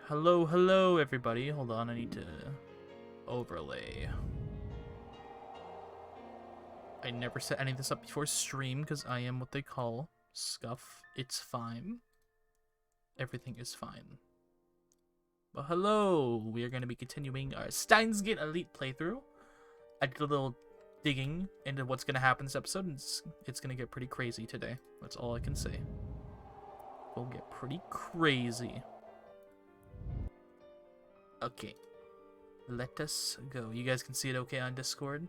Hello, everybody. Hold on, I need to overlay. I never set any of this up before stream because I am what they call scuff. It's fine. Everything is fine. But hello, we are going to be continuing our Steins Elite playthrough. I did a little digging into what's going to happen this episode, and it's going to get pretty crazy today. That's all I can say. We'll get pretty crazy. Okay, let us go. You guys can see it okay on Discord?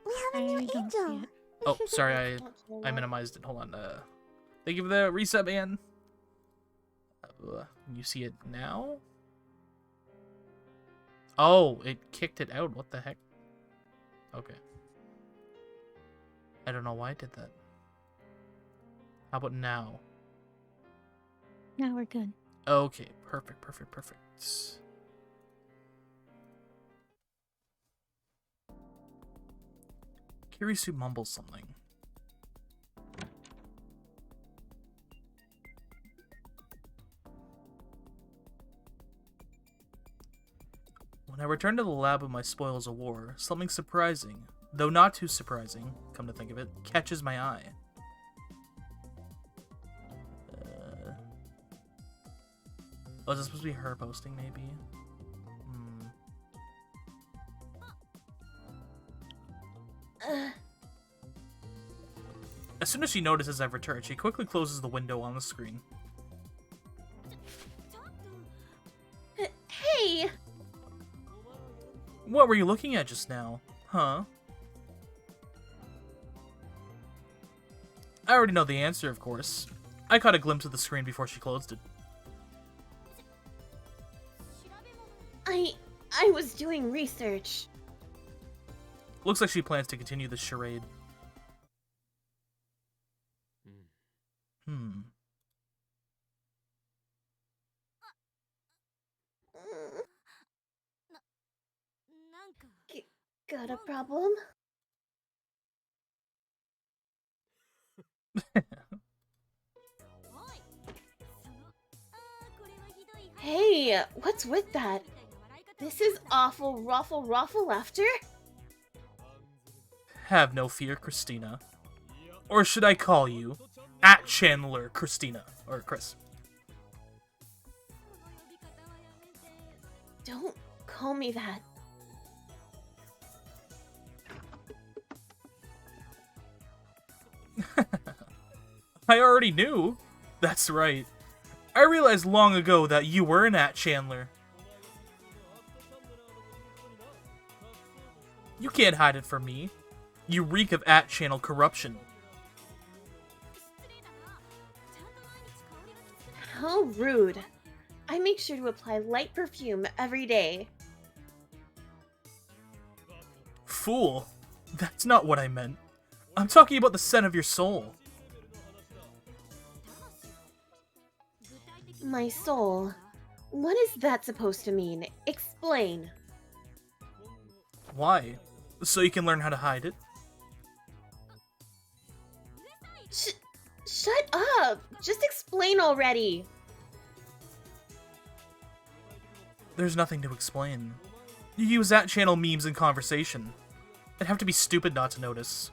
We have a new angel. Oh, sorry, I minimized it. Hold on. Thank you for the reset, man. You see it now? Oh, it kicked it out. What the heck? Okay. I don't know why I did that. How about now? Now we're good. Okay, perfect. Kirisu mumbles something. When I return to the lab with my spoils of war, something surprising, though not too surprising, come to think of it, catches my eye. Oh, is this supposed to be her posting, maybe? As soon as she notices I've returned, she quickly closes the window on the screen. Hey! What were you looking at just now? Huh? I already know the answer, of course. I caught a glimpse of the screen before she closed it. I was doing research. Looks like she plans to continue the charade. Got a problem? Hey, what's with that? This is awful ruffle laughter? Have no fear, Christina. Or should I call you @Chandler Christina, or Chris? Don't call me that. I already knew. That's right. I realized long ago that you were an @Chandler. You can't hide it from me. You reek of @Channel corruption. How rude. I make sure to apply light perfume every day. Fool. That's not what I meant. I'm talking about the scent of your soul. My soul. What is that supposed to mean? Explain. Why? So you can learn how to hide it? Shut up! Just explain already! There's nothing to explain. You use @Channel memes in conversation. I'd have to be stupid not to notice.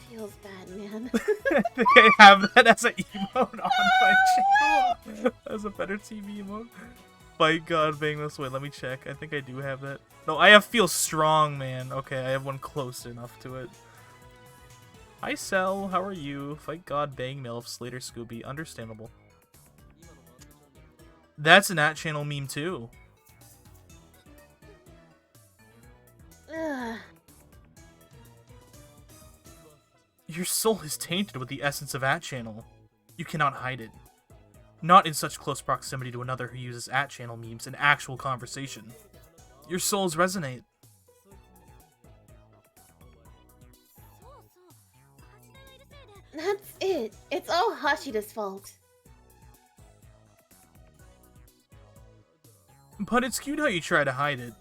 Feels bad, man. I think I have that as an emote on my channel. As a better TV emote. My god, bang this way. Let me check. I think I do have that. No, I have feel strong, man. Okay, I have one close enough to it. Hi, Cell. How are you? Fight God, bang MILF, Slater, Scooby. Understandable. That's an @Channel meme, too. Ugh. Your soul is tainted with the essence of @Channel. You cannot hide it. Not in such close proximity to another who uses @Channel memes in actual conversation. Your souls resonate. That's it. It's all Hashida's fault. But it's cute how you try to hide it.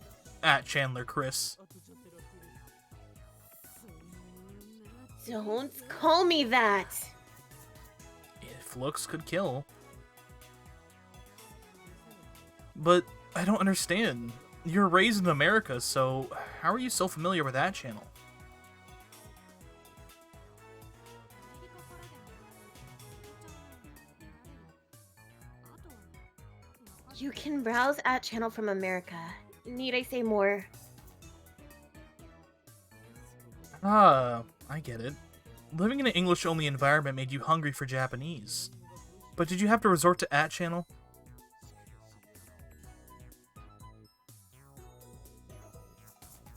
@Chandler Chris. Don't call me that! If looks could kill. But I don't understand. You're raised in America, so how are you so familiar with that channel? You can browse at channel from America. Need I say more? Ah, I get it. Living in an English-only environment made you hungry for Japanese. But did you have to resort to at channel?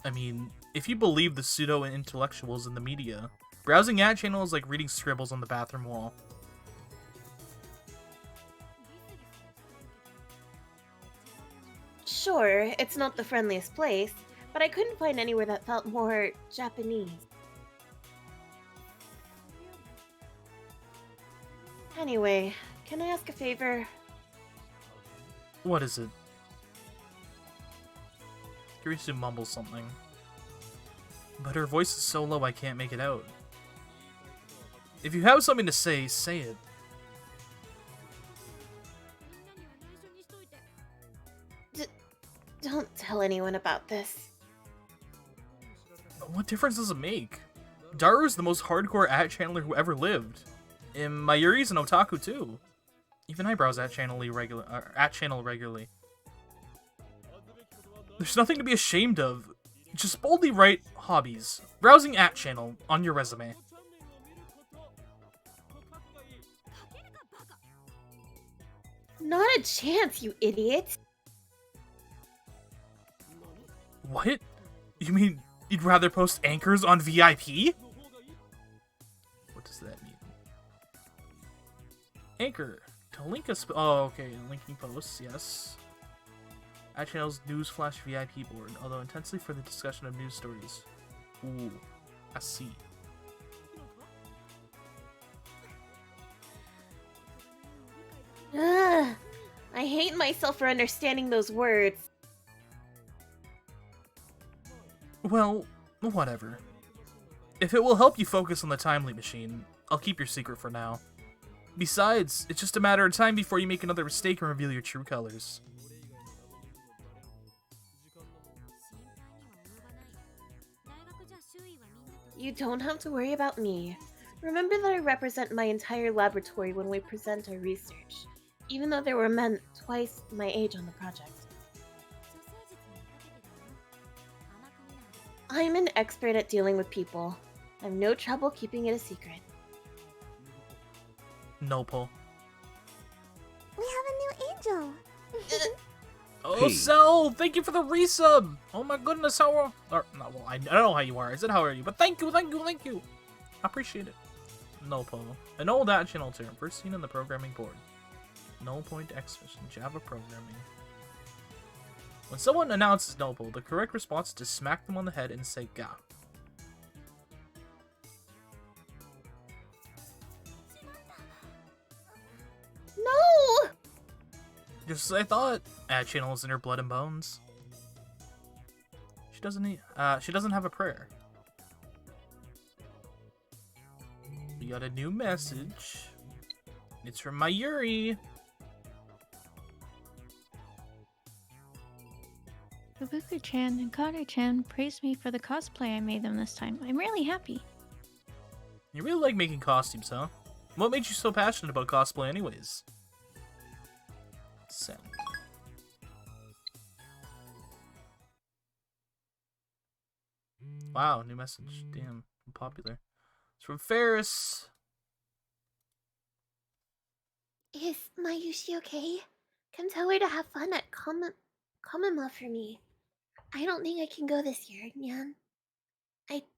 I mean, if you believe the pseudo-intellectuals in the media, browsing at channel is like reading scribbles on the bathroom wall. Sure, it's not the friendliest place, but I couldn't find anywhere that felt more Japanese. Anyway, can I ask a favor? What is it? Kirisu mumbles something. But her voice is so low I can't make it out. If you have something to say it. Don't tell anyone about this. What difference does it make? Daru's the most hardcore at-channeler who ever lived. And Mayuri's an otaku too. Even I browse at-channel regularly. There's nothing to be ashamed of. Just boldly write hobbies. Browsing at-channel on your resume. Not a chance, you idiot! What? You mean you'd rather post anchors on VIP? What does that mean? Anchor. To link a oh, okay. Linking posts, yes. At channel's Newsflash VIP board, although intensely for the discussion of news stories. Ooh, I see. Ugh, I hate myself for understanding those words. Well, whatever. If it will help you focus on the timely machine, I'll keep your secret for now. Besides, it's just a matter of time before you make another mistake and reveal your true colors. You don't have to worry about me. Remember that I represent my entire laboratory when we present our research, even though there were men twice my age on the project. I'm an expert at dealing with people. I have no trouble keeping it a secret. Nopal. We have a new angel. Oh, Hey. Cell! Thank you for the resub! Oh my goodness, how are... Or, no, well, I don't know how you are. I said how are you, but thank you, thank you, thank you! I appreciate it. Nopal. An old at-channel term, first seen on the programming board. Null point expression, Java programming. When someone announces Nopal, the correct response is to smack them on the head and say ga. No! Just as I thought. At-channel is in her blood and bones. She doesn't have a prayer. We got a new message. It's from Mayuri. Fubuku-chan and Kare-chan praised me for the cosplay I made them this time. I'm really happy. You really like making costumes, huh? What made you so passionate about cosplay anyways? Send. Wow, new message. Damn, I'm popular. It's from Ferris. Is Mayushi okay? Come tell her to have fun at Commonwealth for me. I don't think I can go this year, Nyan.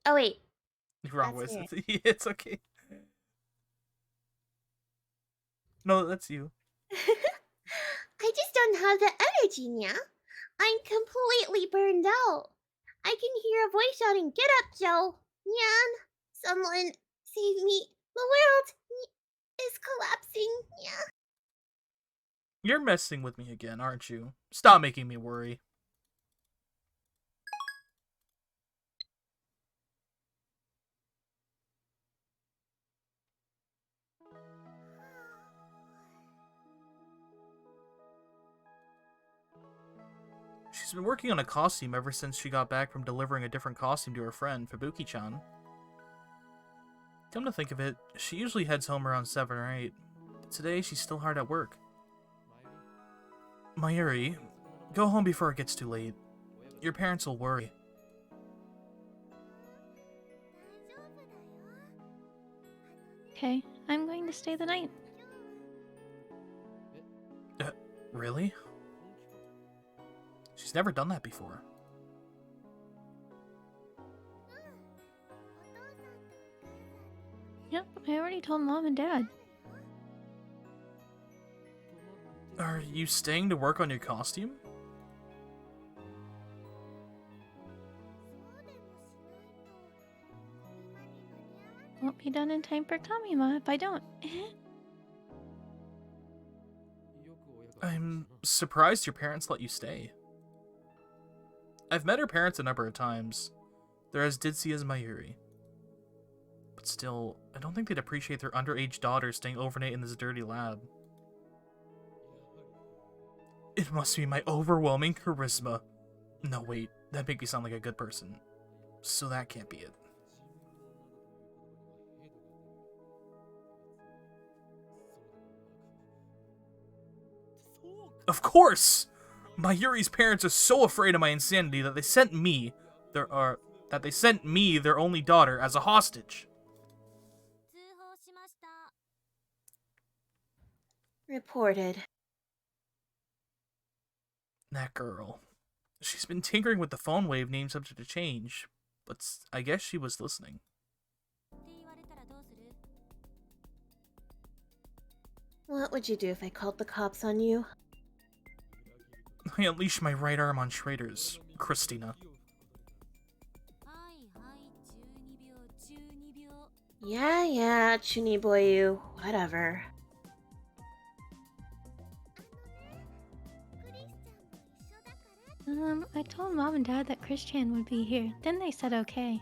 Oh wait. Wrong That's voice. It's okay. No, that's you. I just don't have the energy, Nya. I'm completely burned out. I can hear a voice shouting, "Get up, Joe! Nyan! Someone save me! The world is collapsing, Nya." You're messing with me again, aren't you? Stop making me worry. She's been working on a costume ever since she got back from delivering a different costume to her friend, Fubuki-chan. Come to think of it, she usually heads home around 7 or 8. But today, she's still hard at work. Mayuri, go home before it gets too late. Your parents will worry. Okay, I'm going to stay the night. Really? She's never done that before. Yep, I already told Mom and Dad. Are you staying to work on your costume? Won't be done in time for Kamima if I don't. I'm surprised your parents let you stay. I've met her parents a number of times. They're as ditzy as Mayuri. But still, I don't think they'd appreciate their underage daughter staying overnight in this dirty lab. It must be my overwhelming charisma. No, wait, that makes me sound like a good person. So that can't be it. Of course! Mayuri's parents are so afraid of my insanity that they sent me their only daughter as a hostage. Reported. That girl. She's been tinkering with the phone wave name subject to change, but I guess she was listening. What would you do if I called the cops on you? I unleashed my right arm on traitors, Christina. Yeah, Chuniboyu, whatever. I told Mom and Dad that Chris-chan would be here. Then they said okay.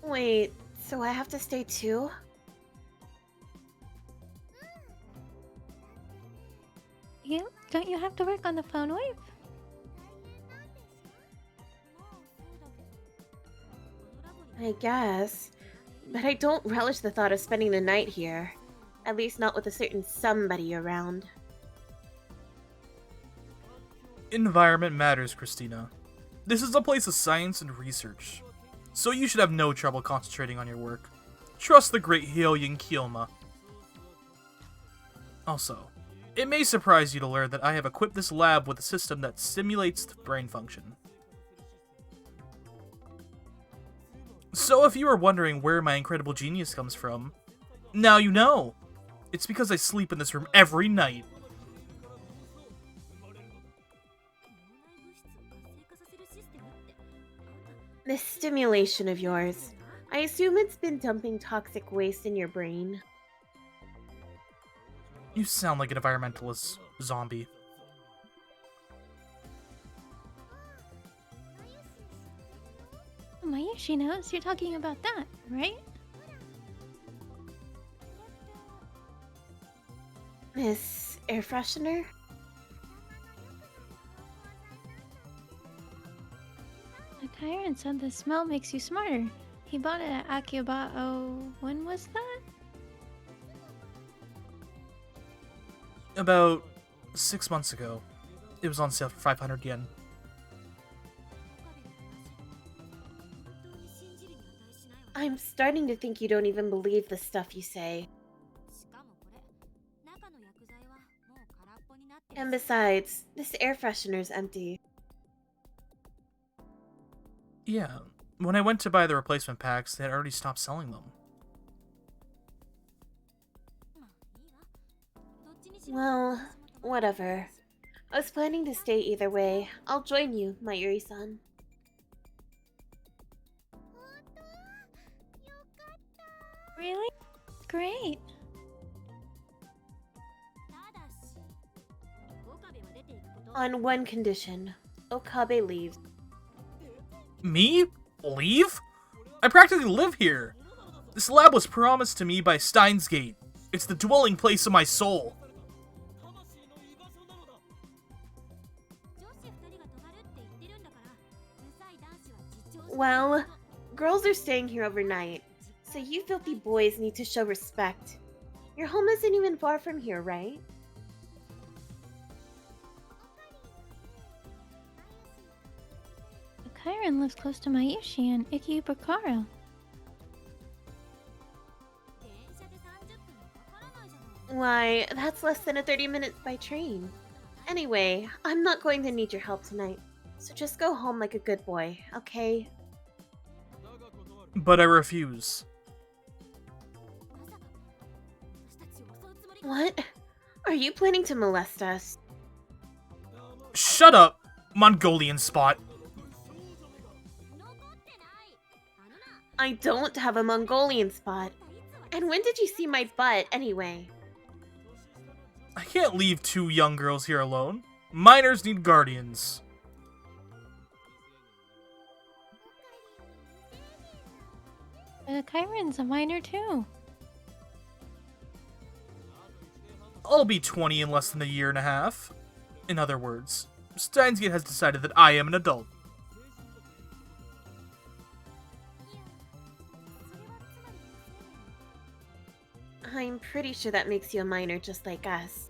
Wait, so I have to stay too? Yeah, don't you have to work on the phone wave? I guess. But I don't relish the thought of spending the night here. At least not with a certain somebody around. Environment matters, Christina. This is a place of science and research, so you should have no trouble concentrating on your work. Trust the great Hyoyin Kyoma. Also, it may surprise you to learn that I have equipped this lab with a system that simulates brain function. So if you are wondering where my incredible genius comes from, now you know! It's because I sleep in this room every night. This stimulation of yours, I assume it's been dumping toxic waste in your brain. You sound like an environmentalist zombie. Mayushi knows you're talking about that, right? This air freshener? The tyrant said the smell makes you smarter. He bought it at Akibao. When was that? About 6 months ago. It was on sale for 500 yen. I'm starting to think you don't even believe the stuff you say. And besides, this air freshener's empty. Yeah, when I went to buy the replacement packs, they had already stopped selling them. Well, whatever. I was planning to stay either way. I'll join you, Mayuri-san. Really? Great. On one condition. Okabe leaves. Me? Leave? I practically live here. This lab was promised to me by Steins Gate. It's the dwelling place of my soul. Well, girls are staying here overnight, so you filthy boys need to show respect. Your home isn't even far from here, right? Kyron lives close to Mayushi and Ikebukuro. Why, that's less than a 30 minutes by train. Anyway, I'm not going to need your help tonight, so just go home like a good boy, okay? But I refuse. What? Are you planning to molest us? Shut up, Mongolian spot. I don't have a Mongolian spot. And when did you see my butt, anyway? I can't leave two young girls here alone. Minors need guardians. But Kyron's a minor too. I'll be 20 in less than a year and a half. In other words, Steins has decided that I am an adult. I'm pretty sure that makes you a minor just like us.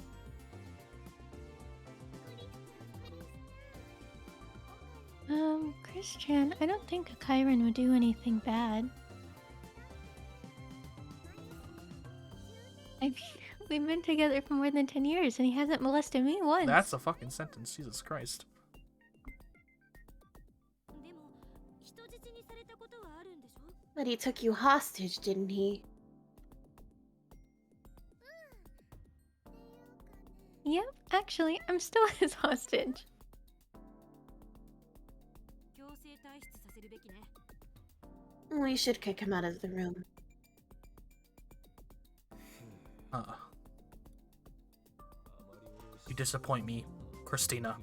Christian, I don't think a Kyron would do anything bad. I mean, we've been together for more than 10 years and he hasn't molested me once. That's a fucking sentence, Jesus Christ. But he took you hostage, didn't he? Yep, actually, I'm still his hostage. We should kick him out of the room. You disappoint me, Christina.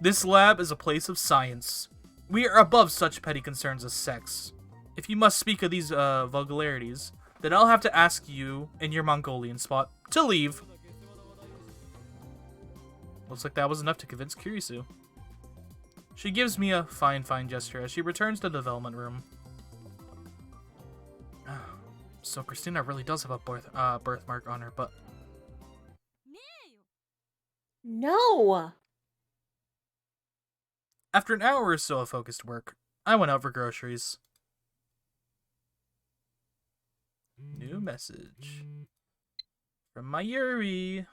This lab is a place of science. We are above such petty concerns as sex. If you must speak of these vulgarities, then I'll have to ask you, in your Mongolian spot, to leave. Looks like that was enough to convince Kurisu. She gives me a fine gesture as she returns to the development room. So Christina really does have a birthmark on her butt. No! After an hour or so of focused work, I went out for groceries. New message. From Mayuri.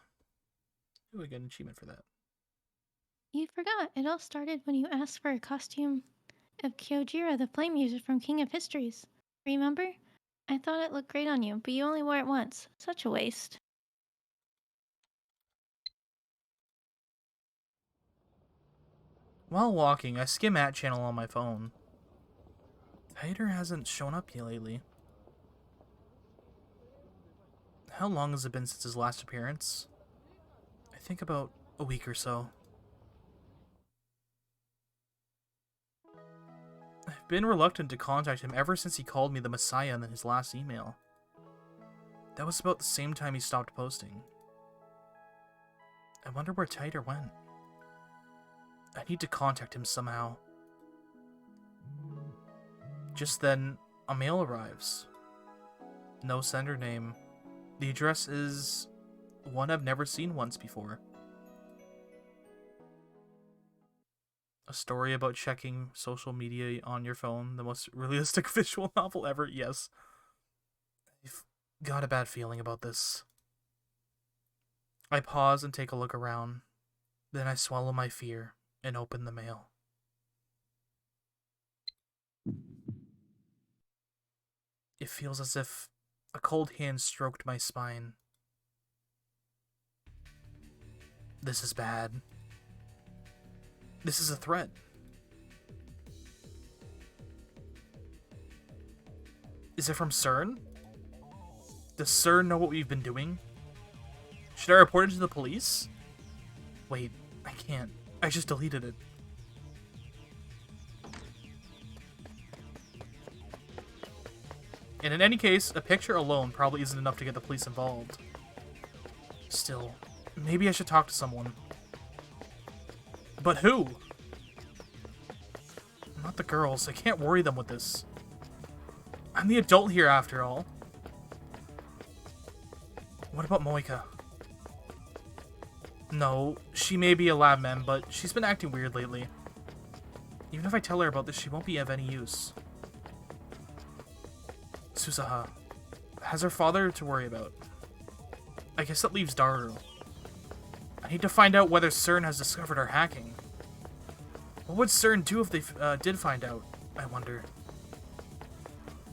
Ooh, I got an achievement for that. You forgot, it all started when you asked for a costume of Kyojiro, the flame user from King of Histories. Remember? I thought it looked great on you, but you only wore it once. Such a waste. While walking, I skim at channel on my phone. Hater hasn't shown up yet lately. How long has it been since his last appearance? I think about a week or so. I've been reluctant to contact him ever since he called me the Messiah in his last email. That was about the same time he stopped posting. I wonder where Tater went. I need to contact him somehow. Just then, a mail arrives. No sender name. The address is one I've never seen once before. A story about checking social media on your phone, the most realistic visual novel ever, yes. I've got a bad feeling about this. I pause and take a look around. Then I swallow my fear and open the mail. It feels as if a cold hand stroked my spine. This is bad. This is a threat. Is it from CERN? Does CERN know what we've been doing? Should I report it to the police? Wait, I can't. I just deleted it. And in any case, a picture alone probably isn't enough to get the police involved. Still, maybe I should talk to someone. But who? Not the girls. I can't worry them with this. I'm the adult here after all. What about Moika? No, she may be a lab mem, but she's been acting weird lately. Even if I tell her about this, she won't be of any use. Susaha has her father to worry about. I guess that leaves Daru. I need to find out whether CERN has discovered our hacking. What would CERN do if they did find out, I wonder?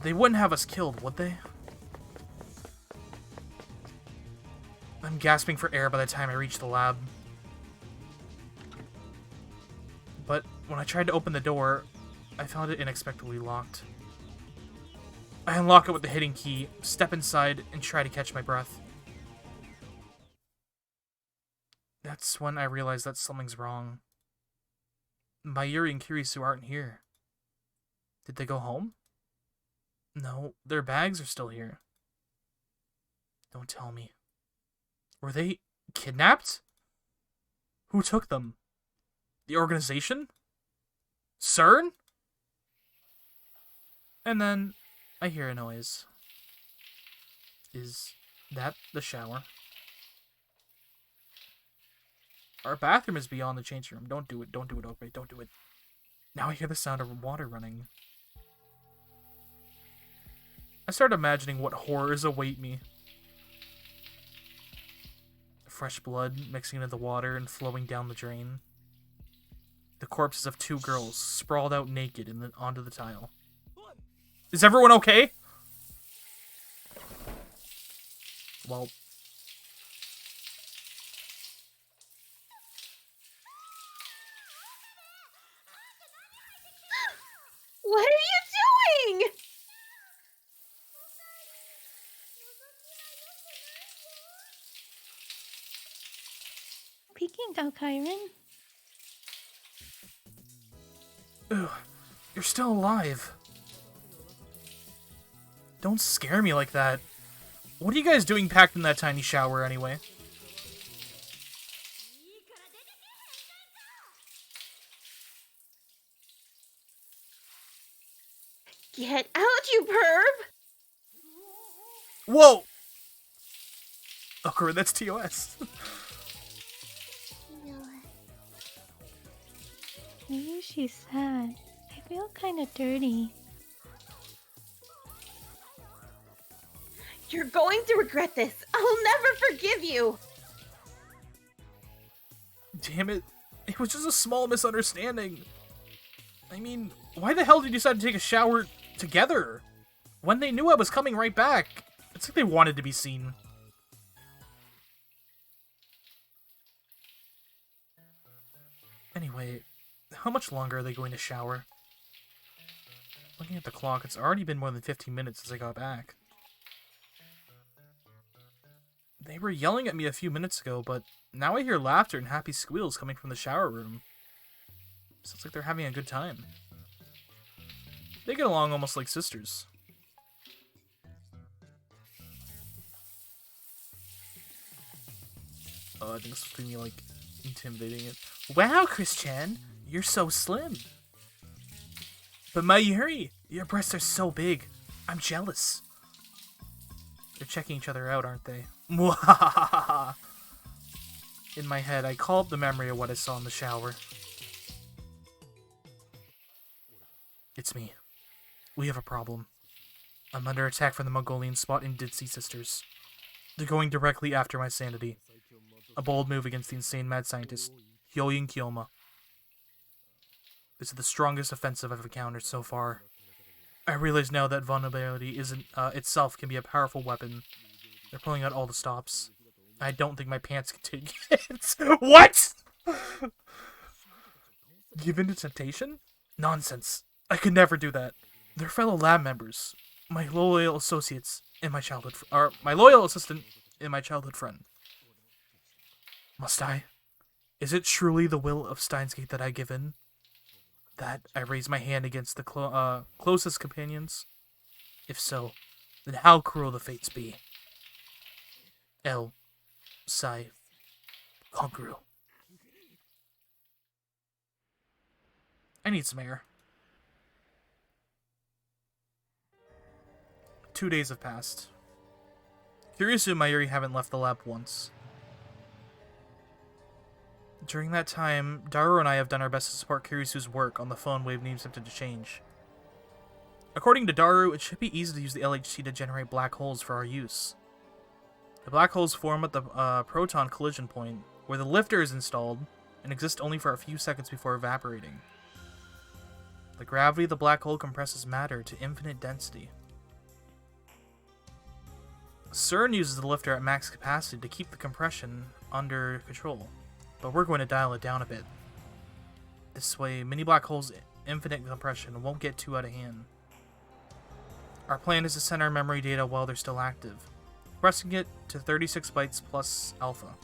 They wouldn't have us killed, would they? I'm gasping for air by the time I reach the lab. But when I tried to open the door, I found it unexpectedly locked. I unlock it with the hidden key, step inside, and try to catch my breath. That's when I realize that something's wrong. Mayuri and Kirisu aren't here. Did they go home? No, their bags are still here. Don't tell me. Were they kidnapped? Who took them? The organization? CERN? And then I hear a noise. Is that the shower? Our bathroom is beyond the changing room. Don't do it. Don't do it, Oakley. Don't do it. Now I hear the sound of water running. I start imagining what horrors await me. Fresh blood mixing into the water and flowing down the drain. The corpses of two girls sprawled out naked onto the tile. Is everyone okay? Well... What are you doing? Peeking out, Kyron. Ugh, you're still alive. Don't scare me like that. What are you guys doing packed in that tiny shower anyway? Get out, you perv! Whoa! Oh, that's TOS. Maybe she's sad. I feel kind of dirty. You're going to regret this. I'll never forgive you. Damn it. It was just a small misunderstanding. I mean, why the hell did you decide to take a shower together? When they knew I was coming right back. It's like they wanted to be seen. Anyway, how much longer are they going to shower? Looking at the clock, it's already been more than 15 minutes since I got back. They were yelling at me a few minutes ago, but now I hear laughter and happy squeals coming from the shower room. Sounds like they're having a good time. They get along almost like sisters. I think this is me, like, intimidating it. Wow, Chris-chan, you're so slim. But Mayuri, your breasts are so big. I'm jealous. They're checking each other out, aren't they? In my head, I call up the memory of what I saw in the shower. It's me. We have a problem. I'm under attack from the Mongolian spot in Ditsi Sisters. They're going directly after my sanity. A bold move against the insane mad scientist, Hyoyin Kyoma. This is the strongest offensive I've encountered so far. I realize now that vulnerability isn't itself can be a powerful weapon. They're pulling out all the stops. I don't think my pants can take it. What? Give in to temptation? Nonsense. I could never do that. They're fellow lab members, my loyal associates, and my loyal assistant and my childhood friend. Must I? Is it truly the will of Steins Gate that I give in? That I raise my hand against the closest companions? If so, then how cruel the fates be. L. Sai. Konkuru. I need some air. 2 days have passed. Kiryu and Mayuri haven't left the lab once. During that time, Daru and I have done our best to support Kiryu's work on the phone wave needs him to change. According to Daru, it should be easy to use the LHC to generate black holes for our use. The black holes form at the proton collision point, where the lifter is installed, and exist only for a few seconds before evaporating. The gravity of the black hole compresses matter to infinite density. CERN uses the lifter at max capacity to keep the compression under control, but we're going to dial it down a bit. This way, mini black holes' infinite compression won't get too out of hand. Our plan is to send our memory data while they're still active, compressing it to 36 bytes plus alpha.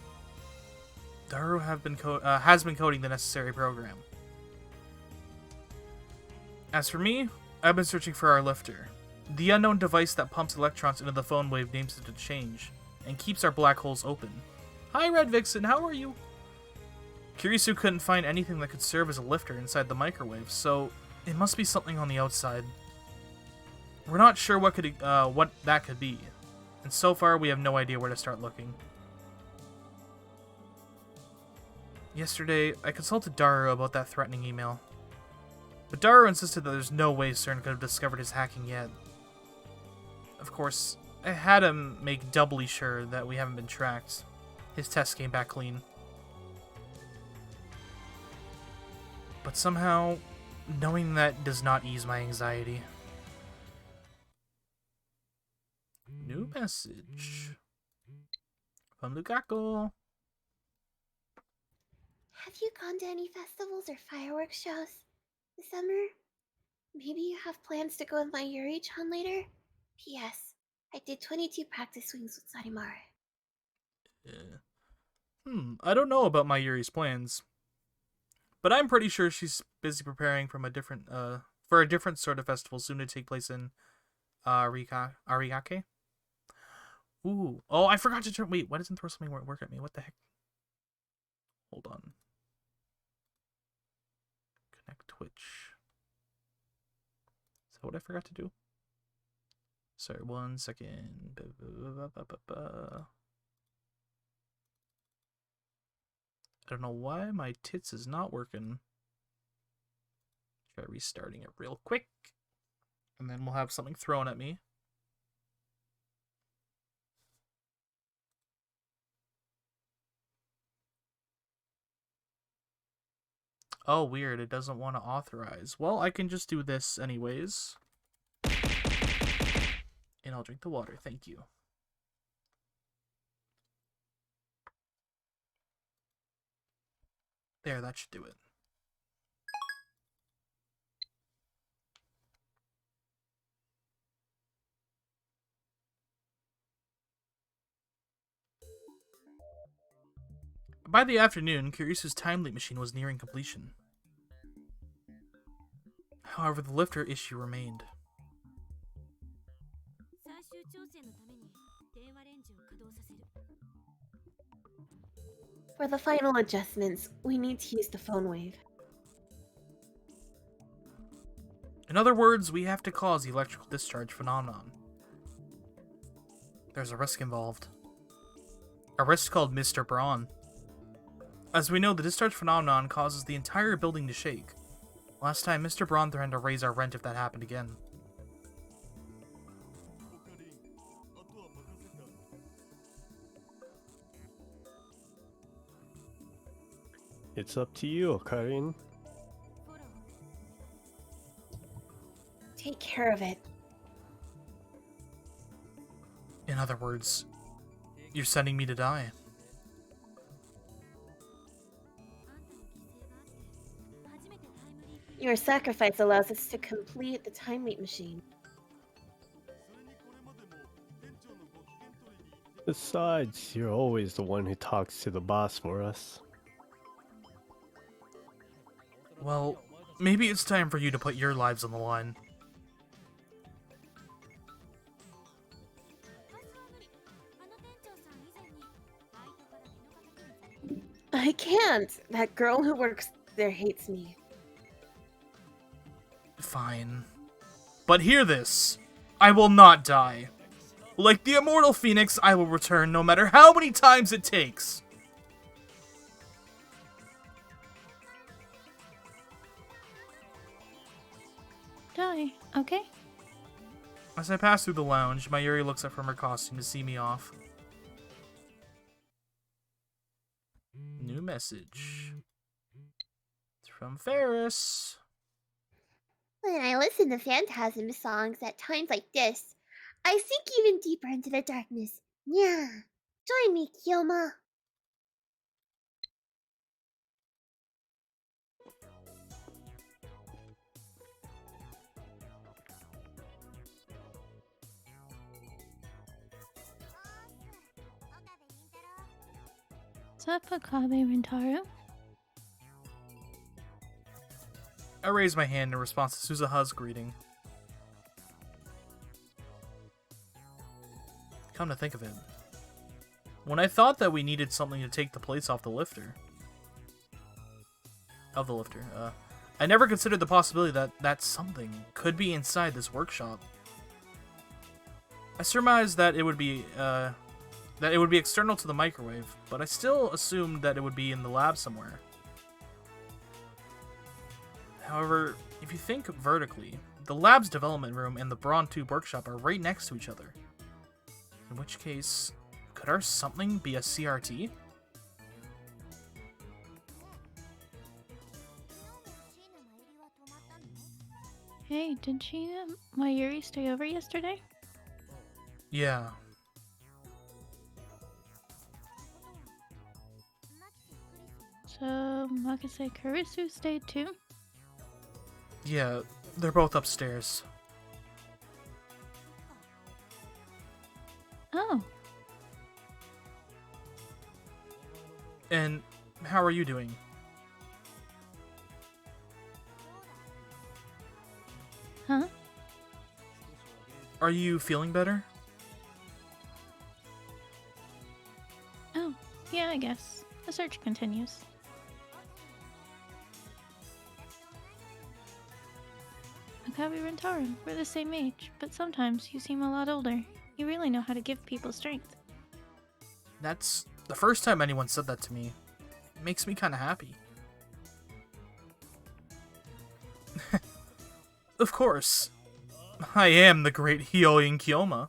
Daru has been coding the necessary program. As for me, I've been searching for our lifter, the unknown device that pumps electrons into the phone wave names it to change, and keeps our black holes open. Hi, Red Vixen, how are you? Kiryu couldn't find anything that could serve as a lifter inside the microwave, so it must be something on the outside. We're not sure what that could be, and so far we have no idea where to start looking. Yesterday, I consulted Daru about that threatening email, but Daru insisted that there's no way CERN could have discovered his hacking yet. Of course, I had him make doubly sure that we haven't been tracked. His tests came back clean. But somehow, knowing that does not ease my anxiety. New message from Lukaku. Have you gone to any festivals or fireworks shows this summer? Maybe you have plans to go with my Yuri-chan later? P.S. I did 22 practice swings with Sarimaru. I don't know about my Yuri's plans, but I'm pretty sure she's busy preparing for a different sort of festival soon to take place in Ariake. Ooh. Oh, I forgot to turn... Wait, why doesn't throw something work at me? What the heck? Hold on. Connect Twitch. Is that what I forgot to do? Sorry, 1 second. I don't know why my tits is not working. Try restarting it real quick. And then we'll have something thrown at me. Oh, weird. It doesn't want to authorize. Well, I can just do this anyways. And I'll drink the water. Thank you. There, that should do it. By the afternoon, Kiryu's time leap machine was nearing completion. However, the lifter issue remained. For the final adjustments, we need to use the phone wave. In other words, we have to cause the electrical discharge phenomenon. There's a risk involved. A risk called Mr. Braun. As we know, the discharge phenomenon causes the entire building to shake. Last time, Mr. Braun threatened to raise our rent if that happened again. It's up to you, Karin. Take care of it. In other words, you're sending me to die. Your sacrifice allows us to complete the time leap machine. Besides, you're always the one who talks to the boss for us. Well, maybe it's time for you to put your lives on the line. I can't. That girl who works there hates me. Fine. But hear this. I will not die. Like the immortal phoenix, I will return no matter how many times it takes. Die, okay? As I pass through the lounge, Mayuri looks up from her costume to see me off. New message. It's from Ferris. When I listen to Phantasm songs at times like this, I sink even deeper into the darkness. Yeah. Join me, Kyoma. What's up, Akabe Rintaro? I raise my hand in response to Suzuha's greeting. Come to think of it, when I thought that we needed something to take the place off the lifter, I never considered the possibility that that something could be inside this workshop. I surmised that it would be external to the microwave, but I still assumed that it would be in the lab somewhere. However, if you think vertically, the lab's development room and the Brawn Tube workshop are right next to each other. In which case, could our something be a CRT? Hey, did Mayuri stay over yesterday? Yeah. So, Makase Kurisu stayed too? Yeah, they're both upstairs. Oh, And how are you doing? huh? Are you feeling better? Oh, yeah, I guess. The search continues. Akabe Rintaro, we're the same age, but sometimes you seem a lot older. You really know how to give people strength. That's the first time anyone said that to me. It makes me kind of happy. Of course. I am the great Hyoin Kyoma.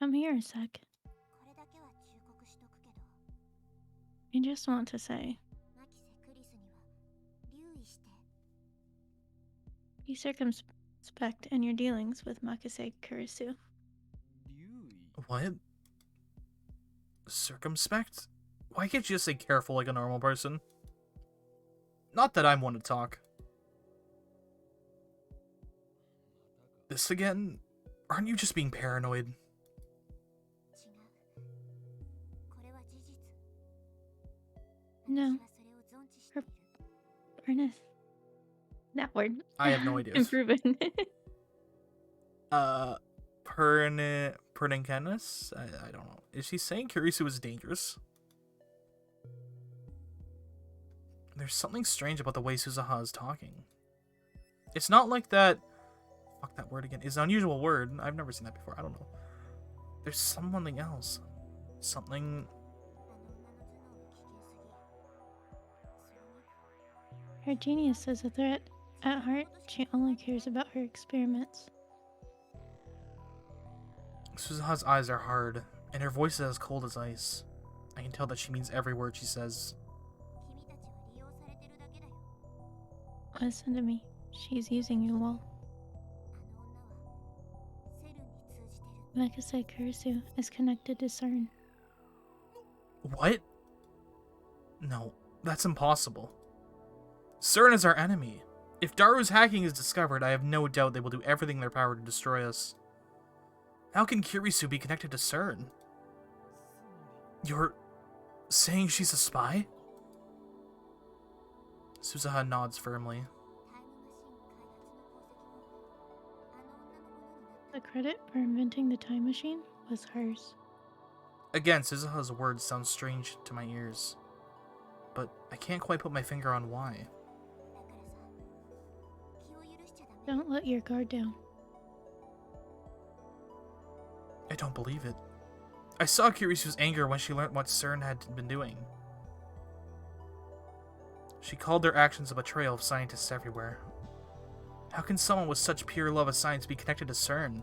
Come here a sec. I just want to say, be circumspect in your dealings with Makase Kurisu. What? Circumspect? Why can't you just say careful like a normal person? Not that I'm one to talk. This again? Aren't you just being paranoid? No. Ernest. That word. I have no idea. Improving. Pernincanus? I don't know. Is she saying Kurisu is dangerous? There's something strange about the way Suzuha is talking. It's not like that... Fuck that word again. It's an unusual word. I've never seen that before. I don't know. There's something else. Something... Her genius is a threat. At heart, she only cares about her experiments. Suzuha's eyes are hard, and her voice is as cold as ice. I can tell that she means every word she says. Listen to me. She's using you all. Makase Kurisu is connected to CERN. What? No, that's impossible. CERN is our enemy. If Daru's hacking is discovered, I have no doubt they will do everything in their power to destroy us. How can Kurisu be connected to CERN? You're saying she's a spy? Suzuha nods firmly. The credit for inventing the time machine was hers. Again, Suzuha's words sound strange to my ears. But I can't quite put my finger on why. Don't let your guard down. I don't believe it. I saw Kirisu's anger when she learned what CERN had been doing. She called their actions a betrayal of scientists everywhere. How can someone with such pure love of science be connected to CERN?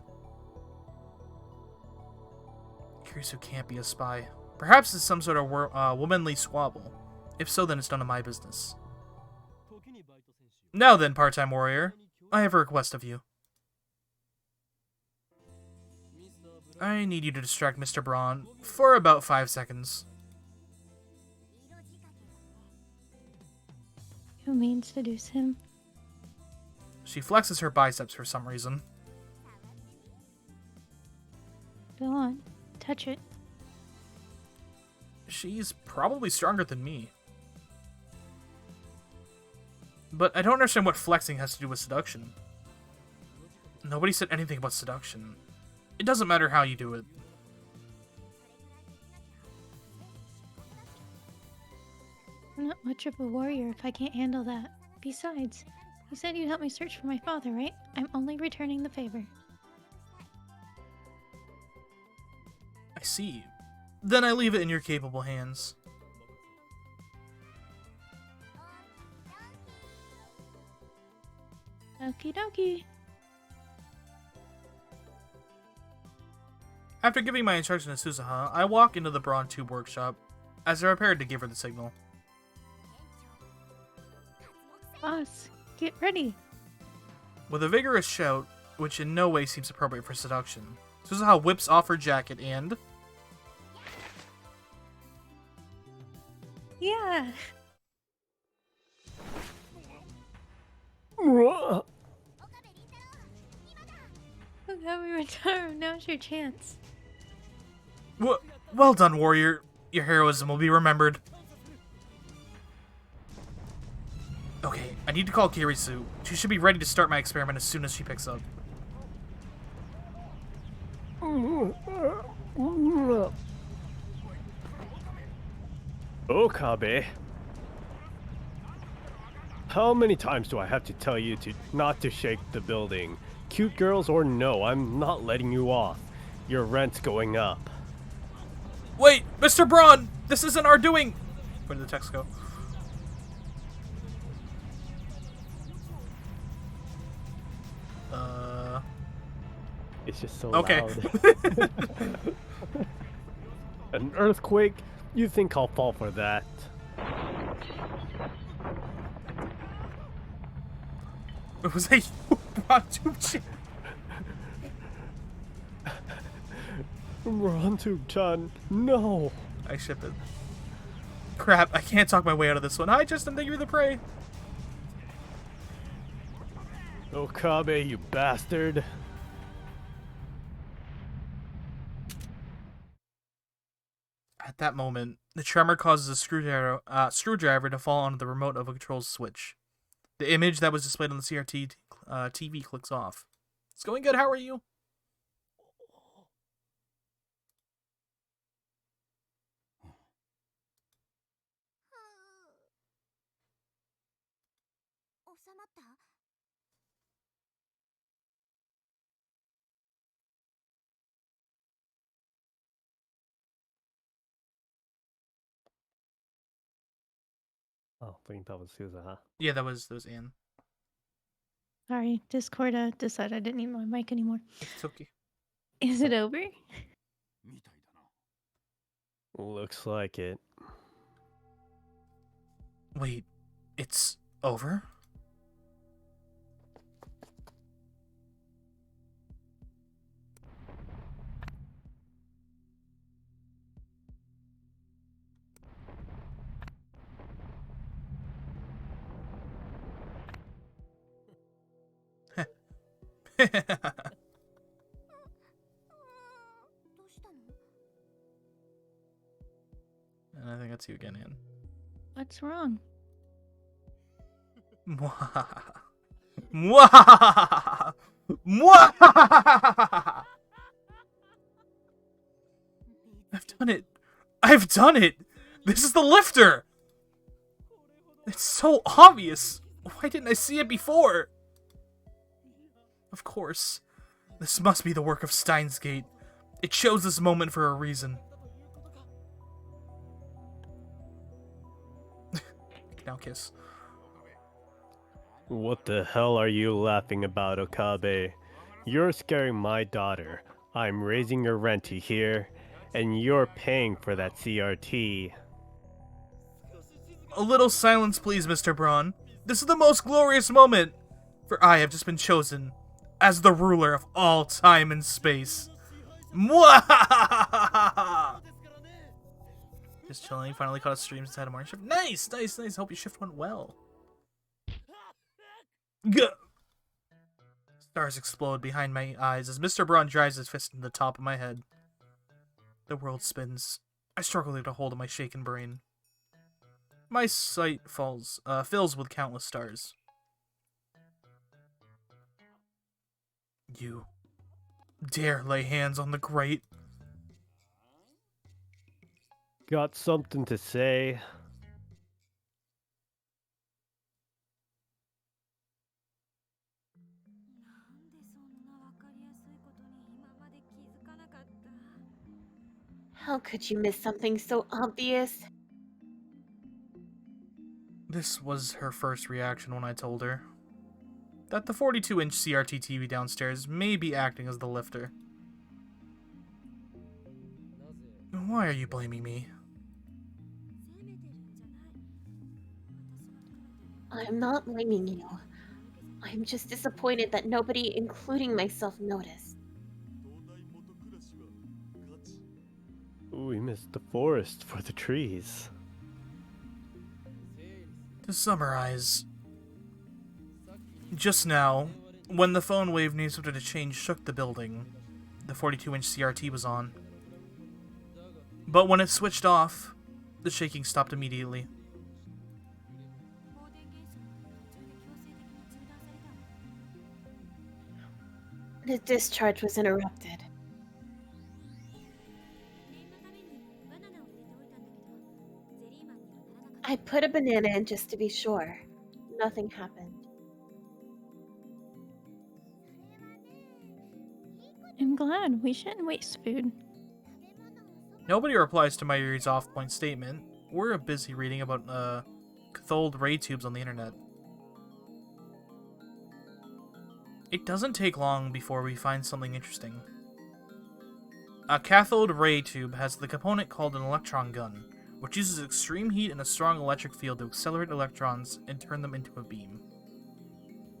Kirisu can't be a spy. Perhaps it's some sort of womanly squabble. If so, then it's none of my business. Now then, part-time warrior, I have a request of you. I need you to distract Mr. Braun for about 5 seconds. Who means seduce him? She flexes her biceps for some reason. Go on. Touch it. She's probably stronger than me. But I don't understand what flexing has to do with seduction. Nobody said anything about seduction. It doesn't matter how you do it. I'm not much of a warrior if I can't handle that. Besides, you said you'd help me search for my father, right? I'm only returning the favor. I see. Then I leave it in your capable hands. Okie dokie. After giving my instruction to Suzuha, I walk into the Braun Tube workshop, as I prepared to give her the signal. Boss, get ready. With a vigorous shout, which in no way seems appropriate for seduction, Suzuha whips off her jacket and... Yeah. Mwah. Okabe Rintaro, now's your chance. Well done, warrior. Your heroism will be remembered. Okay, I need to call Kirisu. She should be ready to start my experiment as soon as she picks up. Okabe. How many times do I have to tell you not to shake the building? Cute girls or no, I'm not letting you off. Your rent's going up. Wait, Mr. Braun! This isn't our doing! Where did the text go? It's just so Okay. loud. An earthquake? You think I'll fall for that? Was that you, Braun Tube? Ron-tube-chan, no! I ship it. Crap, I can't talk my way out of this one. Hi, Justin, thank you for the prey. Okabe, you bastard. At that moment, the tremor causes a screwdriver to fall onto the remote of a control switch. The image that was displayed on the CRT TV clicks off. It's going good, how are you? Oh, I think that was Suzuha. Yeah, that was Anne. Sorry, Discord decided I didn't need my mic anymore. It's okay. Is it over? Looks like it. Wait, it's over? And I think that's you again, Anne. What's wrong? Mwahaha. Mwahaha. Mwahaha. I've done it. I've done it. This is the lifter. It's so obvious. Why didn't I see it before? Of course. This must be the work of Steins Gate. It chose this moment for a reason. Now kiss. What the hell are you laughing about, Okabe? You're scaring my daughter. I'm raising your rent here, and you're paying for that CRT. A little silence, please, Mr. Braun. This is the most glorious moment, for I have just been chosen as the ruler of all time and space. Mwahahaha! Just chilling. Finally caught a stream since I had a morning shift. Nice, nice, nice. Hope your shift went well. Gah! Stars explode behind my eyes as Mr. Braun drives his fist into the top of my head. The world spins. I struggle to get a hold of my shaken brain. My sight fills with countless stars. You dare lay hands on the great? Got something to say? How could you miss something so obvious? This was her first reaction when I told her that the 42-inch CRT TV downstairs may be acting as the lifter. Why are you blaming me? I'm not blaming you. I'm just disappointed that nobody, including myself, noticed. We missed the forest for the trees. To summarize, just now, when the phone wave needed something to change shook the building, the 42-inch CRT was on. But when it switched off, the shaking stopped immediately. The discharge was interrupted. I put a banana in just to be sure. Nothing happened. I'm glad. We shouldn't waste food. Nobody replies to my Yuri's off-point statement. We're busy reading about cathode ray tubes on the internet. It doesn't take long before we find something interesting. A cathode ray tube has the component called an electron gun, which uses extreme heat and a strong electric field to accelerate electrons and turn them into a beam.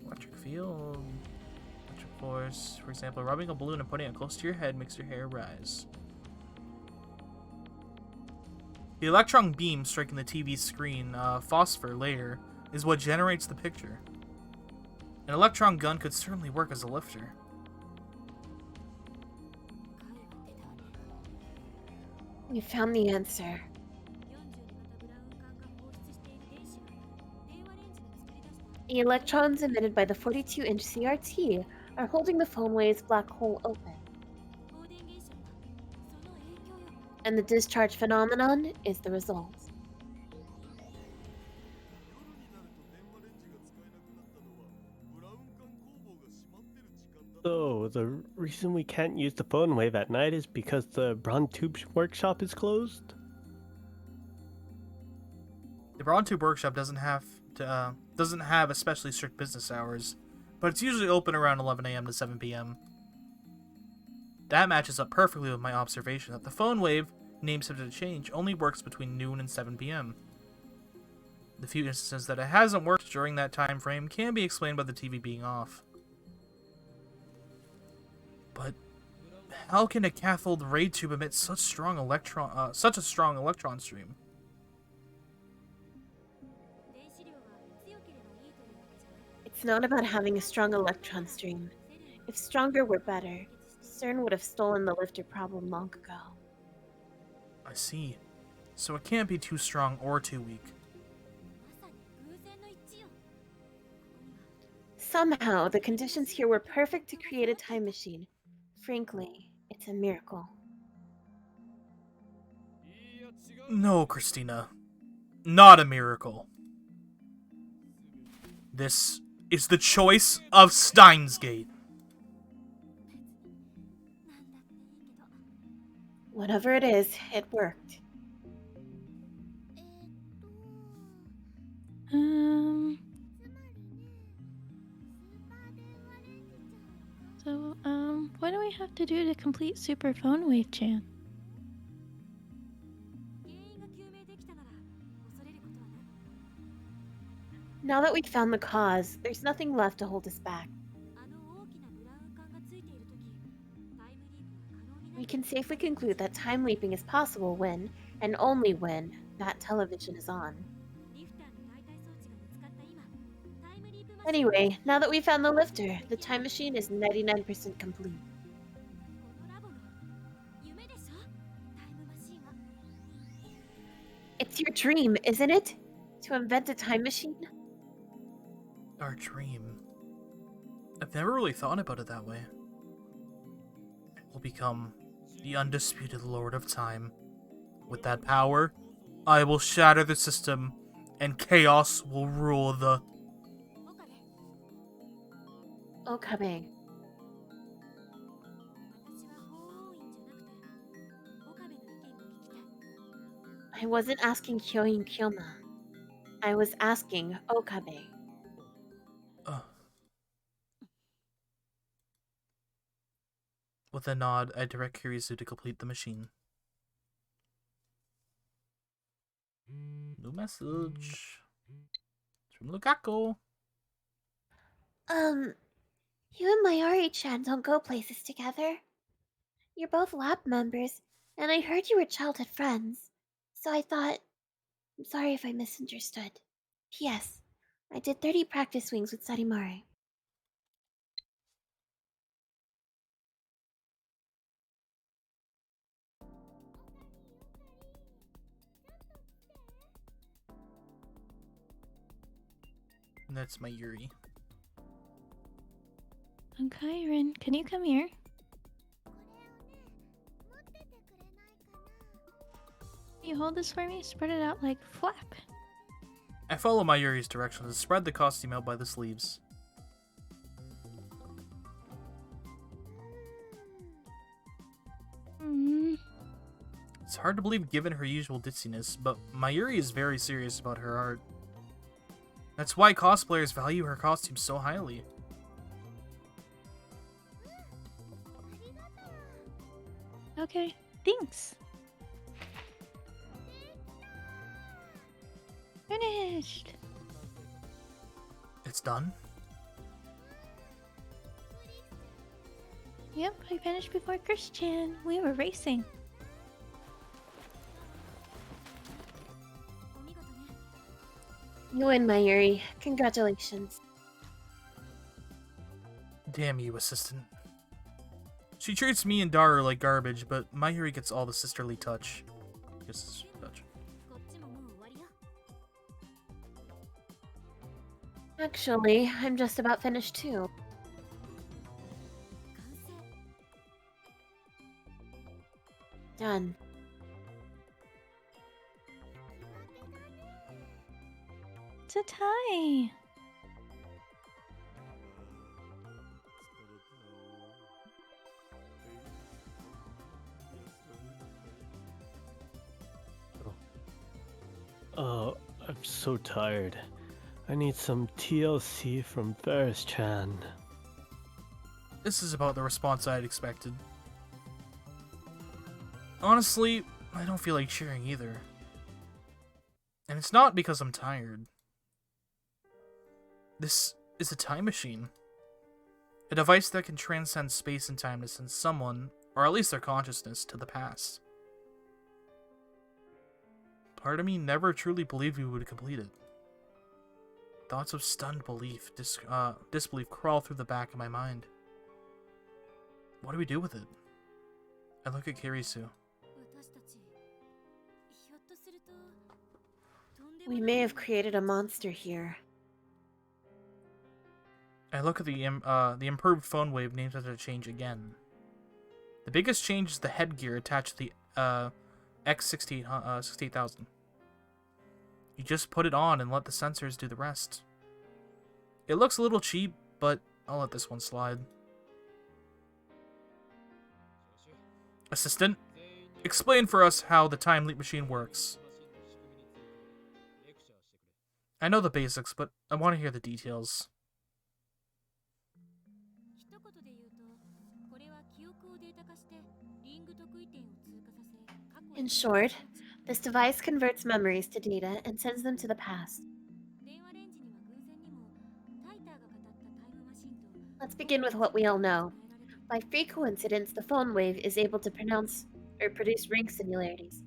Electric field, electric force. For example, rubbing a balloon and putting it close to your head makes your hair rise. The electron beam striking the TV screen phosphor layer is what generates the picture. An electron gun could certainly work as a lifter. We found the answer. The electrons emitted by the 42-inch CRT are holding the phone wave's black hole open. And the discharge phenomenon is the result. So, the reason we can't use the phone wave at night is because the Vtubers workshop is closed? The Vtubers workshop doesn't have especially strict business hours, but it's usually open around 11 a.m. to 7 p.m. That matches up perfectly with my observation that the phone wave, named subject to change, only works between noon and 7 p.m. The few instances that it hasn't worked during that time frame can be explained by the TV being off. But how can a cathode ray tube emit such a strong electron stream? It's not about having a strong electron stream. If stronger were better, CERN would have stolen the lifter problem long ago. I see. So it can't be too strong or too weak. Somehow, the conditions here were perfect to create a time machine. Frankly, it's a miracle. No, Christina. Not a miracle. This is the choice of Steins Gate. Whatever it is, it worked. So, what do we have to do to complete Super Phone Wave Chan? Now that we've found the cause, there's nothing left to hold us back. We can safely conclude that time leaping is possible when, and only when, that television is on. Anyway, now that we've found the lifter, the time machine is 99% complete. It's your dream, isn't it? To invent a time machine? Our dream. I've never really thought about it that way. We'll become the undisputed Lord of Time. With that power, I will shatter the system, and chaos will rule the... Okabe. I wasn't asking Kyoin Kyoma. I was asking Okabe. With a nod, I direct Kirisu to complete the machine. New message. It's from Lukaku. You and Mayuri-chan don't go places together. You're both lab members, and I heard you were childhood friends. So I thought... I'm sorry if I misunderstood. P.S. I did 30 practice swings with Sarimare. That's my Yuri. Kyron, can you come here? You hold this for me? Spread it out like flap. I follow my Yuri's directions and spread the costume out by the sleeves. It's hard to believe given her usual ditziness, but Mayuri is very serious about her art. That's why cosplayers value her costume so highly. Okay, thanks. Finished. It's done? Yep, I finished before Christian. We were racing. You win, Mayuri. Congratulations. Damn you, assistant. She treats me and Daru like garbage, but Mayuri gets all the sisterly touch. Actually, I'm just about finished too. Done. It's a tie. Oh, I'm so tired. I need some TLC from Ferris-chan. This is about the response I had expected. Honestly, I don't feel like cheering either. And it's not because I'm tired. This is a time machine. A device that can transcend space and time to send someone, or at least their consciousness, to the past. Part of me never truly believed we would complete it. Thoughts of stunned belief, disbelief crawl through the back of my mind. What do we do with it? I look at Kirisu. We may have created a monster here. I look at the improved phone wave names as a change again. The biggest change is the headgear attached to the X68000. You just put it on and let the sensors do the rest. It looks a little cheap, but I'll let this one slide. Assistant, Explain for us how the time leap machine works. I know the basics, but I want to hear the details. In short, this device converts memories to data and sends them to the past. Let's begin with what we all know. By free coincidence, the phone wave is able to produce ring similarities,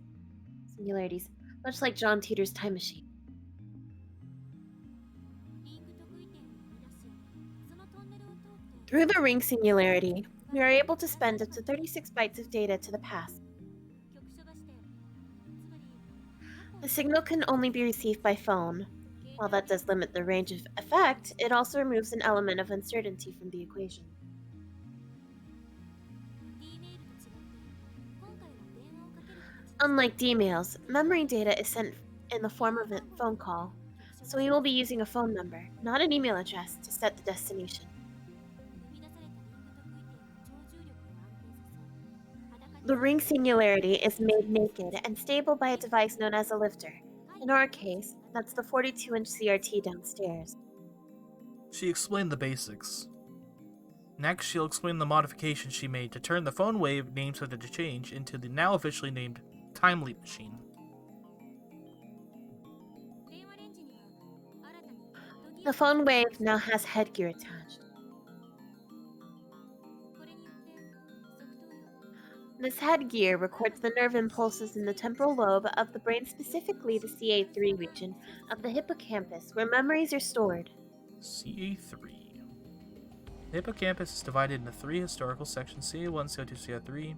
much like John Teeter's time machine. Through the ring singularity, we are able to spend up to 36 bytes of data to the past. The signal can only be received by phone. While that does limit the range of effect, it also removes an element of uncertainty from the equation. Unlike D-mails, memory data is sent in the form of a phone call, so we will be using a phone number, not an email address, to set the destination. The ring singularity is made naked and stable by a device known as a lifter. In our case, that's the 42-inch CRT downstairs. She explained the basics. Next, she'll explain the modifications she made to turn the phone wave name started to change into the now officially named Time Leap Machine. The phone wave now has headgear attached. This headgear records the nerve impulses in the temporal lobe of the brain, specifically the CA3 region of the hippocampus, where memories are stored. CA3. The hippocampus is divided into 3 historical sections: CA1, CA2, CA3.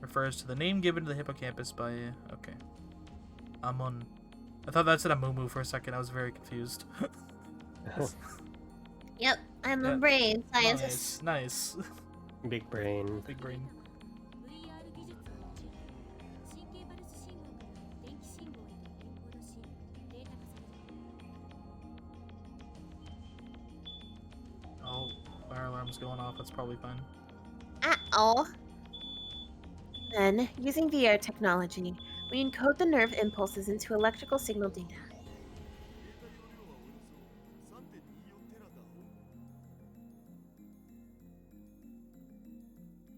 Refers to the name given to the hippocampus by... Okay. Amun. I thought that said a moo for a second. I was very confused. Yep, I'm a brain scientist. Nice. Big brain. Big brain. Oh, fire alarm's going off. That's probably fine. Ow. Then, using VR technology, we encode the nerve impulses into electrical signal data.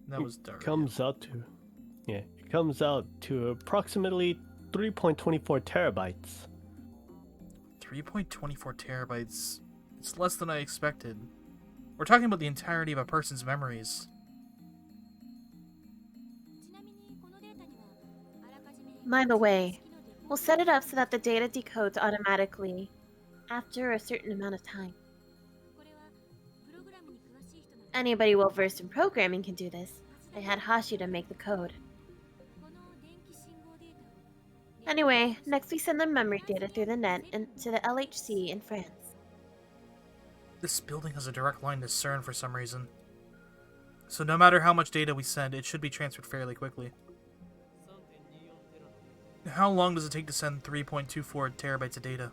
That was dark. It comes out to approximately 3.24 terabytes. 3.24 terabytes. It's less than I expected. We're talking about the entirety of a person's memories. By the way, we'll set it up so that the data decodes automatically after a certain amount of time. Anybody well-versed in programming can do this. I had Hashida make the code. Anyway, next we send the memory data through the net to the LHC in France. This building has a direct line to CERN for some reason. So no matter how much data we send, it should be transferred fairly quickly. How long does it take to send 3.24 terabytes of data?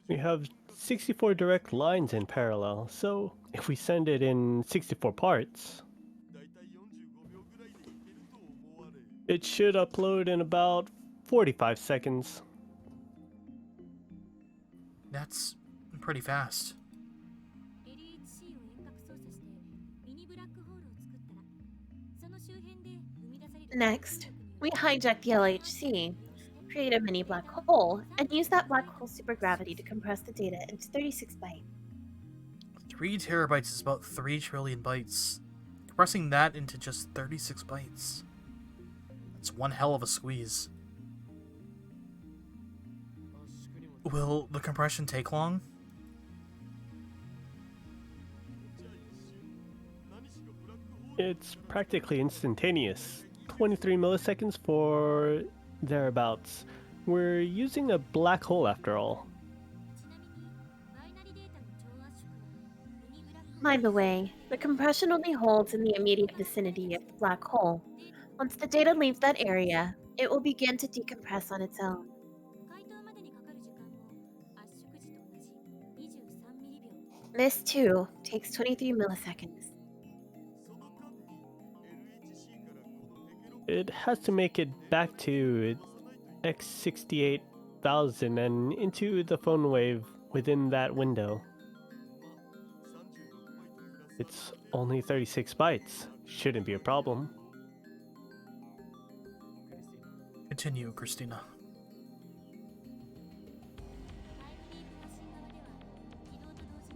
We have 64 direct lines in parallel, so if we send it in 64 parts, it should upload in about 45 seconds. That's pretty fast. Next, we hijack the LHC, create a mini black hole, and use that black hole supergravity to compress the data into 36 bytes. 3 terabytes is about 3 trillion bytes. Compressing that into just 36 bytes. That's one hell of a squeeze. Will the compression take long? It's practically instantaneous. 23 milliseconds for thereabouts. We're using a black hole after all. By the way, the compression only holds in the immediate vicinity of the black hole. Once the data leaves that area, it will begin to decompress on its own. This too takes 23 milliseconds. It has to make it back to X68,000 and into the phone wave within that window. It's only 36 bytes. Shouldn't be a problem. Continue, Christina.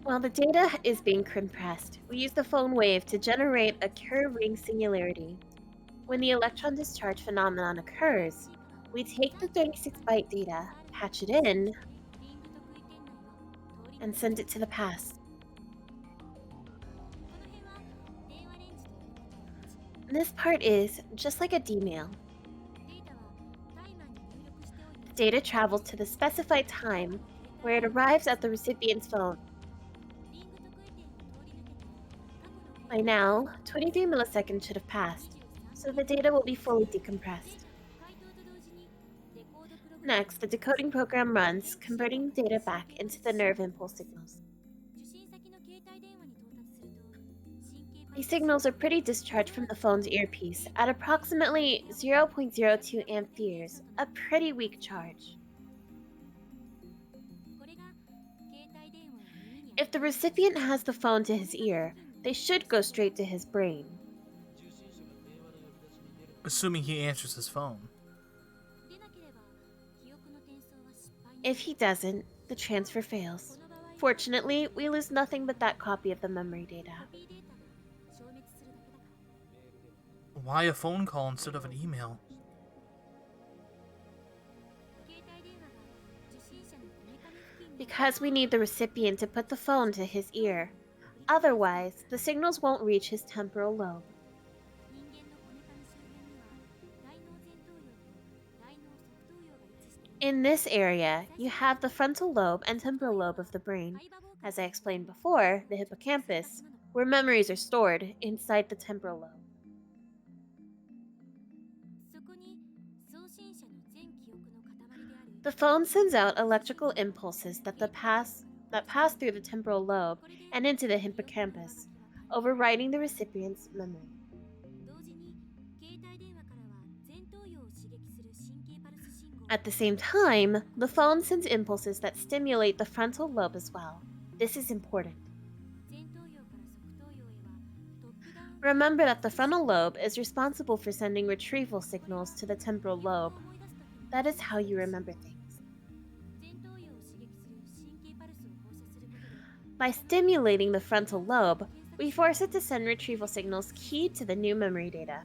While the data is being compressed, we use the phone wave to generate a Kerr ring singularity. When the electron discharge phenomenon occurs, we take the 36-byte data, patch it in, and send it to the past. This part is just like a D-mail. The data travels to the specified time, where it arrives at the recipient's phone. By now, 23 milliseconds should have passed, so the data will be fully decompressed. Next, the decoding program runs, converting data back into the nerve impulse signals. These signals are pretty discharged from the phone's earpiece at approximately 0.02 amperes, a pretty weak charge. If the recipient has the phone to his ear, they should go straight to his brain. Assuming he answers his phone. If he doesn't, the transfer fails. Fortunately, we lose nothing but that copy of the memory data. Why a phone call instead of an email? Because we need the recipient to put the phone to his ear. Otherwise, the signals won't reach his temporal lobe. In this area, you have the frontal lobe and temporal lobe of the brain. As I explained before, the hippocampus, where memories are stored inside the temporal lobe. The phone sends out electrical impulses that pass through the temporal lobe and into the hippocampus, overriding the recipient's memory. At the same time, the phone sends impulses that stimulate the frontal lobe as well. This is important. Remember that the frontal lobe is responsible for sending retrieval signals to the temporal lobe. That is how you remember things. By stimulating the frontal lobe, we force it to send retrieval signals keyed to the new memory data.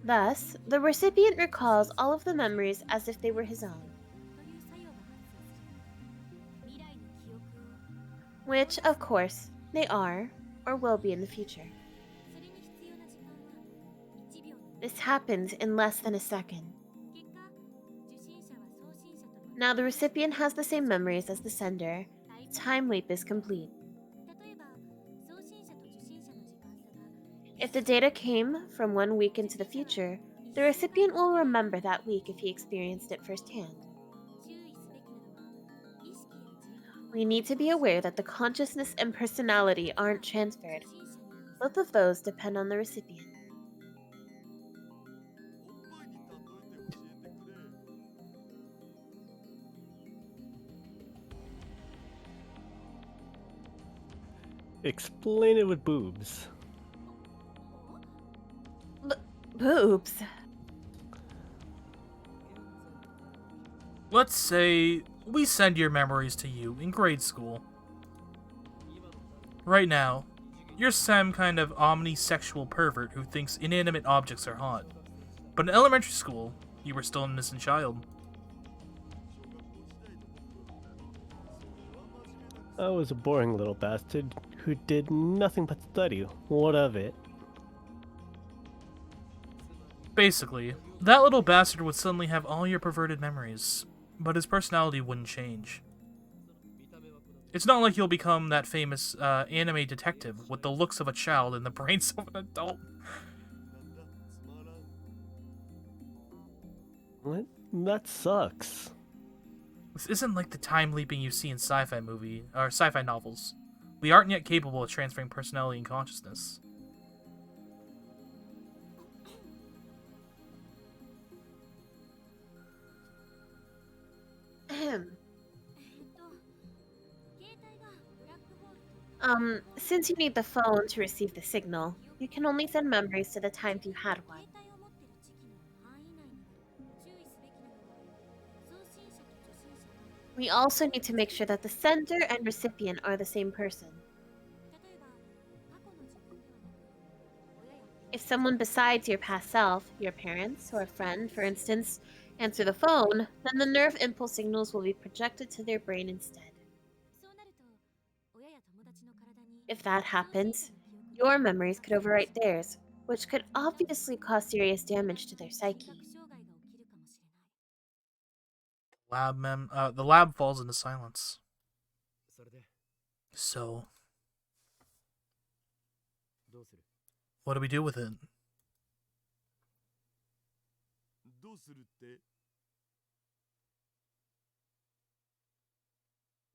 Thus, the recipient recalls all of the memories as if they were his own. Which, of course, they are, or will be in the future. This happens in less than a second. Now the recipient has the same memories as the sender. The time leap is complete. If the data came from 1 week into the future, the recipient will remember that week if he experienced it firsthand. We need to be aware that the consciousness and personality aren't transferred. Both of those depend on the recipient. Explain it with boobs. Boobs? Let's say we send your memories to you in grade school. Right now, you're some kind of omnisexual pervert who thinks inanimate objects are hot. But in elementary school, you were still an innocent child. I was a boring little bastard who did nothing but study. What of it? Basically, that little bastard would suddenly have all your perverted memories, but his personality wouldn't change. It's not like you'll become that famous anime detective with the looks of a child and the brains of an adult. What? That sucks. This isn't like the time leaping you see in sci-fi movie or sci-fi novels. We aren't yet capable of transferring personality and consciousness. Since you need the phone to receive the signal, you can only send memories to the times you had one. We also need to make sure that the sender and recipient are the same person. If someone besides your past self, your parents or a friend, for instance, answer the phone, then the nerve impulse signals will be projected to their brain instead. If that happens, your memories could overwrite theirs, which could obviously cause serious damage to their psyche. The lab falls into silence. So, what do we do with it?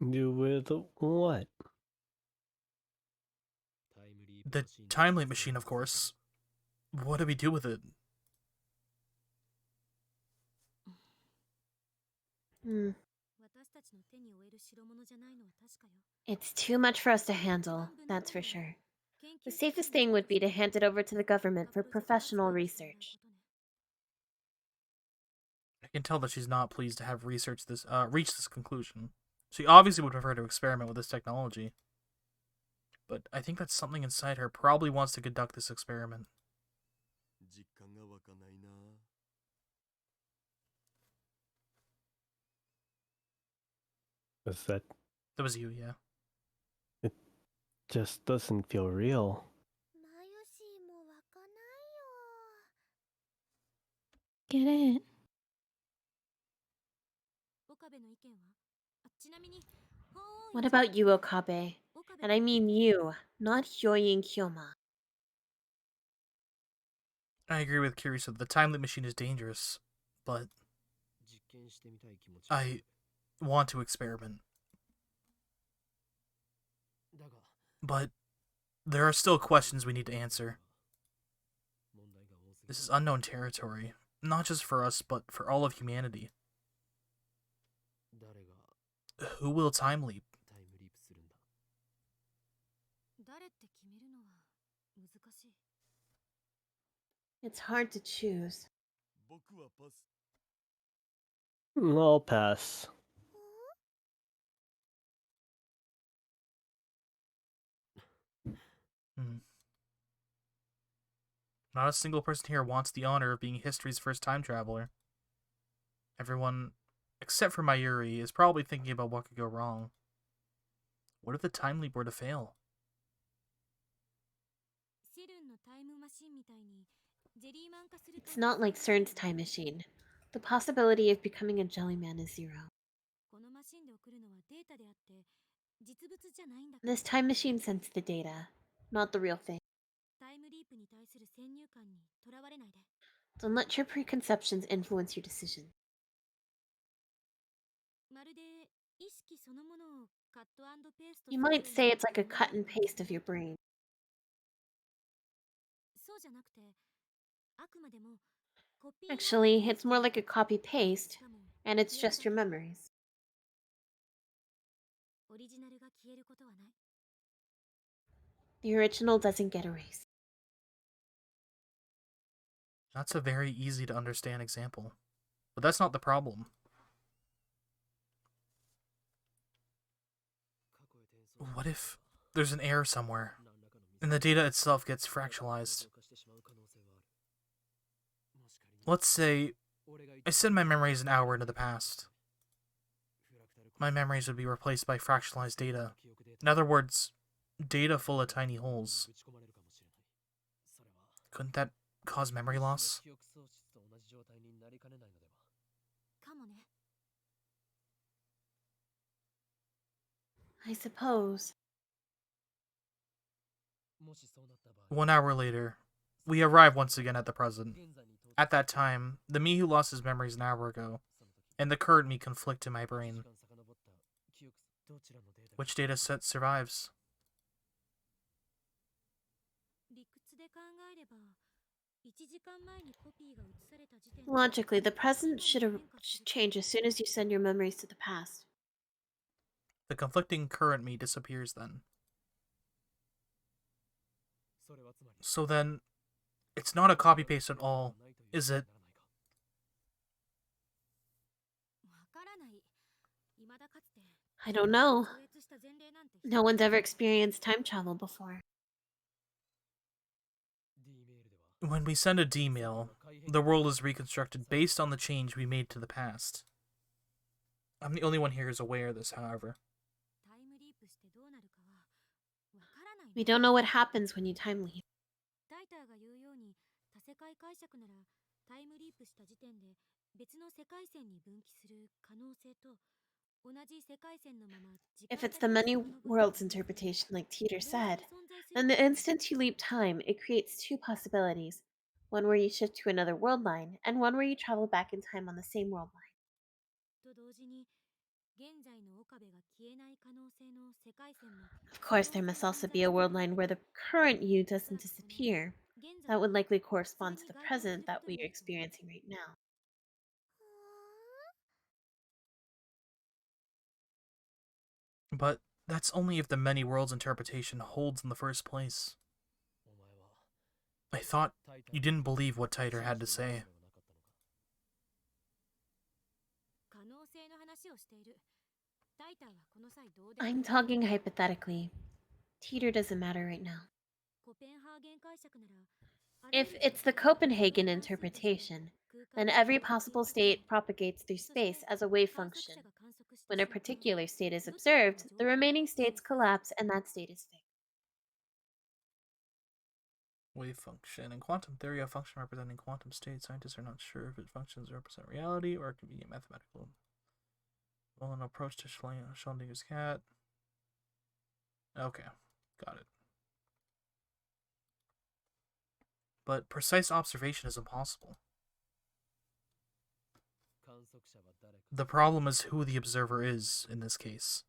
Do with what? The time leap machine, of course. What do we do with it? It's too much for us to handle, that's for sure. The safest thing would be to hand it over to the government for professional research. I can tell that she's not pleased to have reached this conclusion. She obviously would prefer to experiment with this technology. But I think that something inside her probably wants to conduct this experiment. Is that That was you, yeah. it just doesn't feel real. Get it? What about you, Okabe? And I mean you, not Hyoyin Kyoma. I agree with Kirisa. The time loop machine is dangerous, but I want to experiment. But there are still questions we need to answer. This is unknown territory, not just for us, but for all of humanity. Who will time leap? It's hard to choose. I'll pass. Not a single person here wants the honor of being history's first time traveler. Everyone, except for Mayuri, is probably thinking about what could go wrong. What if the time leap were to fail? It's not like CERN's time machine. The possibility of becoming a jellyman is zero. This time machine sends the data, not the real thing. Don't let your preconceptions influence your decision. You might say it's like a cut and paste of your brain. Actually, it's more like a copy paste, and it's just your memories. The original doesn't get erased. That's a very easy to understand example. But that's not the problem. What if there's an error somewhere, and the data itself gets fractalized? Let's say I send my memories an hour into the past. My memories would be replaced by fractalized data. In other words, data full of tiny holes. Couldn't that cause memory loss? I suppose. 1 hour later, we arrive once again at the present. At that time, the me who lost his memories an hour ago and the current me conflict in my brain. Which data set survives? Logically, the present should change as soon as you send your memories to the past. The conflicting current me disappears then. So then, it's not a copy paste at all, is it? I don't know. No one's ever experienced time travel before. When we send a D-mail, the world is reconstructed based on the change we made to the past. I'm the only one here who's aware of this, however. We don't know what happens when you time leap. If it's the many worlds interpretation like Teeter said, then the instant you leap time, it creates two possibilities. One where you shift to another world line, and one where you travel back in time on the same world line. Of course, there must also be a world line where the current you doesn't disappear. That would likely correspond to the present that we are experiencing right now. But that's only if the many worlds interpretation holds in the first place. I thought you didn't believe what Titer had to say. I'm talking hypothetically. Teeter doesn't matter right now. If it's the Copenhagen interpretation, then every possible state propagates through space as a wave function. When a particular state is observed, the remaining states collapse and that state is fixed. Wave function. In quantum theory, a function representing quantum state, scientists are not sure if it functions to represent reality or it can be a mathematical. Well, an approach to Schrödinger's cat. Okay, got it. But precise observation is impossible. The problem is who the observer is in this case.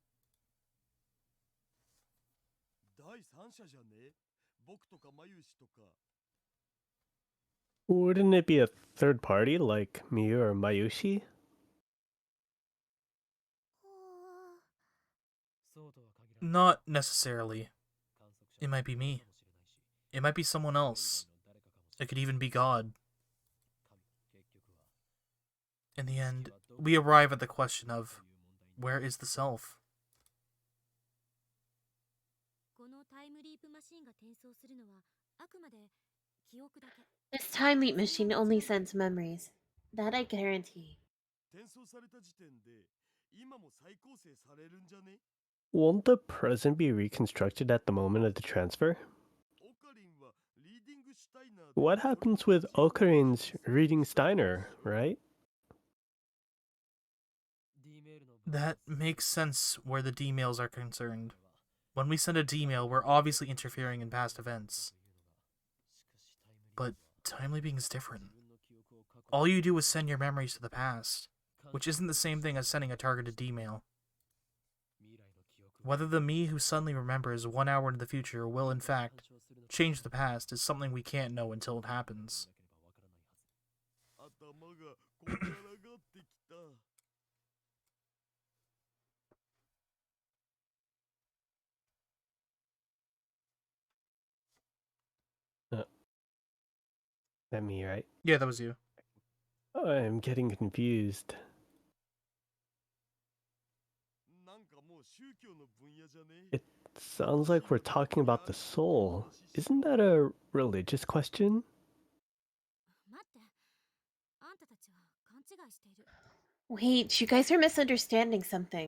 Wouldn't it be a third party like Miyu or Mayushi? Not necessarily. It might be me. It might be someone else. It could even be God. In the end, we arrive at the question of, where is the self? This time leap machine only sends memories. That I guarantee. Won't the present be reconstructed at the moment of the transfer? What happens with Okarin's reading Steiner, right? That makes sense where the D-mails are concerned. When we send a D-mail, we're obviously interfering in past events. But time leaping is different. All you do is send your memories to the past, which isn't the same thing as sending a targeted D-mail. Whether the me who suddenly remembers 1 hour into the future will, in fact, change the past is something we can't know until it happens. That me, right? Yeah, that was you. Oh, I'm getting confused. It sounds like we're talking about the soul. Isn't that a religious question? Wait, you guys are misunderstanding something.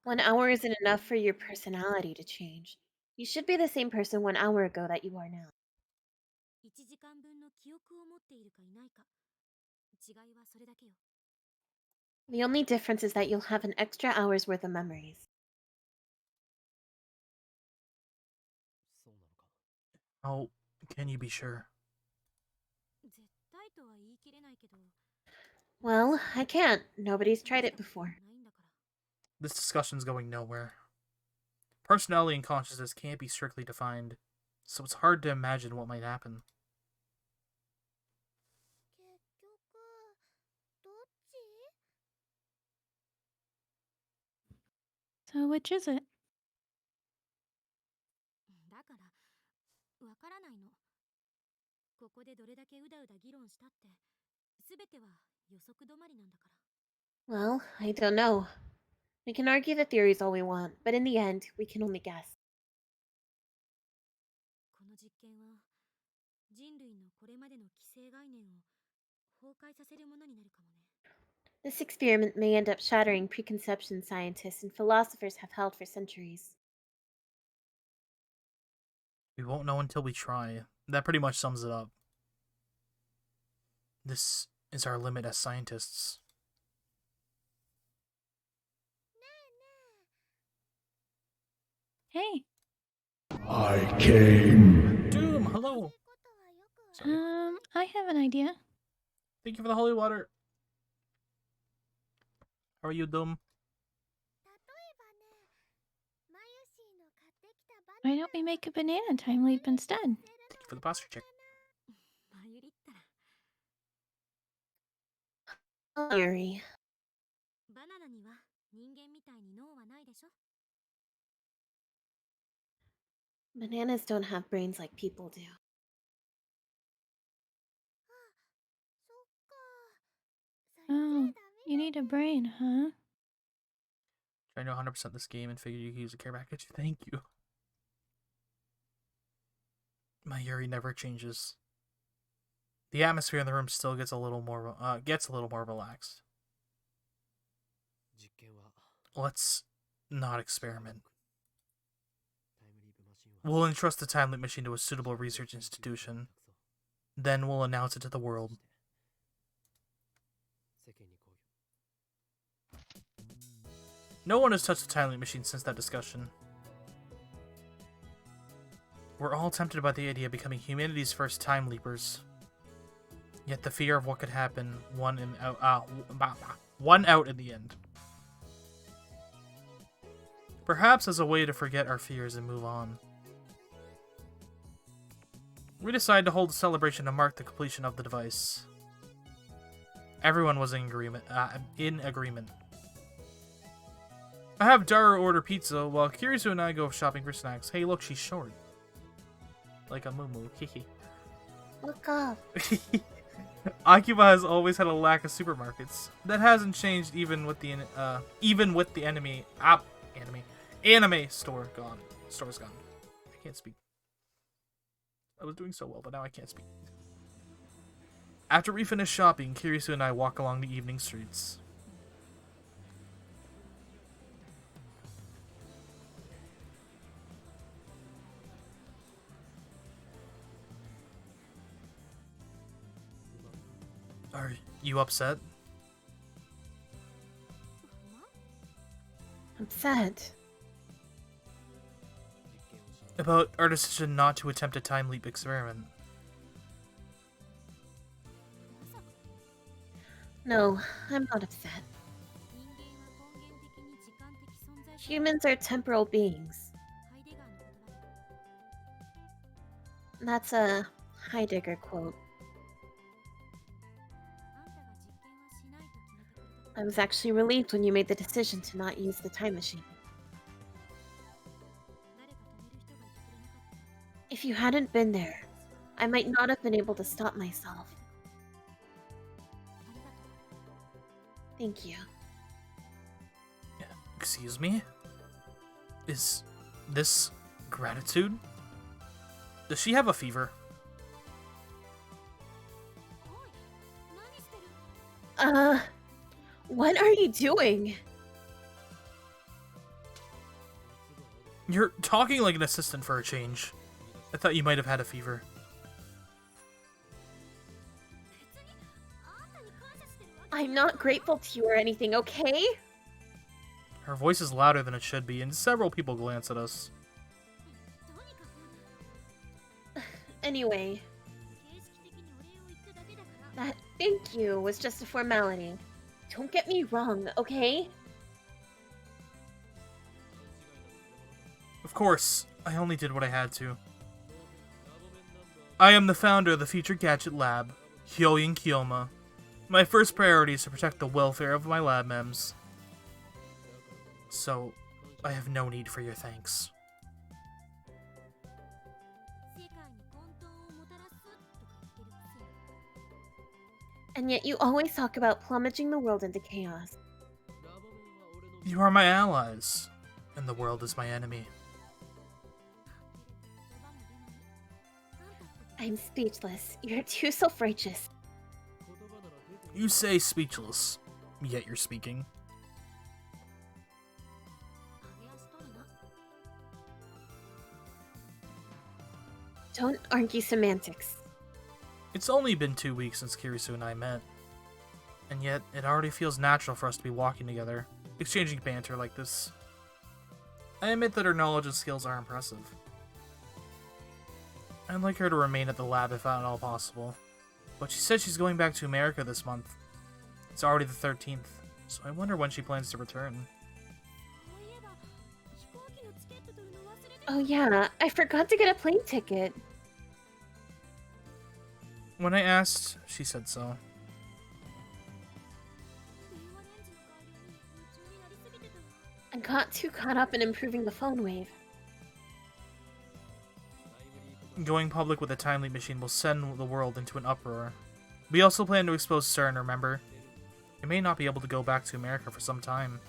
1 hour isn't enough for your personality to change. You should be the same person 1 hour ago that you are now. The only difference is that you'll have an extra hour's worth of memories. How can you be sure? Well, I can't. Nobody's tried it before. This discussion's going nowhere. Personality and consciousness can't be strictly defined, so it's hard to imagine what might happen. So which is it? Well, I don't know. We can argue the theories all we want, but in the end, we can only guess. This experiment may end up shattering preconceptions scientists and philosophers have held for centuries. We won't know until we try. That pretty much sums it up. This is our limit as scientists. Hey. I came. Doom, hello! I have an idea. Thank you for the holy water. How are you, Doom? Why don't we make a banana time leap instead? Thank you for the posture check. Yuri. Bananas don't have brains like people do. Oh, you need a brain, huh? I know 100% this game and figured you could use a care package. Thank you. My Yuri never changes. The atmosphere in the room still gets a little more relaxed. Let's not experiment. We'll entrust the time loop machine to a suitable research institution. Then we'll announce it to the world. No one has touched the time loop machine since that discussion. We're all tempted by the idea of becoming humanity's first time leapers. Yet the fear of what could happen won out in the end. Perhaps as a way to forget our fears and move on. We decided to hold a celebration to mark the completion of the device. Everyone was in agreement. I have Daru order pizza while Kirisu and I go shopping for snacks. Hey, look, she's short. Like a moo-moo. Look up. Akiba has always had a lack of supermarkets. That hasn't changed even with the anime stores gone. I can't speak. I was doing so well, but now I can't speak. After we finish shopping, Kirisu and I walk along the evening streets. Are you upset? Upset? About our decision not to attempt a time leap experiment. No, I'm not upset. Humans are temporal beings. That's a Heidegger quote. I was actually relieved when you made the decision to not use the time machine. If you hadn't been there, I might not have been able to stop myself. Thank you. Excuse me? Is this gratitude? Does she have a fever? What are you doing? You're talking like an assistant for a change. I thought you might have had a fever. I'm not grateful to you or anything, okay? Her voice is louder than it should be, and several people glance at us. Anyway, thank you was just a formality. Don't get me wrong, okay? Of course, I only did what I had to. I am the founder of the Future Gadget Lab, Hyoyin Kyoma. My first priority is to protect the welfare of my lab mems. So, I have no need for your thanks. And yet you always talk about plummeting the world into chaos. You are my allies, and the world is my enemy. I'm speechless. You're too self-righteous. You say speechless, yet you're speaking. Don't argue semantics. It's only been 2 weeks since Kirisu and I met. And yet, it already feels natural for us to be walking together, exchanging banter like this. I admit that her knowledge and skills are impressive. I'd like her to remain at the lab if at all possible. But she said she's going back to America this month. It's already the 13th, so I wonder when she plans to return. Oh yeah, I forgot to get a plane ticket. When I asked, she said so. I got too caught up in improving the phone wave. Going public with a time leap machine will send the world into an uproar. We also plan to expose CERN, remember? We may not be able to go back to America for some time.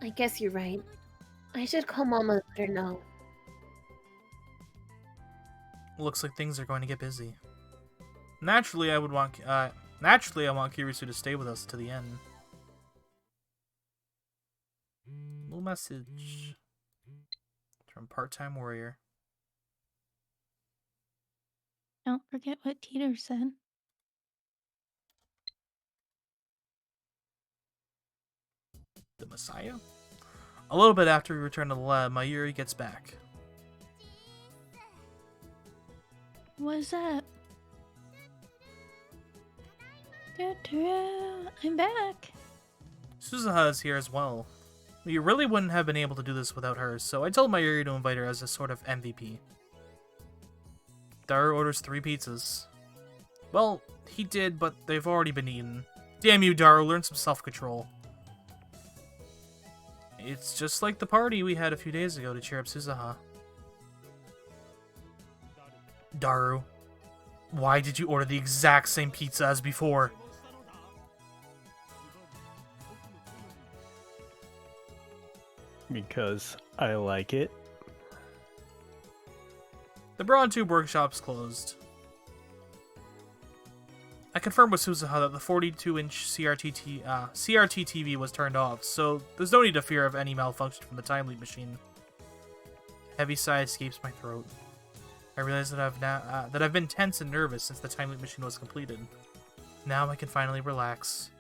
I guess you're right. I should call Mama and let her know. Looks like things are going to get busy. Naturally, I want Kirisu to stay with us to the end. Little message from part-time warrior. Don't forget what Teeter said. The Messiah? A little bit after we return to the lab, Mayuri gets back. What's up? I'm back. Suzuha is here as well. We really wouldn't have been able to do this without her, so I told Mayuri to invite her as a sort of MVP. Daru orders 3 pizzas. Well, he did, but they've already been eaten. Damn you, Daru, learn some self-control. It's just like the party we had a few days ago to cheer up Suzuha. Daru, why did you order the exact same pizza as before? Because I like it. The Brawn Tube Workshop's closed. I confirmed with Suzuha that the 42-inch CRT TV was turned off, so there's no need to fear of any malfunction from the time leap machine. A heavy sigh escapes my throat. I realize that I've been tense and nervous since the time leap machine was completed. Now I can finally relax.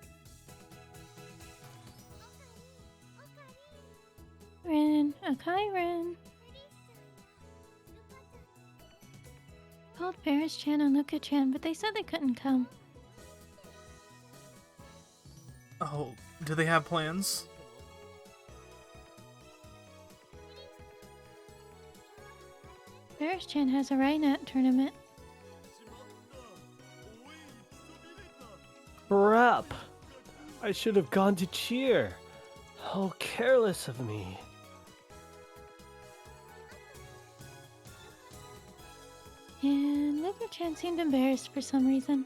Ren, Akai Ren. Called Paris-chan and Luca-chan, but they said they couldn't come. Oh, do they have plans? Paris-chan has a Rhinat tournament. Crap! I should have gone to cheer. How careless of me. And Luca-chan seemed embarrassed for some reason.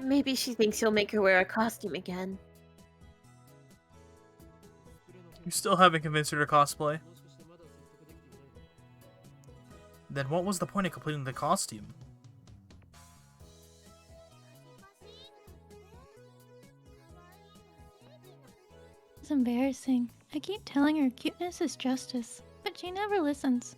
Maybe she thinks you'll make her wear a costume again. You still haven't convinced her to cosplay? Then what was the point of completing the costume? It's embarrassing. I keep telling her cuteness is justice, but she never listens.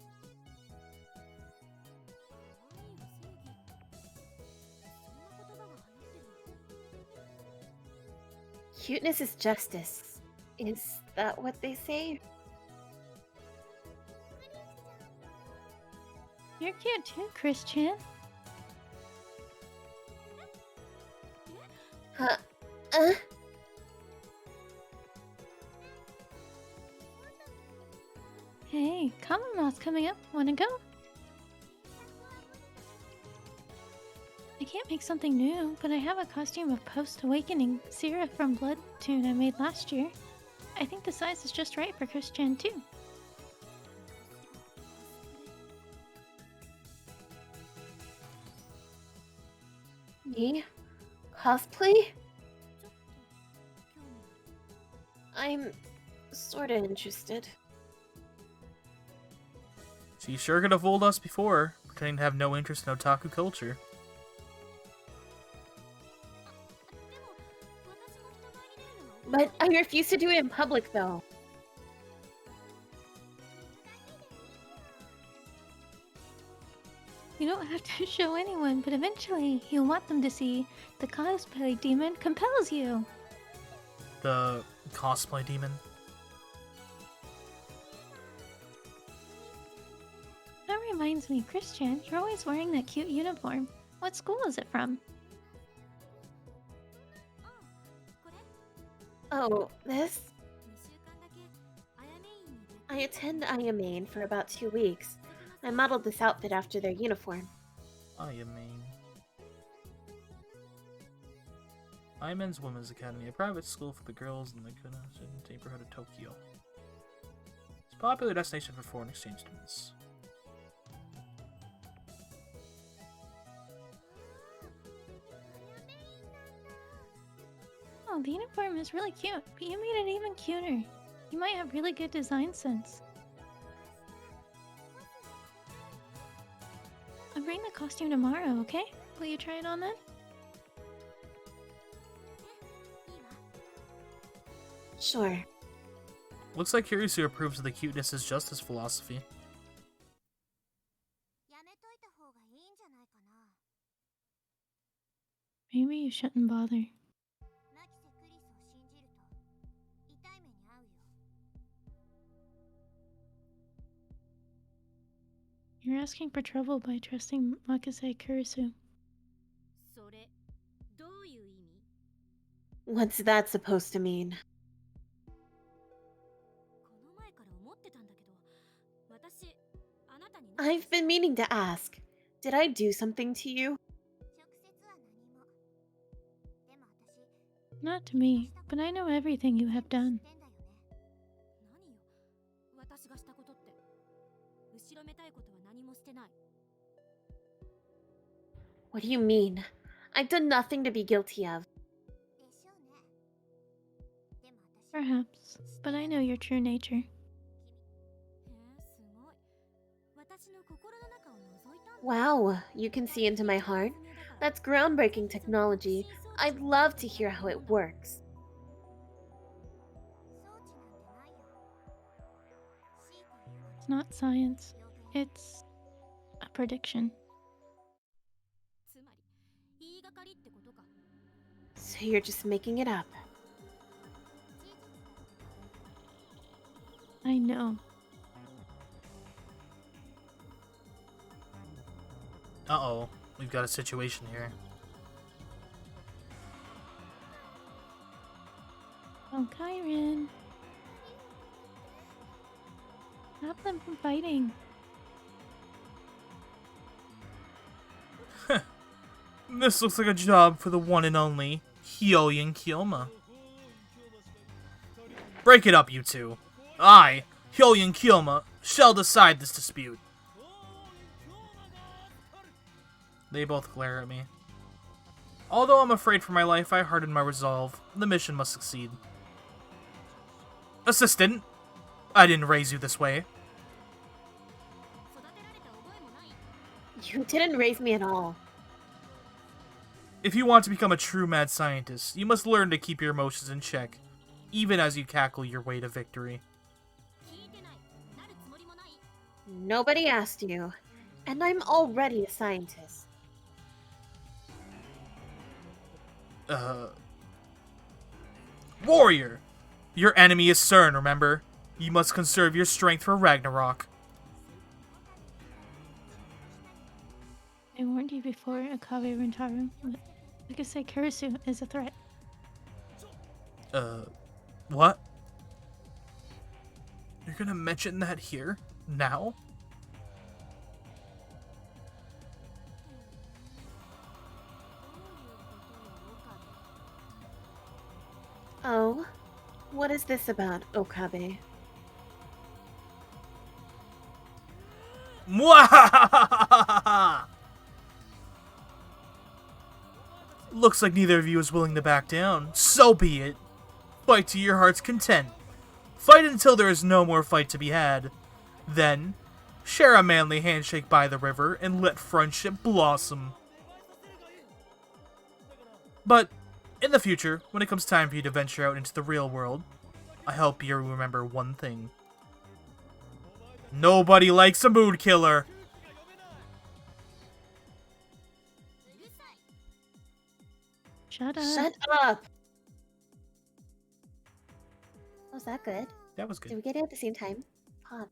Cuteness is justice. Is that what they say? You're cute too, Christian. Huh? Hey, Commonwealth's coming up. Wanna go? I can't make something new, but I have a costume of Post-Awakening Syrah from Blood Tune I made last year. I think the size is just right for Christian too. Me? Cosplay? I'm sorta interested. She sure could have fooled us before, pretending to have no interest in otaku culture. But I refuse to do it in public, though. You don't have to show anyone, but eventually you'll want them to see the cosplay demon compels you. The cosplay demon? That reminds me, Christian, you're always wearing that cute uniform. What school is it from? Oh, this? I attend Ayamain for about 2 weeks. I modeled this outfit after their uniform. Ayamain. Ayamen's Women's Academy, a private school for the girls in the Kunashi neighborhood of Tokyo. It's a popular destination for foreign exchange students. Oh, the uniform is really cute, but you made it even cuter. You might have really good design sense. I'll bring the costume tomorrow, okay? Will you try it on then? Sure. Looks like Kirisu approves of the cuteness as justice philosophy. Maybe you shouldn't bother. You're asking for trouble by trusting Makase Kurisu. What's that supposed to mean? I've been meaning to ask. Did I do something to you? Not to me, but I know everything you have done. What do you mean? I've done nothing to be guilty of. Perhaps, but I know your true nature. Wow, you can see into my heart? That's groundbreaking technology. I'd love to hear how it works. It's not science. It's a prediction. So you're just making it up. I know. Uh-oh, we've got a situation here. Oh, Kyron. Stop them from fighting. This looks like a job for the one and only Hyoyin Kyoma. Break it up, you two. I, Hyoyin Kyoma, shall decide this dispute. They both glare at me. Although I'm afraid for my life, I harden my resolve. The mission must succeed. Assistant, I didn't raise you this way. You didn't raise me at all. If you want to become a true mad scientist, you must learn to keep your emotions in check, even as you cackle your way to victory. Nobody asked you, and I'm already a scientist. Warrior! Your enemy is CERN, remember? You must conserve your strength for Ragnarok. I warned you before, Akabe Rentaru. Like I say, Kurisu is a threat. What? You're gonna mention that here? Now? Oh, what is this about, Okabe? Mwahahaha! Looks like neither of you is willing to back down. So be it. Fight to your heart's content. Fight until there is no more fight to be had. Then, share a manly handshake by the river and let friendship blossom. But, in the future, when it comes time for you to venture out into the real world, I hope you remember one thing. Nobody likes a mood killer. Shut up. Shut up! Was that good? That was Did good. we get it at the same time? Pop.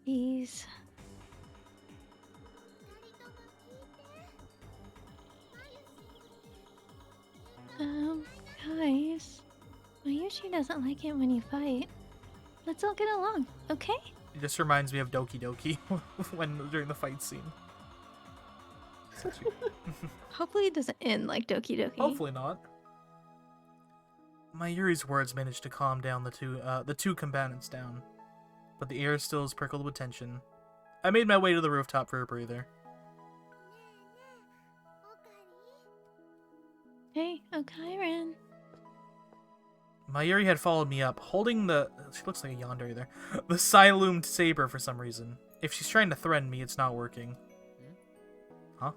Please. Guys. Mayushi doesn't like it when you fight. Let's all get along, okay? It just reminds me of Doki Doki during the fight scene. Hopefully it doesn't end like Doki Doki. Hopefully not. Mayuri's words managed to calm down the two combatants down, but the air still is prickled with tension. I made my way to the rooftop for a breather. Hey, Okairan. Mayuri had followed me up, holding she looks like a yandere there, the Silumed saber for some reason. If she's trying to threaten me, it's not working. Huh?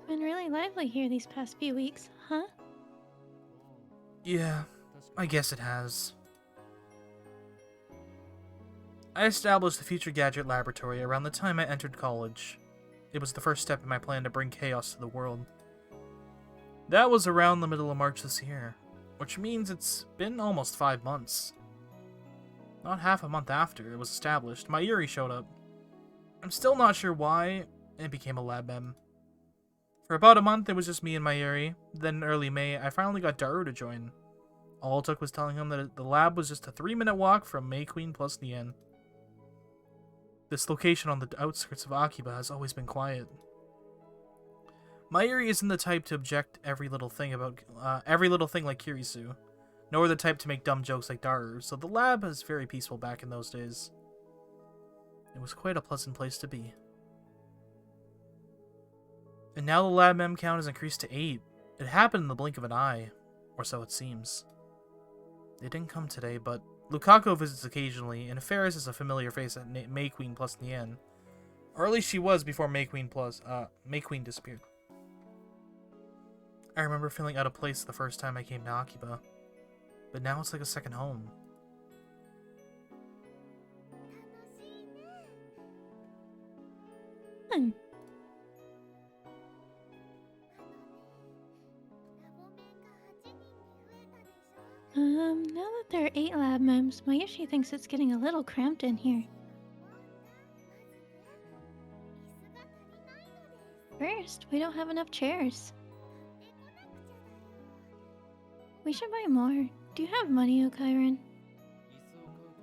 Been really lively here these past few weeks, huh? Yeah, I guess it has. I established the Future Gadget Laboratory around the time I entered college. It was the first step in my plan to bring chaos to the world. That was around the middle of March this year, which means it's been almost 5 months. Not half a month after it was established, Mayuri showed up. I'm still not sure why it became a lab mem. For about a month, it was just me and Mayuri. Then in early May, I finally got Daru to join. All it took was telling him that the lab was just a 3-minute walk from May Queen plus Nien. This location on the outskirts of Akiba has always been quiet. Mayuri isn't the type to object every little thing like Kirisu, nor the type to make dumb jokes like Daru, so the lab is very peaceful back in those days. It was quite a pleasant place to be. And now the lab mem count has increased to 8. It happened in the blink of an eye, or so it seems. They didn't come today, but Lukaku visits occasionally, and Ferris is a familiar face at May Queen plus Nien. Or at least she was before May Queen disappeared. I remember feeling out of place the first time I came to Akiba, but now it's like a second home. Now that there are 8 lab mems, Mayushi thinks it's getting a little cramped in here. First, we don't have enough chairs. We should buy more. Do you have money, Okairan?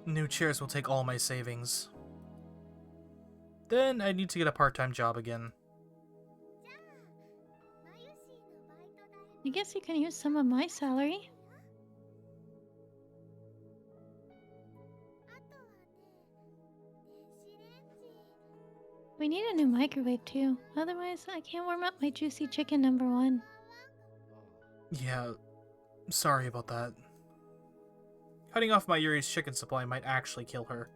New chairs will take all my savings. Then I need to get a part-time job again. I guess you can use some of my salary. We need a new microwave too, otherwise I can't warm up my juicy chicken #1. Yeah, sorry about that. Cutting off Mayuri's chicken supply might actually kill her.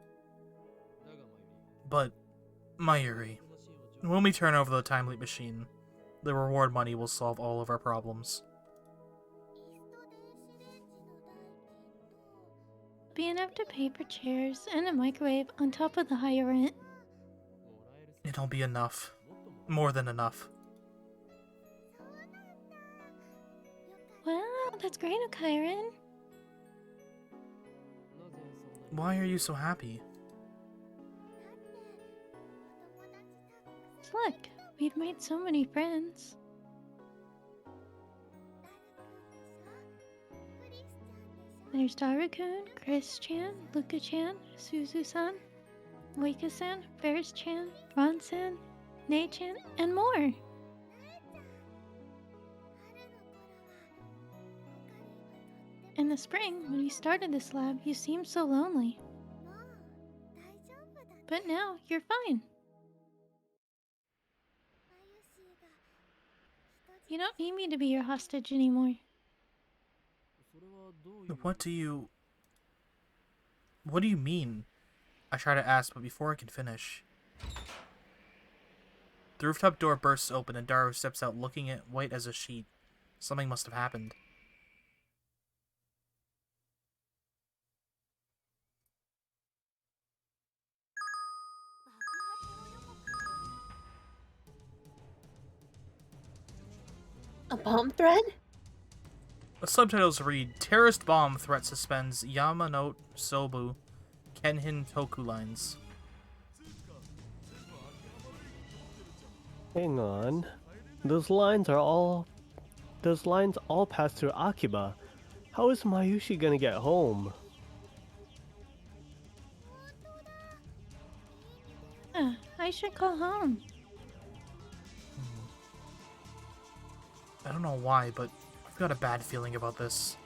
But, Mayuri, when we turn over the time leap machine, the reward money will solve all of our problems. Be enough to pay for chairs and a microwave on top of the higher rent. It'll be enough. More than enough. Wow, that's great, Kyron. Why are you so happy? Look, we've made so many friends. There's Daru-kun, Chris-chan, Luka-chan, Suzu-san, Wika-san, Ferris-chan, Ron-san, Nei-chan, and more. In the spring, when you started this lab, you seemed so lonely. But now, you're fine. You don't need me to be your hostage anymore. What do you mean? I try to ask, but before I can finish, the rooftop door bursts open and Daru steps out looking at white as a sheet. Something must have happened. A bomb thread? The subtitles read, Terrorist bomb threat suspends Yamanote Sobu Kenhin Toku lines. Hang on. Those lines all pass through Akiba. How is Mayushi gonna get home? I should call home. I don't know why, but I've got a bad feeling about this.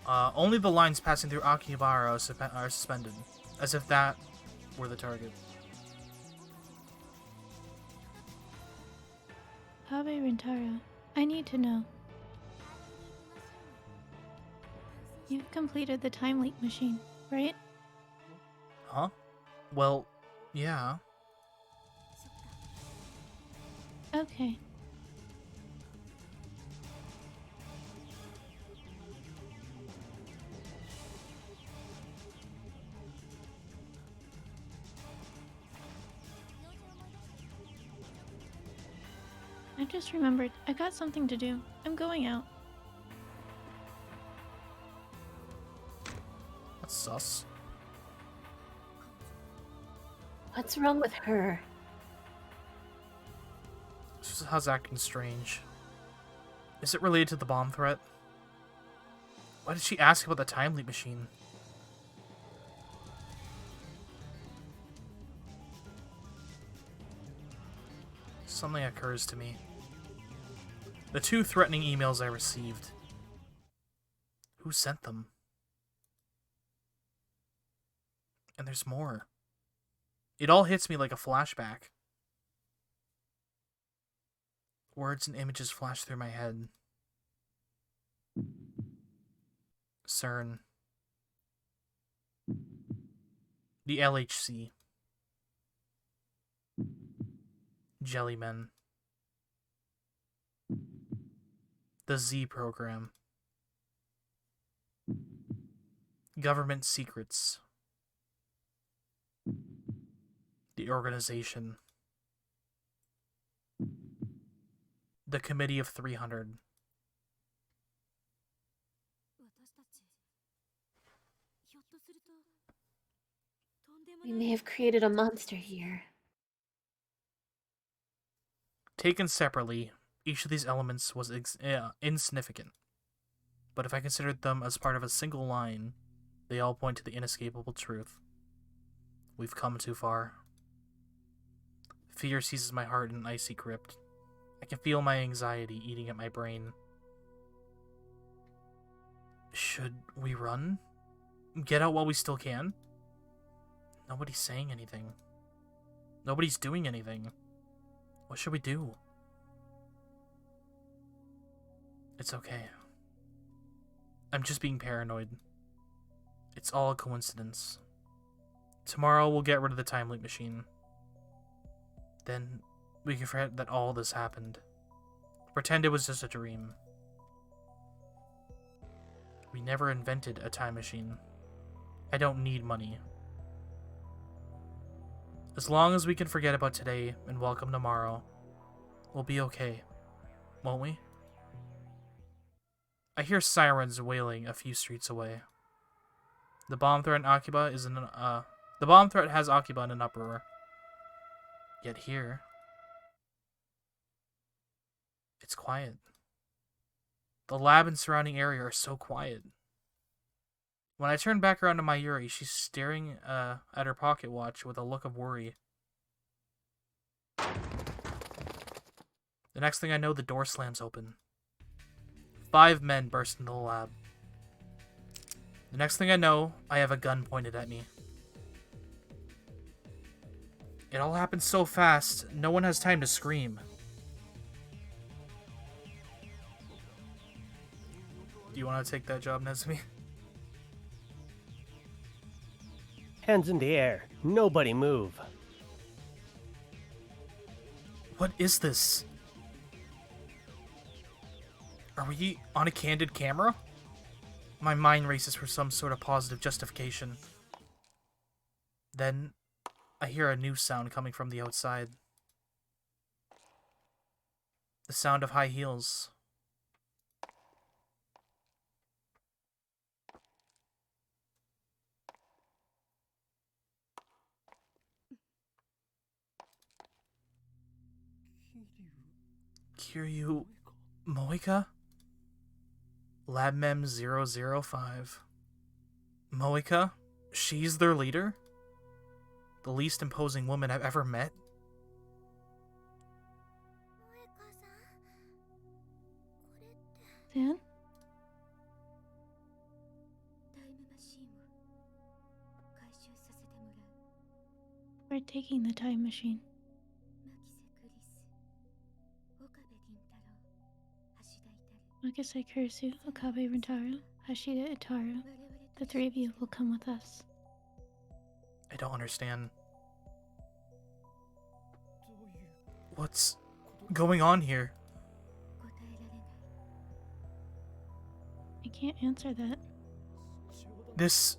Only the lines passing through Akihabara are suspended, as if that were the target. Abe Rintaro, I need to know. You've completed the time leak machine, right? Huh? Well, yeah. Okay. I just remembered, I got something to do. I'm going out. That's sus. What's wrong with her? How's acting strange? Is it related to the bomb threat? Why did she ask about the time leap machine? Something occurs to me. The 2 threatening emails I received. Who sent them? And there's more. It all hits me like a flashback. Words and images flash through my head. CERN. The LHC. Jellymen. The Z program. Government secrets. The organization. The Committee of 300. We may have created a monster here. Taken separately, each of these elements was insignificant. But if I considered them as part of a single line, they all point to the inescapable truth. We've come too far. Fear seizes my heart in an icy grip. I can feel my anxiety eating at my brain. Should we run? Get out while we still can? Nobody's saying anything. Nobody's doing anything. What should we do? It's okay. I'm just being paranoid. It's all a coincidence. Tomorrow we'll get rid of the time leap machine. Then we can forget that all this happened. Pretend it was just a dream. We never invented a time machine. I don't need money. As long as we can forget about today and welcome tomorrow, we'll be okay, won't we? I hear sirens wailing a few streets away. The bomb threat has Akiba in an uproar. Yet here, it's quiet. The lab and surrounding area are so quiet. When I turn back around to Mayuri, she's staring at her pocket watch with a look of worry. The next thing I know, the door slams open. 5 men burst into the lab. The next thing I know, I have a gun pointed at me. It all happens so fast, no one has time to scream. Do you want to take that job, Nezumi? Hands in the air. Nobody move. What is this? Are we on a candid camera? My mind races for some sort of positive justification. Then, I hear a new sound coming from the outside. The sound of high heels. Kiryu Moika? Labmem 005. Moika? She's their leader? The least imposing woman I've ever met? Dan? We're taking the time machine. Makise Kurisu, Okabe Rintaro, Hashida Itaru. The 3 of you will come with us. I don't understand. What's going on here? I can't answer that. This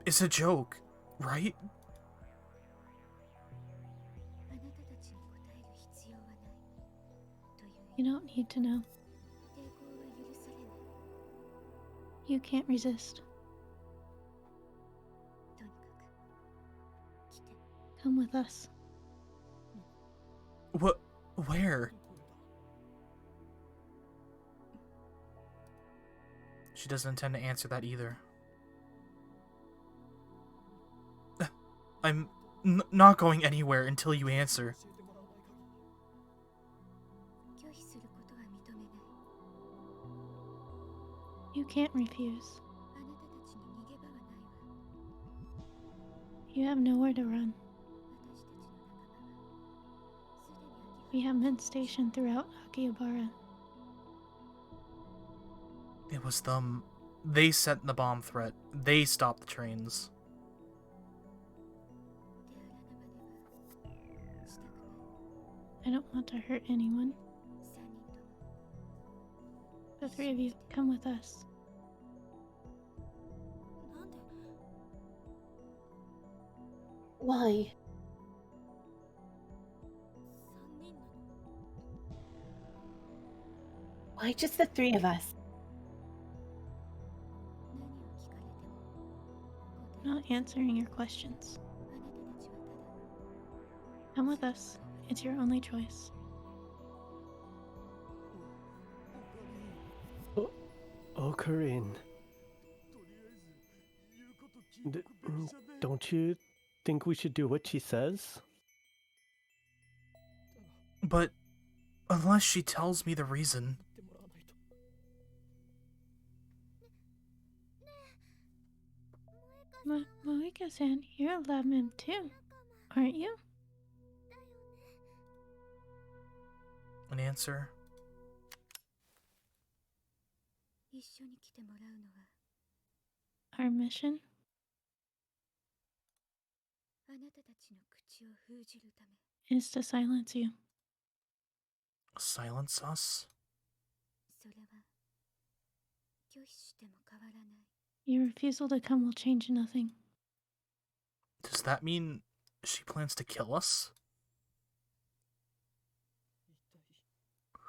is a joke, right? You don't need to know. You can't resist. Come with us. What? Where? She doesn't intend to answer that either. I'm not going anywhere until you answer. You can't refuse. You have nowhere to run. We have men stationed throughout Akihabara. It was them. They sent the bomb threat. They stopped the trains. I don't want to hurt anyone. The 3 of you, come with us. Why? Why just the 3 of us? I'm not answering your questions. Come with us. It's your only choice. Corinne. Don't you think we should do what she says? But unless she tells me the reason... Moika-san, you're a lab mem too, aren't you? An answer? Our mission? Is to silence you. Silence us? Your refusal to come will change nothing. Does that mean She plans to kill us?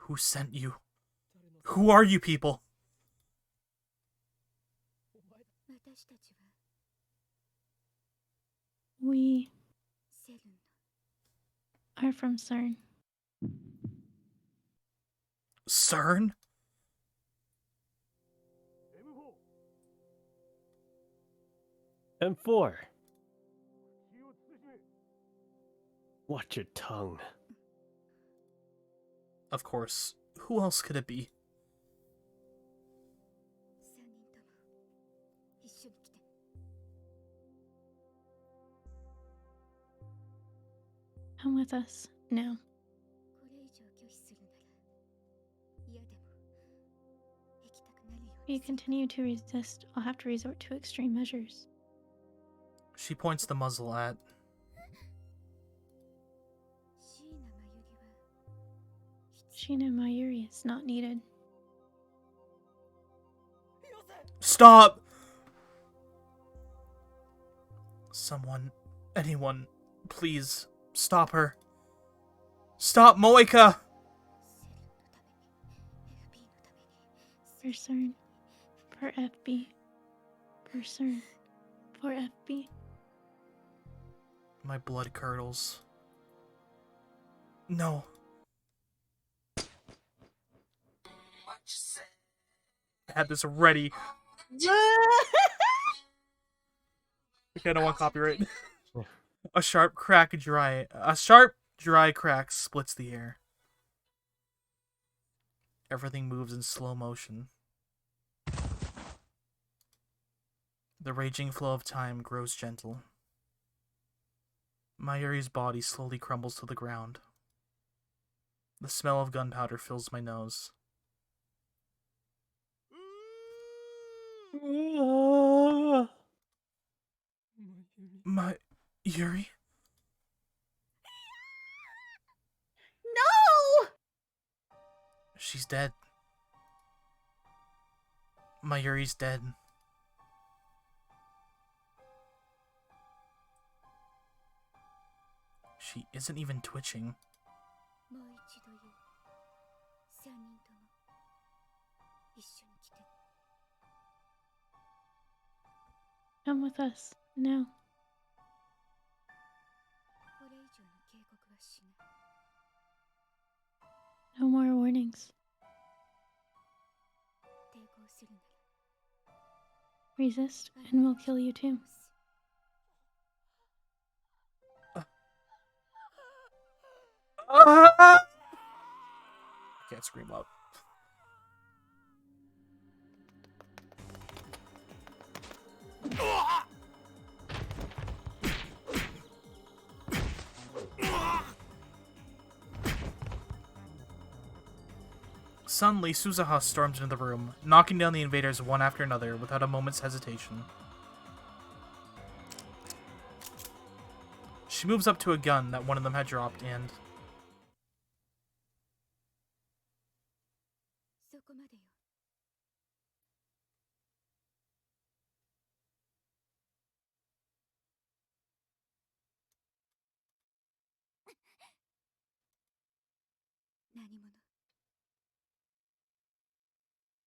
Who sent you? Who are you people? We are from CERN. CERN? M4. Watch your tongue. Of course. Who else could it be? Come with us now. If you continue to resist, I'll have to resort to extreme measures. She points the muzzle at... Sheena Mayuri is not needed. Stop! Someone, anyone, please, stop her. Stop Moika! For CERN. For FB. For CERN. For FB. My blood curdles. No. I had this ready. Okay, I don't want copyright. A sharp, dry crack splits the air. Everything moves in slow motion. The raging flow of time grows gentle. Mayuri's body slowly crumbles to the ground. The smell of gunpowder fills my nose. Yuri? No! She's dead. Mayuri's dead. She isn't even twitching. Come with us now. No more warnings. Resist, and we'll kill you too. I can't scream loud. Suddenly, Suzuha storms into the room, knocking down the invaders one after another without a moment's hesitation. She moves up to a gun that one of them had dropped and...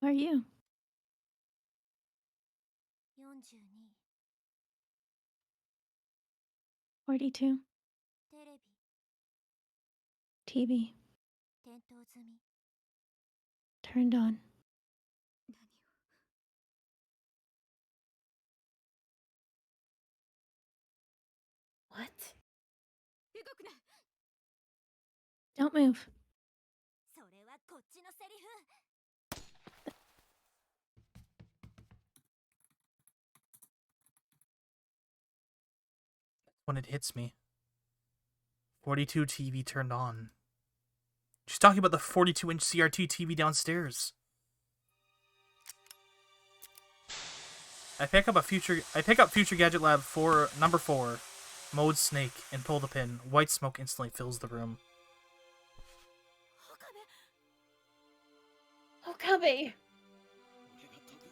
Who are you? 42. TV. Turned on. What? Don't move. When it hits me. 42 TV turned on. She's talking about the 42-inch CRT TV downstairs. I pick up Future Gadget Lab 4, number 4, mode Snake, and pull the pin. White smoke instantly fills the room. Okabe!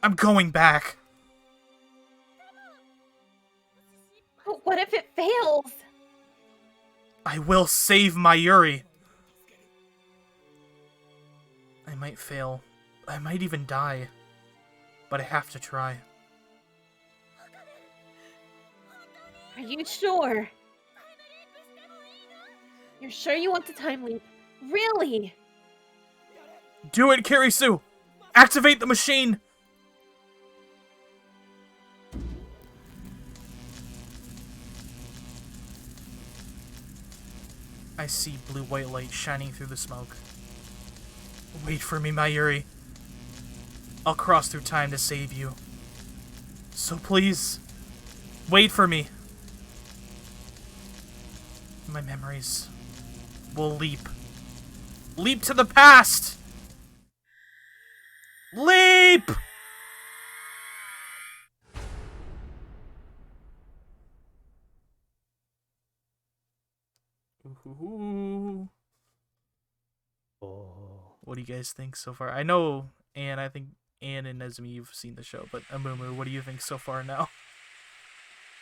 I'm going back! But what if it fails? I will save Mayuri. I might fail. I might even die. But I have to try. Are you sure? You're sure you want the time leap? Really? Do it, Kirisu! Activate the machine! I see blue-white light shining through the smoke. Wait for me, Mayuri. I'll cross through time to save you. So please, wait for me. My memories will leap. Leap to the past! Leap! Ooh. Oh. What do you guys think so far? I know, I think Anne and Nezumi, you've seen the show, but Amumu, what do you think so far now?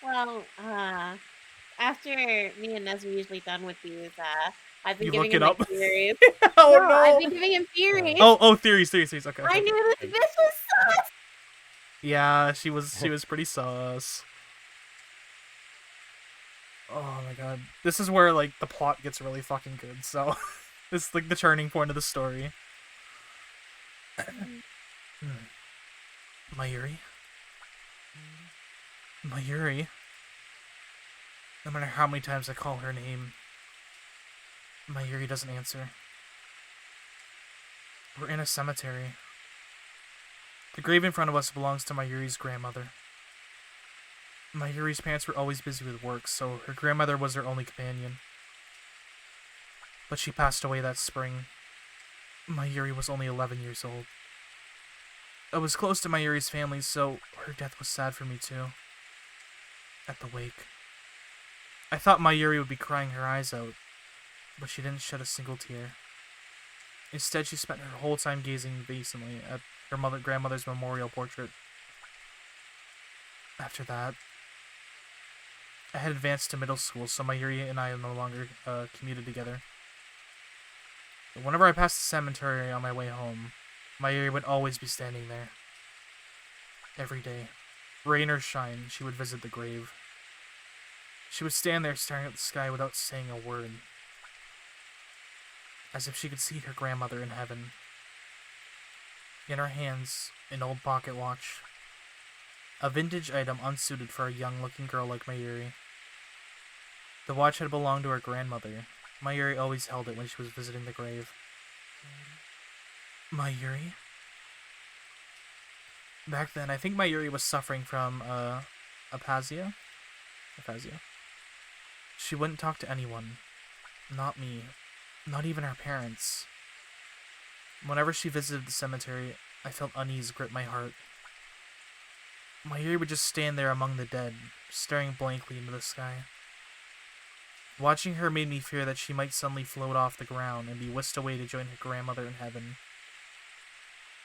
Well, after me and Nez are usually done with these, I've been You giving look him it my up? theories. Oh no, I've been no! giving him theories. Oh, theories, okay. I knew this bitch was sus! Yeah, she was pretty sus. Oh my god. This is where, like, the plot gets really fucking good, so... this is, like, the turning point of the story. Mayuri? Mayuri? No matter how many times I call her name, Mayuri doesn't answer. We're in a cemetery. The grave in front of us belongs to Mayuri's grandmother. Mayuri's parents were always busy with work, so her grandmother was her only companion. But she passed away that spring. Mayuri was only 11 years old. I was close to Mayuri's family, so her death was sad for me too. At the wake, I thought Mayuri would be crying her eyes out, but she didn't shed a single tear. Instead, she spent her whole time gazing vacantly at her grandmother's memorial portrait. After that, I had advanced to middle school, so Mayuri and I no longer commuted together. But whenever I passed the cemetery on my way home, Mayuri would always be standing there. Every day, rain or shine, she would visit the grave. She would stand there staring at the sky without saying a word, as if she could see her grandmother in heaven. In her hands, an old pocket watch. A vintage item unsuited for a young-looking girl like Mayuri. The watch had belonged to her grandmother. Mayuri always held it when she was visiting the grave. Mayuri? Back then, I think Mayuri was suffering from, aphasia? Aphasia. She wouldn't talk to anyone. Not me. Not even her parents. Whenever she visited the cemetery, I felt unease grip my heart. Mayuri would just stand there among the dead, staring blankly into the sky. Watching her made me fear that she might suddenly float off the ground and be whisked away to join her grandmother in heaven.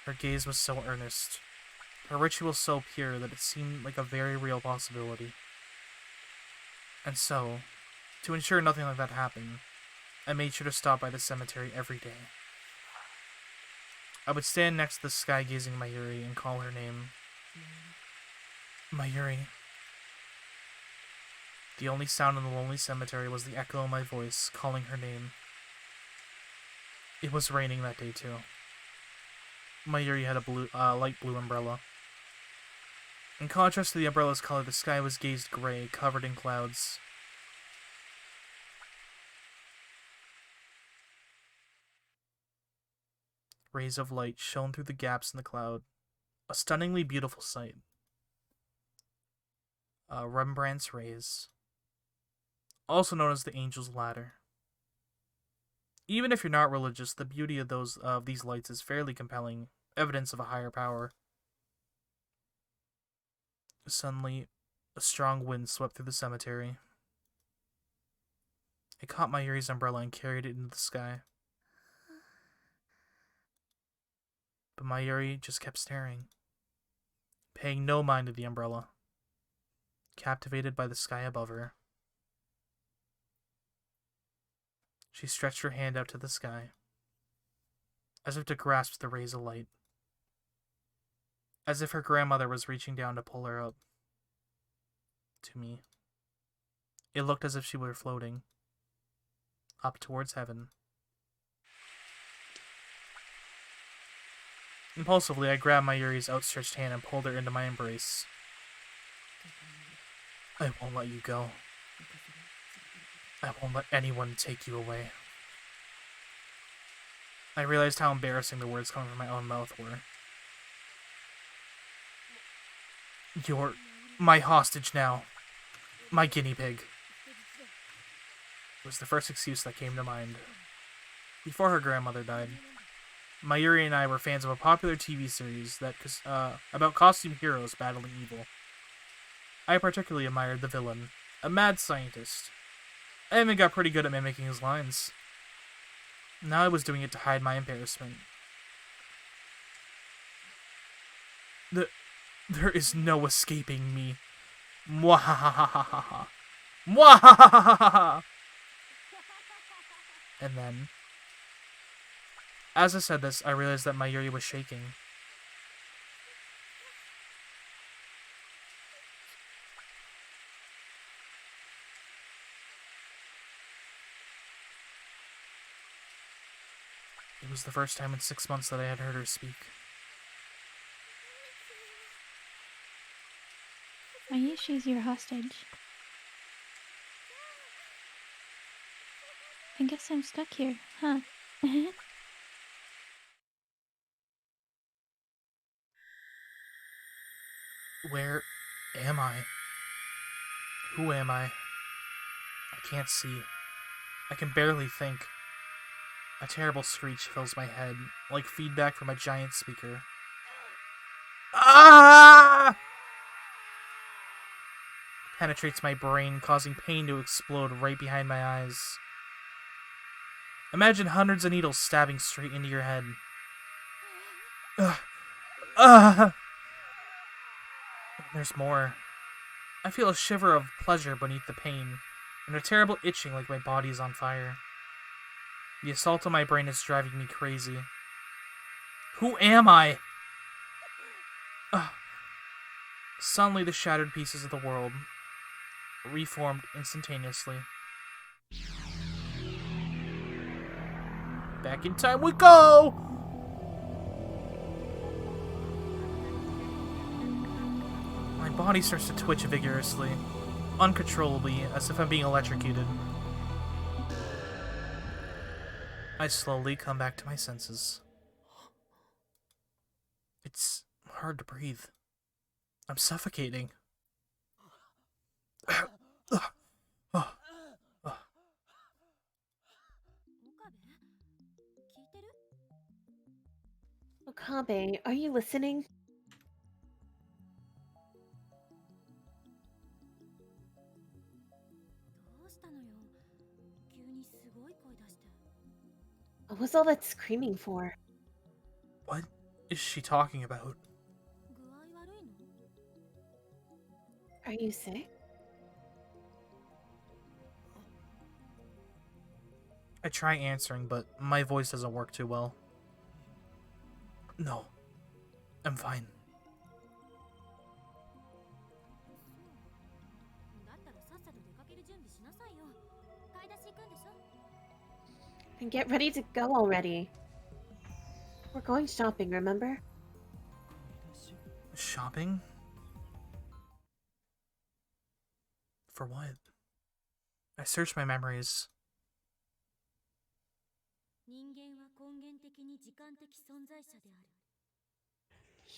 Her gaze was so earnest, her ritual so pure that it seemed like a very real possibility. And so, to ensure nothing like that happened, I made sure to stop by the cemetery every day. I would stand next to the sky gazing Mayuri and call her name. Mayuri. The only sound in the lonely cemetery was the echo of my voice calling her name. It was raining that day too. Mayuri had a light blue umbrella. In contrast to the umbrella's color, the sky was gazed gray, covered in clouds. Rays of light shone through the gaps in the cloud. A stunningly beautiful sight. Rembrandt's rays. Also known as the Angel's Ladder. Even if you're not religious, the beauty of these lights is fairly compelling, evidence of a higher power. Suddenly, a strong wind swept through the cemetery. It caught Mayuri's umbrella and carried it into the sky. But Mayuri just kept staring, paying no mind to the umbrella, captivated by the sky above her. She stretched her hand out to the sky, as if to grasp the rays of light. As if her grandmother was reaching down to pull her up. To me. It looked as if she were floating. Up towards heaven. Impulsively, I grabbed Mayuri's outstretched hand and pulled her into my embrace. I won't let you go. I won't let anyone take you away. I realized how embarrassing the words coming from my own mouth were. You're my hostage now. My guinea pig. It was the first excuse that came to mind. Before her grandmother died, Mayuri and I were fans of a popular TV series that about costume heroes battling evil. I particularly admired the villain, a mad scientist. I even got pretty good at mimicking his lines. Now I was doing it to hide my embarrassment. There is no escaping me. Mwahahaha. Mwahahaha. And then, as I said this, I realized that Mayuri was shaking. It was the first time in 6 months that I had heard her speak. Mayushi's your hostage. I guess I'm stuck here, huh? Where am I? Who am I? I can't see. I can barely think. A terrible screech fills my head, like feedback from a giant speaker. Ah! Penetrates my brain, causing pain to explode right behind my eyes. Imagine hundreds of needles stabbing straight into your head. There's more. I feel a shiver of pleasure beneath the pain, and a terrible itching like my body is on fire. The assault on my brain is driving me crazy. Who am I? Suddenly the shattered pieces of the world reformed instantaneously. Back in time we go! My body starts to twitch vigorously, uncontrollably, as if I'm being electrocuted. I slowly come back to my senses. It's hard to breathe. I'm suffocating. Okabe, are you listening? What was all that screaming for? What is she talking about? Are you sick? I try answering, but my voice doesn't work too well. No, I'm fine. Then get ready to go already. We're going shopping, remember? Shopping? For what? I searched my memories.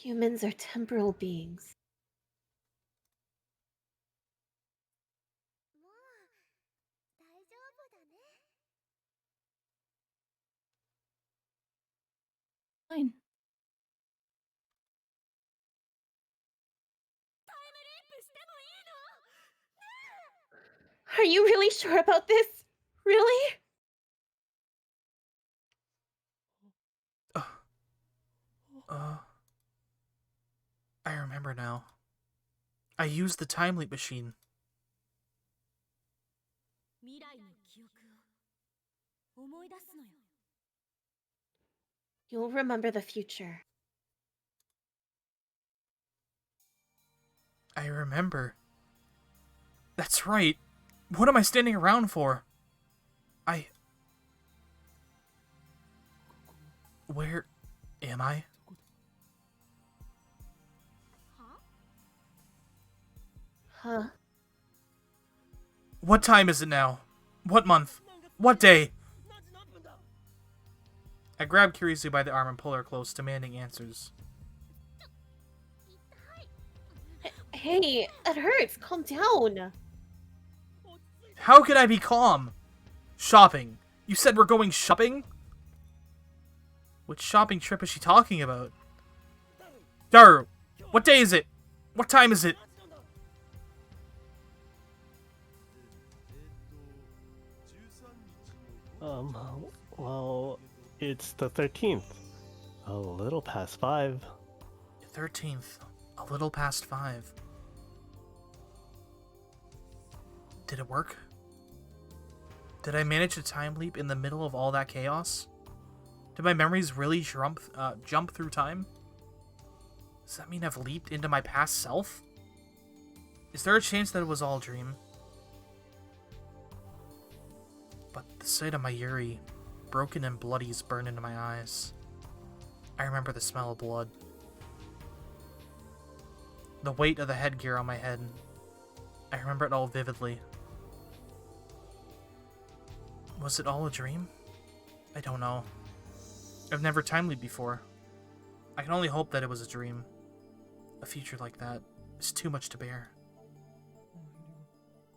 Humans are temporal beings. Fine. Are you really sure about this? Really? I remember now. I used the time leap machine. You'll remember the future. I remember. That's right. What am I standing around for? Where am I? Huh? What time is it now? What month? What day? I grab curiously by the arm and pull her close, demanding answers. Hey, it hurts. Calm down. How could I be calm? Shopping. You said we're going shopping? Which shopping trip is she talking about? Daru, what day is it? What time is it? Well, it's the 13th. A little past 5. 13th. A little past 5. Did it work? Did I manage to time leap in the middle of all that chaos? Did my memories really jump through time? Does that mean I've leaped into my past self? Is there a chance that it was all a dream? But the sight of my Yuri, broken and bloody, is burned into my eyes. I remember the smell of blood. The weight of the headgear on my head. I remember it all vividly. Was it all a dream? I don't know. I've never time leaped before. I can only hope that it was a dream. A future like that is too much to bear.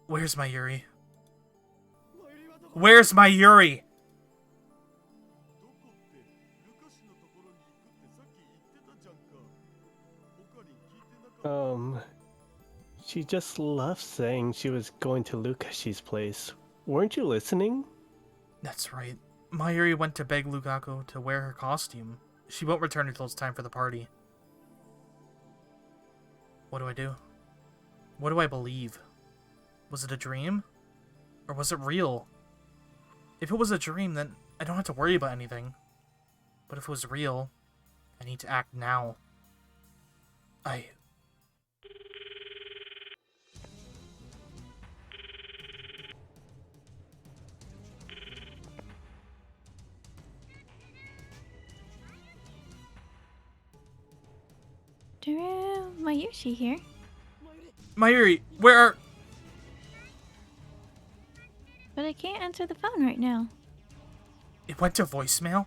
Where's my Yuri? Where's my Yuri? She just left saying she was going to Lukashi's place. Weren't you listening? That's right. Mayuri went to beg Lukaku to wear her costume. She won't return until it's time for the party. What do I do? What do I believe? Was it a dream? Or was it real? If it was a dream, then I don't have to worry about anything. But if it was real, I need to act now. Daru, Mayushi here. Mayuri, where are... But I can't answer the phone right now. It went to voicemail?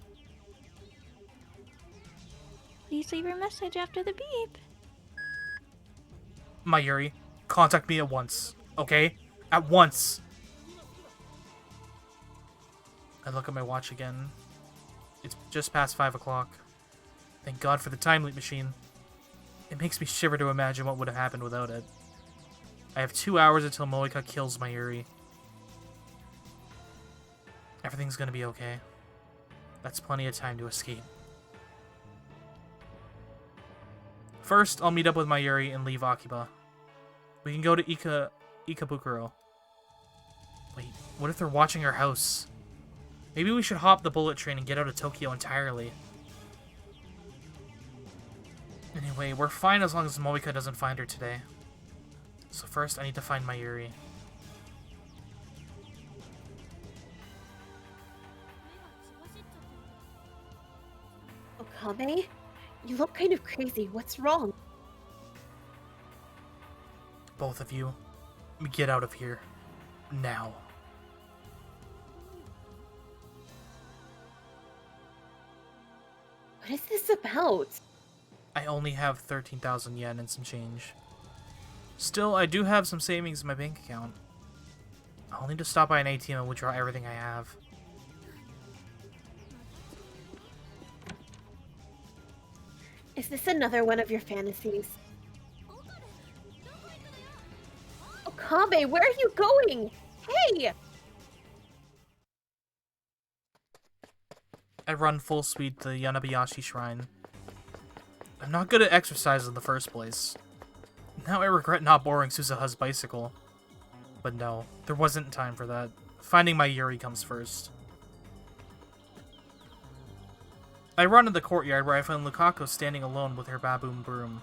Please leave your message after the beep. Mayuri, contact me at once, okay? At once! I look at my watch again. It's just past 5 o'clock. Thank God for the time leap machine. It makes me shiver to imagine what would have happened without it. I have 2 hours until Moika kills Mayuri. Everything's gonna be okay. That's plenty of time to escape. First, I'll meet up with Mayuri and leave Akiba. We can go to Ikebukuro. Wait, what if they're watching our house? Maybe we should hop the bullet train and get out of Tokyo entirely. Anyway, we're fine as long as Moika doesn't find her today. So first, I need to find Mayuri. Okabe? You look kind of crazy. What's wrong? Both of you, get out of here. Now. What is this about? I only have 13,000 yen and some change. Still, I do have some savings in my bank account. I'll need to stop by an ATM and withdraw everything I have. Is this another one of your fantasies? Okabe, where are you going? Hey! I run full speed to the Yanabayashi Shrine. I'm not good at exercise in the first place. Now I regret not borrowing Suzuha's bicycle. But no, there wasn't time for that. Finding my Yuri comes first. I run to the courtyard where I find Lukaku standing alone with her baboon broom.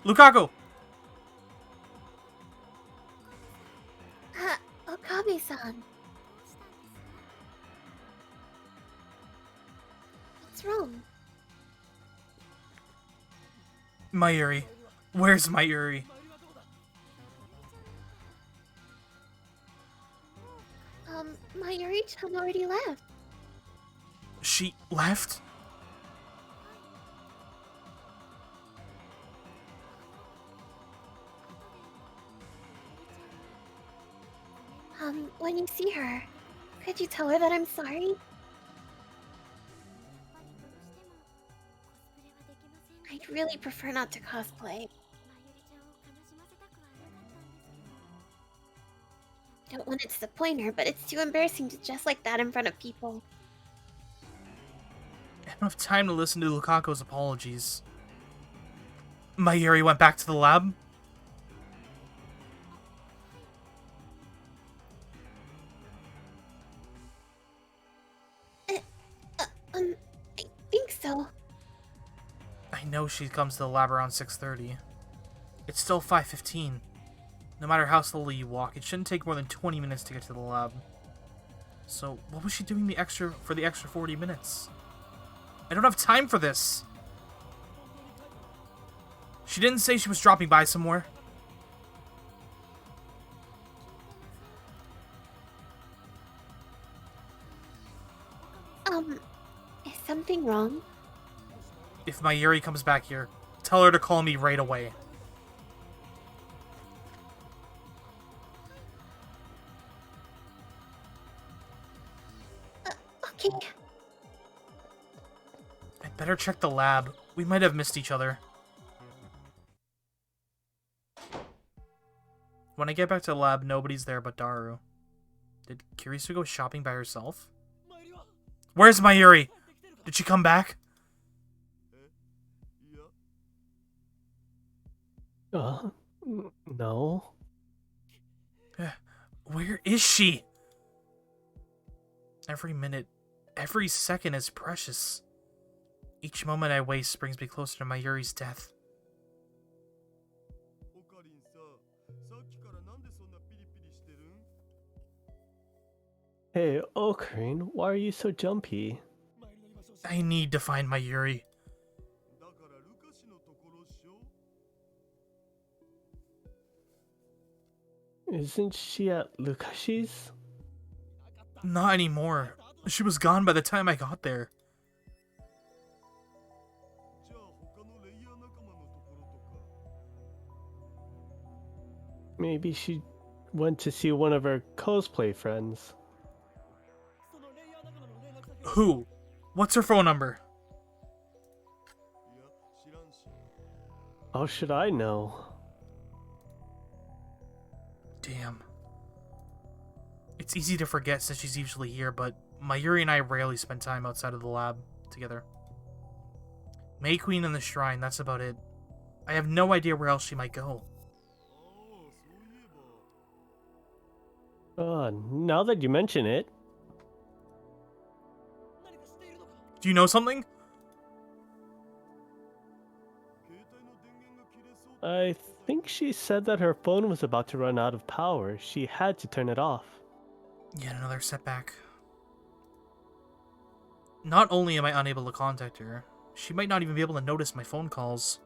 Lukaku! Okabe-san. What's wrong? Mayuri. Where's Mayuri? Mayuri-chan already left. She left? When you see her, could you tell her that I'm sorry? I'd really prefer not to cosplay. Don't want to disappoint her, but it's too embarrassing to dress like that in front of people. I don't have time to listen to Lukaku's apologies. Mayuri went back to the lab? I think so. I know she comes to the lab around 6:30. It's still 5:15. No matter how slowly you walk, it shouldn't take more than 20 minutes to get to the lab. So, what was she doing the extra 40 minutes? I don't have time for this! She didn't say she was dropping by somewhere. Is something wrong? If Mayuri comes back here, tell her to call me right away. Okay. I'd better check the lab. We might have missed each other. When I get back to the lab, nobody's there but Daru. Did Kirisu go shopping by herself? Where's Mayuri? Did she come back? No. Where is she? Every minute, every second is precious. Each moment I waste brings me closer to Mayuri's death. Hey, Ocarine, why are you so jumpy? I need to find Mayuri. Isn't she at Lukashi's? Not anymore. She was gone by the time I got there. Maybe she went to see one of her cosplay friends. Who? What's her phone number? How should I know? Damn. It's easy to forget since she's usually here, but Mayuri and I rarely spend time outside of the lab together. May Queen and the shrine, that's about it. I have no idea where else she might go. Now that you mention it. Do you know something? I think she said that her phone was about to run out of power. She had to turn it off. Yet another setback. Not only am I unable to contact her, she might not even be able to notice my phone calls.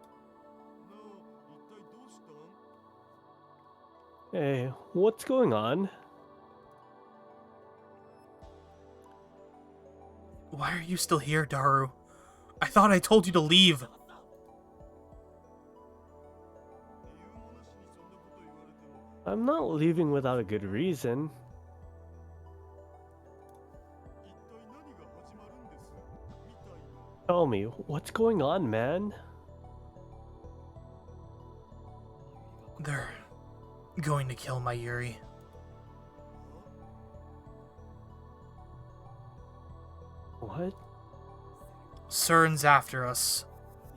Hey, what's going on? Why are you still here, Daru? I thought I told you to leave. I'm not leaving without a good reason. Tell me, what's going on, man? They're going to kill Mayuri. What? CERN's after us.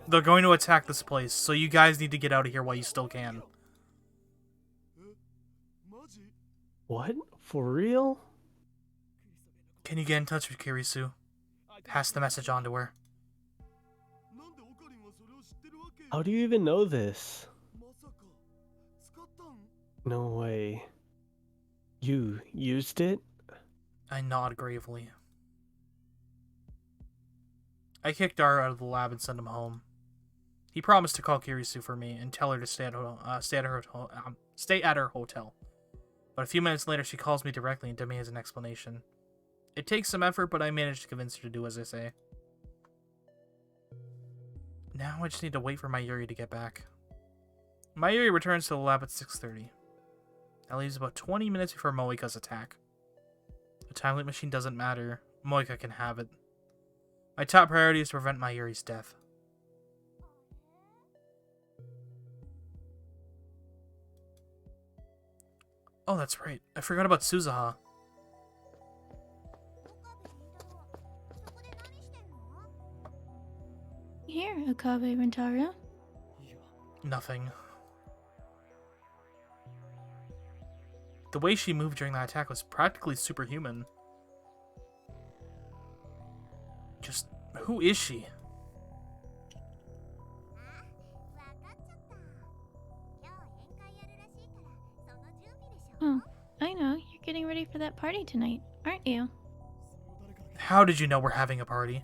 They're going to attack this place, so you guys need to get out of here while you still can. What? For real? Can you get in touch with Kirisu? Pass the message on to her. How do you even know this? No way. You used it? I nod gravely. I kicked Dara out of the lab and sent him home. He promised to call Kirisu for me and tell her to stay at her hotel. But a few minutes later, she calls me directly and demands an explanation. It takes some effort, but I managed to convince her to do as I say. Now I just need to wait for Mayuri to get back. Mayuri returns to the lab at 6:30. That leaves about 20 minutes before Moika's attack. The time limit machine doesn't matter. Moika can have it. My top priority is to prevent Mayuri's death. Oh, that's right. I forgot about Suzuha. Here, Okabe Rentaro. Nothing. The way she moved during that attack was practically superhuman. Just, who is she? Oh, I know. You're getting ready for that party tonight, aren't you? How did you know we're having a party?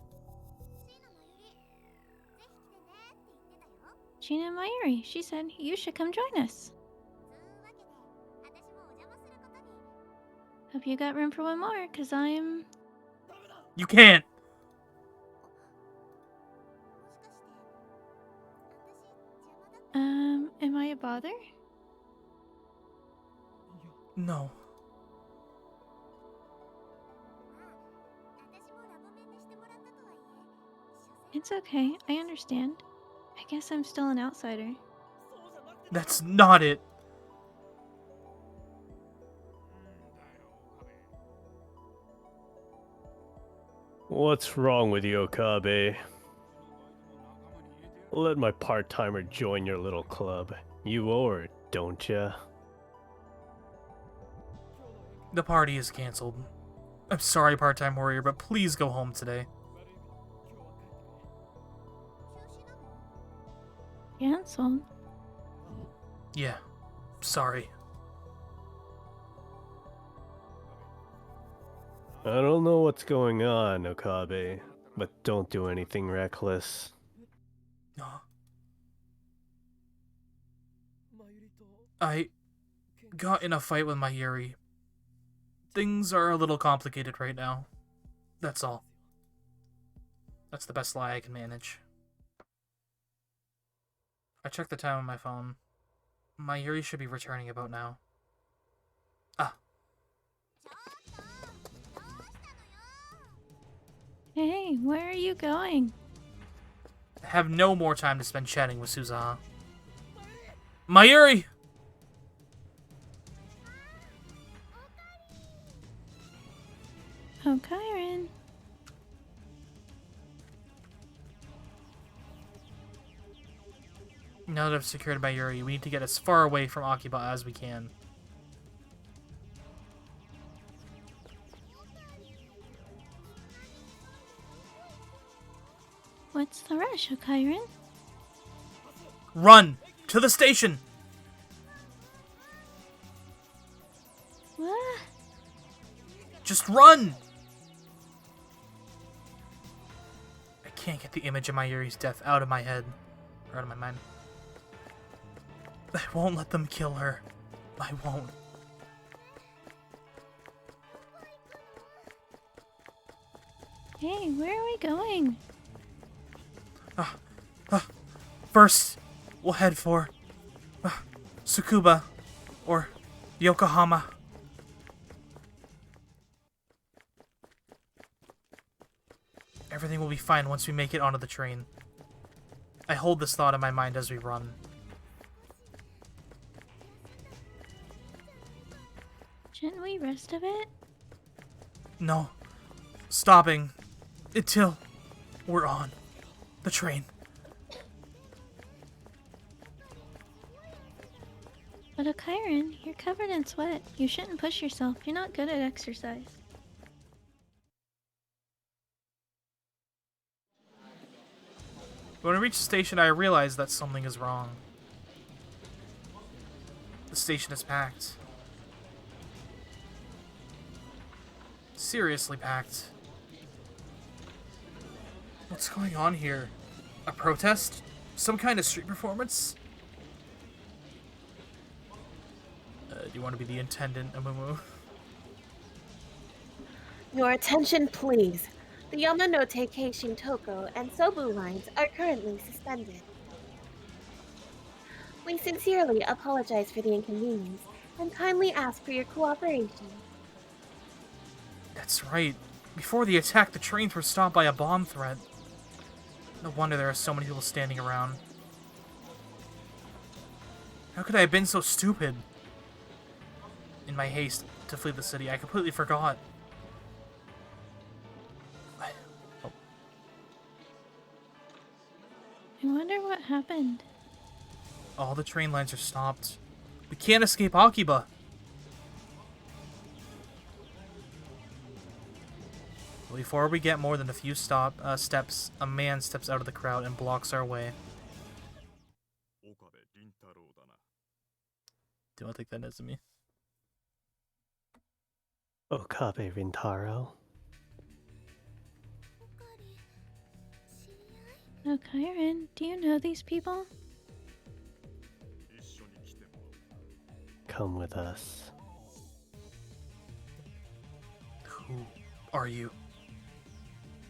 Gina Mayuri, she said you should come join us. Hope you got room for one more, cause I'm... You can't! Am I a bother? No. It's okay, I understand. I guess I'm still an outsider. That's not it! What's wrong with you, Okabe? Let my part-timer join your little club. You owe her, don't ya? The party is cancelled. I'm sorry, part-time warrior, but please go home today. Cancelled? Yeah, sorry. I don't know what's going on, Okabe, but don't do anything reckless. I got in a fight with Mayuri. Things are a little complicated right now. That's all. That's the best lie I can manage. I checked the time on my phone. Mayuri should be returning about now. Ah. Hey, where are you going? I have no more time to spend chatting with Suzuha. Mayuri! Oh, Kyron. Now that I've secured Mayuri, we need to get as far away from Akiba as we can. What's the rush, Kyron? Run! To the station! What? Just run! I can't get the image of Mayuri's death out of my head. Or out of my mind. I won't let them kill her. I won't. Hey, where are we going? First, we'll head for Tsukuba or Yokohama. Everything will be fine once we make it onto the train. I hold this thought in my mind as we run. Shouldn't we rest a bit? No. Stopping. Until we're on the train. But Kyron, you're covered in sweat. You shouldn't push yourself. You're not good at exercise. When I reach the station, I realize that something is wrong. The station is packed. Seriously packed. What's going on here? A protest? Some kind of street performance? Do you want to be the attendant, Amumu? Your attention, please. The Yamanote Keishin Toko and Sobu lines are currently suspended. We sincerely apologize for the inconvenience and kindly ask for your cooperation. That's right. Before the attack, the trains were stopped by a bomb threat. No wonder there are so many people standing around. How could I have been so stupid? In my haste to flee the city, I completely forgot. I wonder what happened. All the train lines are stopped. We can't escape Akiba. Before we get more than a few steps, a man steps out of the crowd and blocks our way. Do I think that is me? Okabe Rintaro. Oh, Kyron, do you know these people? Come with us. Who are you?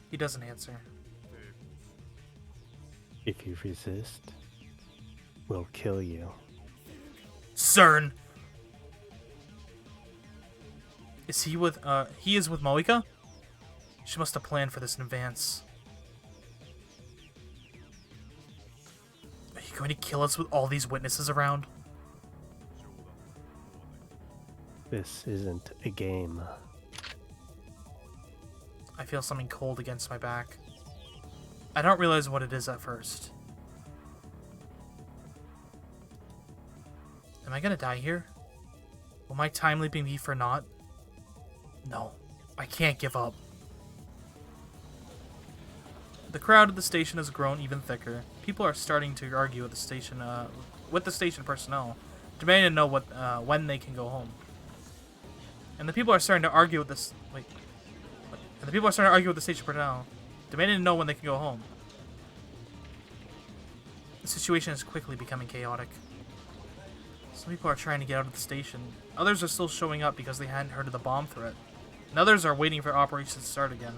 He doesn't answer. If you resist, we'll kill you. CERN! Is he with, he is with Moika? She must have planned for this in advance. Are you going to kill us with all these witnesses around? This isn't a game. I feel something cold against my back. I don't realize what it is at first. Am I gonna die here? Will my time leaping be for naught? No, I can't give up. The crowd at the station has grown even thicker. People are starting to argue with the station personnel, demanding to know when they can go home. And the people are starting to argue with this. And the people are starting to argue with the station personnel, demanding to know when they can go home. The situation is quickly becoming chaotic. Some people are trying to get out of the station. Others are still showing up because they hadn't heard of the bomb threat. And others are waiting for operations to start again.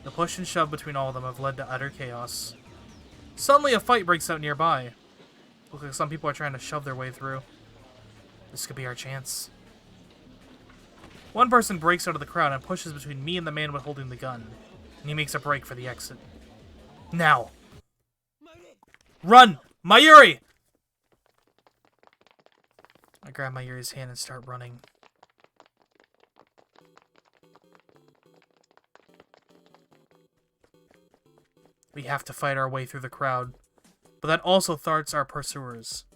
The push and shove between all of them have led to utter chaos. Suddenly a fight breaks out nearby. Looks like some people are trying to shove their way through. This could be our chance. One person breaks out of the crowd and pushes between me and the man holding the gun. And he makes a break for the exit. Now! Run! Mayuri! I grab Mayuri's hand and start running. We have to fight our way through the crowd, but that also thwarts our pursuers.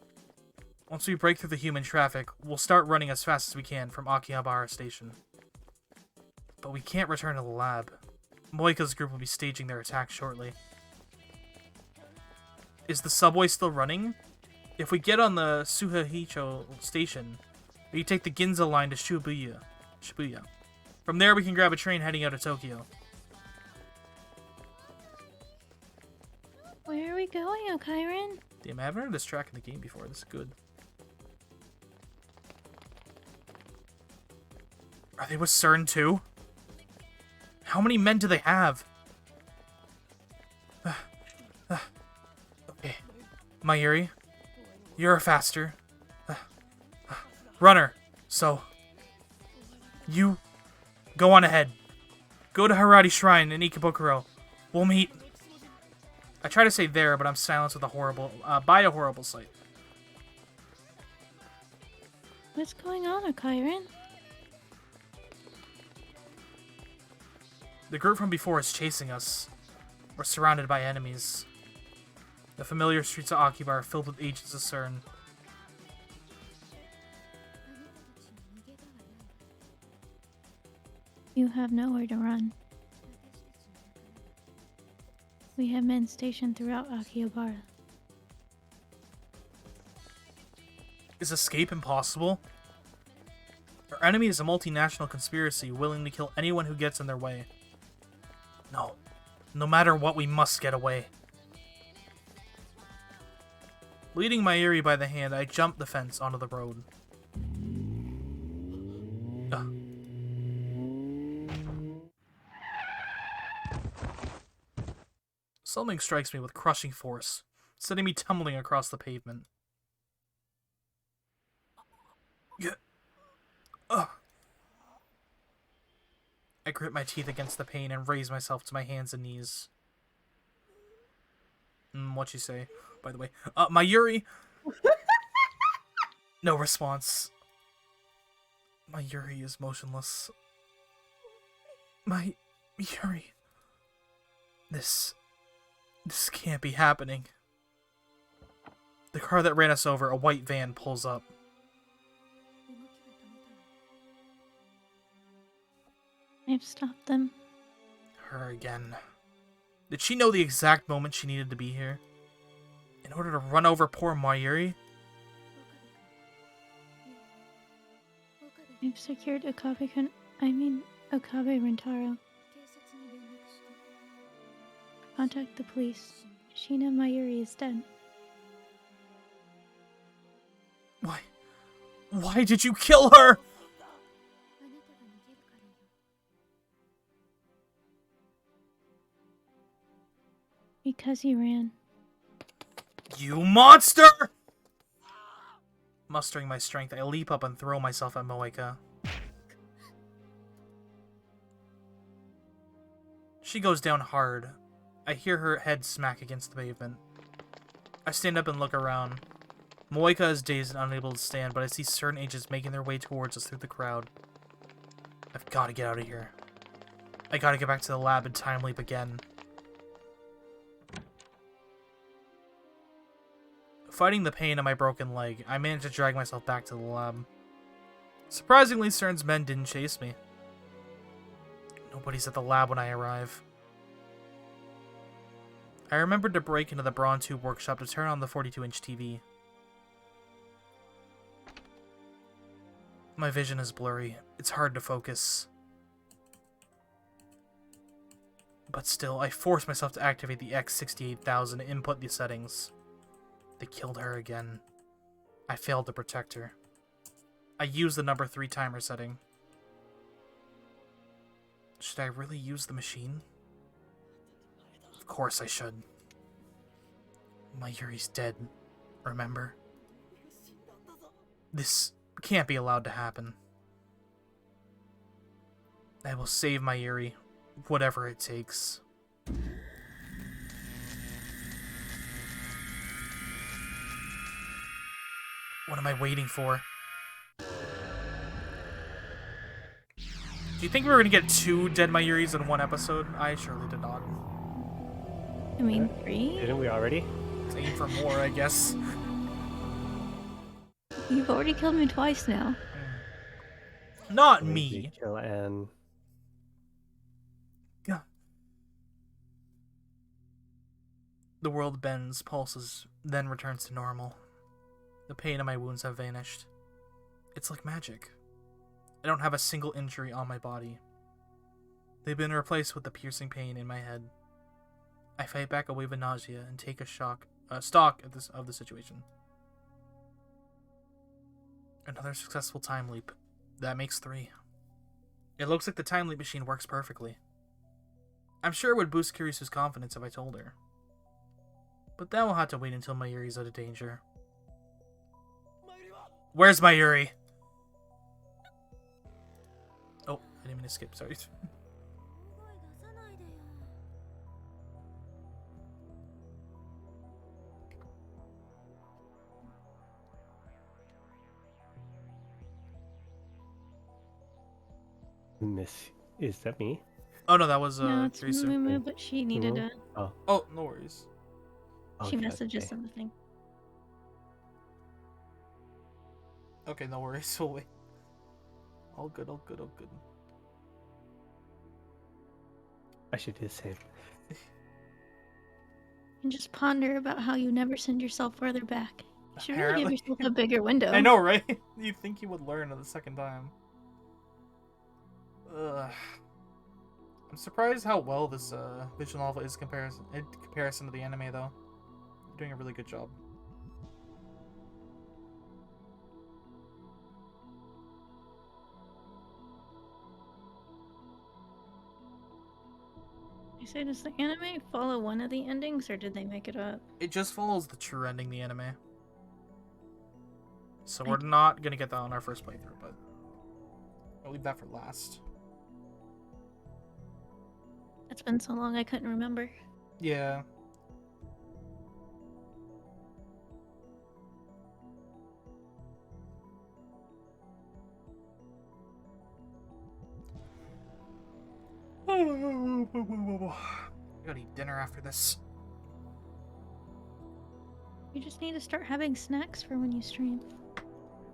Once we break through the human traffic, we'll start running as fast as we can from Akihabara Station. But we can't return to the lab. Moika's group will be staging their attack shortly. Is the subway still running? If we get on the Suhahicho station, we take the Ginza line to Shibuya. From there, we can grab a train heading out of Tokyo. Where are we going, Kyron? Damn, I haven't heard this track in the game before. This is good. Are they with CERN too? How many men do they have? Okay. Mayuri, you're a faster runner, so you go on ahead. Go to Harari Shrine in Ikebukuro. We'll meet. I try to say there, but I'm silenced with by a horrible sight. What's going on, Kyron? The group from before is chasing us. We're surrounded by enemies. The familiar streets of Akiba are filled with agents of CERN. You have nowhere to run. We have men stationed throughout Akihabara. Is escape impossible? Our enemy is a multinational conspiracy willing to kill anyone who gets in their way. No. No matter what, we must get away. Leading Mayuri by the hand, I jumped the fence onto the road. Ugh. Something strikes me with crushing force, sending me tumbling across the pavement. Yeah. Ugh. I grit my teeth against the pain and raise myself to my hands and knees. What you say, by the way? Mayuri! No response. Mayuri is motionless. Mayuri. This can't be happening. The car that ran us over, a white van, pulls up. I've stopped them. Her again. Did she know the exact moment she needed to be here? In order to run over poor Mayuri? I've secured Okabe Rentaro. Contact the police. Shina Mayuri is dead. Why did you kill her? Because he ran. You monster! Mustering my strength, I leap up and throw myself at Moeka. She goes down hard. I hear her head smack against the pavement. I stand up and look around. Moeka is dazed and unable to stand, but I see certain agents making their way towards us through the crowd. I've got to get out of here. I gotta get back to the lab and time leap again. Fighting the pain in my broken leg, I managed to drag myself back to the lab. Surprisingly, Stern's men didn't chase me. Nobody's at the lab when I arrive. I remembered to break into the Brawn Tube workshop to turn on the 42-inch TV. My vision is blurry. It's hard to focus. But still, I force myself to activate the X68000 and input the settings. They killed her again. I failed to protect her. I used the number 3 timer setting. Should I really use the machine? Of course I should. Mayuri's dead, remember? This can't be allowed to happen. I will save Mayuri, whatever it takes. What am I waiting for? Do you think we were gonna get 2 dead Mayuris in one episode? I surely did not. I mean, 3? Didn't we already? Let's aim for more, I guess. You've already killed me twice now. Not Maybe me. Kill Anne. Yeah. The world bends, pulses, then returns to normal. The pain in my wounds have vanished. It's like magic. I don't have a single injury on my body. They've been replaced with the piercing pain in my head. I fight back a wave of nausea and take stock of the situation. Another successful time leap. That makes 3. It looks like the time leap machine works perfectly. I'm sure it would boost Kirisu's confidence if I told her. But that will have to wait until Mayuri's out of danger. Where's Mayuri? Oh, I didn't mean to skip, sorry. Miss, is that me? Oh no, that was No, it's Kirisu. Mumu, but she needed Mumu? a... Oh, no worries. She Okay, messages okay. something. Okay, no worries. We'll wait. All good, all good, all good. I should do the same. And just ponder about how you never send yourself further back. You should really give Apparently. yourself a bigger window. I know, right? You'd think he would learn on the second time. Ugh. I'm surprised how well this visual novel is in comparison to the anime, though. You're doing a really good job. You say, does the anime follow one of the endings, or did they make it up? It just follows the true ending, the anime. So we're not gonna get that on our first playthrough, but I'll leave that for last. It's been so long I couldn't remember. Yeah. I gotta eat dinner after this. You just need to start having snacks for when you stream.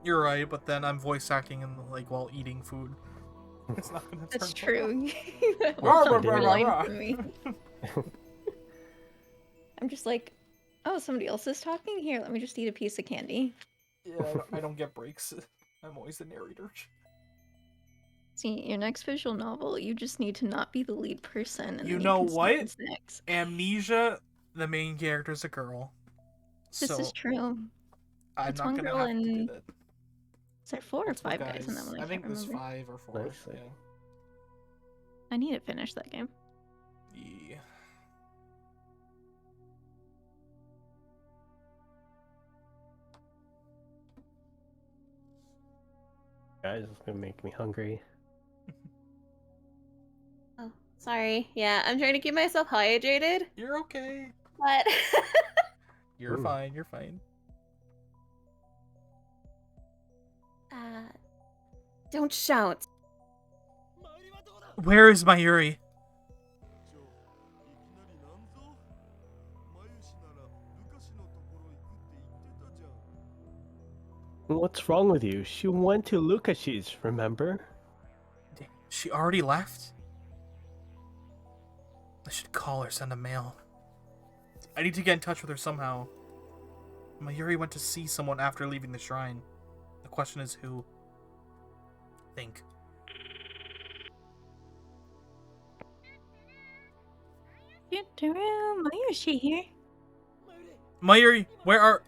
You're right, but then I'm voice acting and like while eating food. It's not gonna That's turn true. Rah, That's rah, a rah, line rah. for me. I'm just like, oh, somebody else is talking? Here, let me just eat a piece of candy. Yeah, I don't get breaks. I'm always the narrator. See, your next visual novel, you just need to not be the lead person. And You then know can sneak in what? snacks. Amnesia, the main character's a girl. This So is true. I'm It's not one gonna girl have to do and- that. Is there 4 or Multiple 5 guys in that one? I think can't there's remember. 5 or 4. Nice. Yeah. I need to finish that game. Yeah. Guys, it's gonna make me hungry. Oh, sorry. Yeah, I'm trying to keep myself hydrated, You're okay. but You're Ooh. fine. You're fine. don't shout. Where is Mayuri? What's wrong with you? She went to Lukashi's, remember? Damn, she already left? I should call her, send a mail. I need to get in touch with her somehow. Mayuri went to see someone after leaving the shrine. The question is who? Think. Why is she here? Mayuri, where are...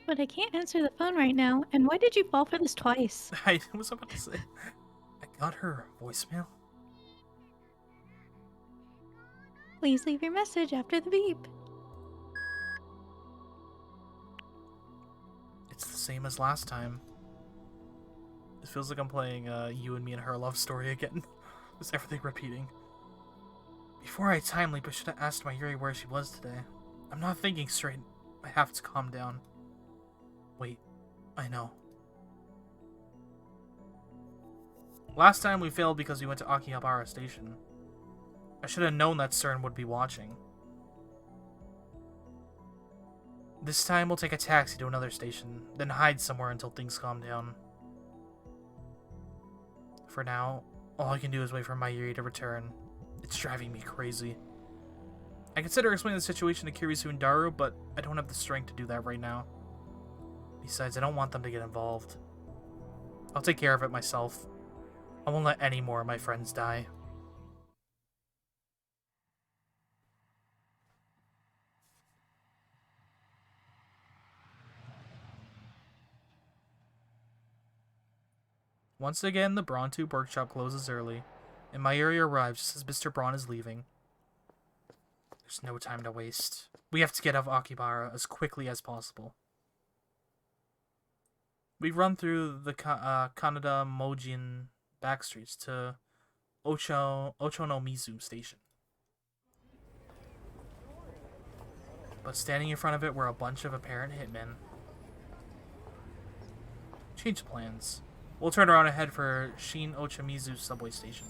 But I can't answer the phone right now. And why did you fall for this twice? I was about to say... I got her voicemail. Please leave your message after the beep. It's the same as last time. It feels like I'm playing you and me and her love story again. Just everything repeating. Before I time leap, I should have asked Mayuri where she was today. I'm not thinking straight. I have to calm down. Wait, I know. Last time we failed because we went to Akihabara Station. I should have known that CERN would be watching. This time we'll take a taxi to another station, then hide somewhere until things calm down. For now, all I can do is wait for Mayuri to return. It's driving me crazy. I consider explaining the situation to Kirisu and Daru, but I don't have the strength to do that right now. Besides, I don't want them to get involved. I'll take care of it myself. I won't let any more of my friends die. Once again, the Braun Tube workshop closes early, and Mayuri arrives just as Mr. Braun is leaving. There's no time to waste. We have to get out of Akibara as quickly as possible. We run through the Kaneda Mojin backstreets to Ochonomizu Station. But standing in front of it were a bunch of apparent hitmen. Change plans. We'll turn around and head for Shin Ochamizu subway station.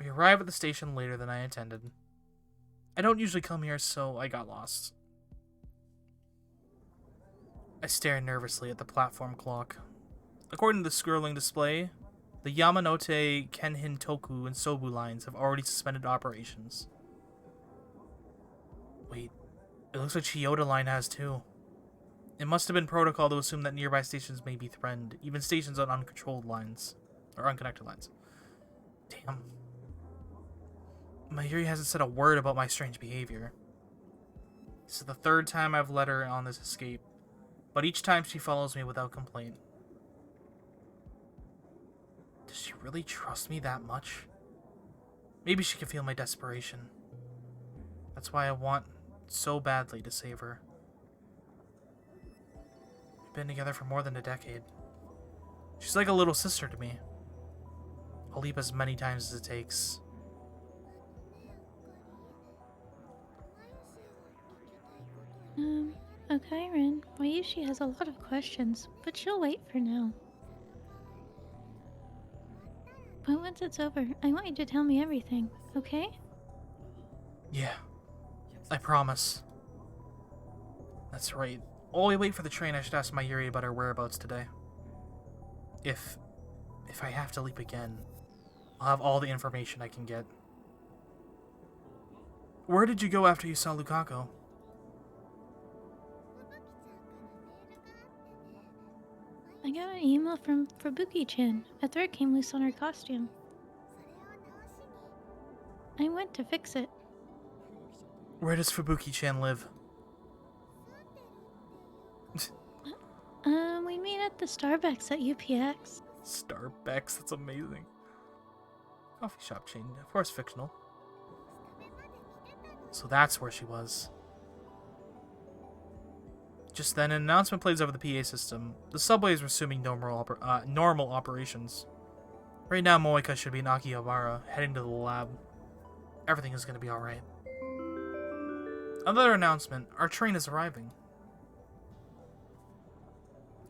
We arrive at the station later than I intended. I don't usually come here, so I got lost. I stare nervously at the platform clock. According to the scrolling display, The Yamanote, Kenhin Toku, and Sobu lines have already suspended operations. Wait, it looks like Chiyoda line has too. It must have been protocol to assume that nearby stations may be threatened, even stations on uncontrolled lines, or unconnected lines. Damn. Mayuri hasn't said a word about my strange behavior. This is the third time I've let her on this escape, but each time she follows me without complaint. Does she really trust me that much? Maybe she can feel my desperation. That's why I want so badly to save her. We've been together for more than a decade. She's like a little sister to me. I'll leap as many times as it takes. Okay, Ren. Mayushi has a lot of questions, but she'll wait for now. But once it's over, I want you to tell me everything, okay? Yeah, I promise. That's right. While we wait for the train, I should ask Mayuri about her whereabouts today. If I have to leap again, I'll have all the information I can get. Where did you go after you saw Lukaku? I got an email from Fubuki-chan. A thread came loose on her costume. I went to fix it. Where does Fubuki-chan live? We meet at the Starbucks at UPX. Starbucks, that's amazing. Coffee shop chain, of course fictional. So that's where she was. Just then, an announcement plays over the PA system. The subway is resuming normal operations. Right now, Moeka should be in Akihabara, heading to the lab. Everything is going to be alright. Another announcement. Our train is arriving.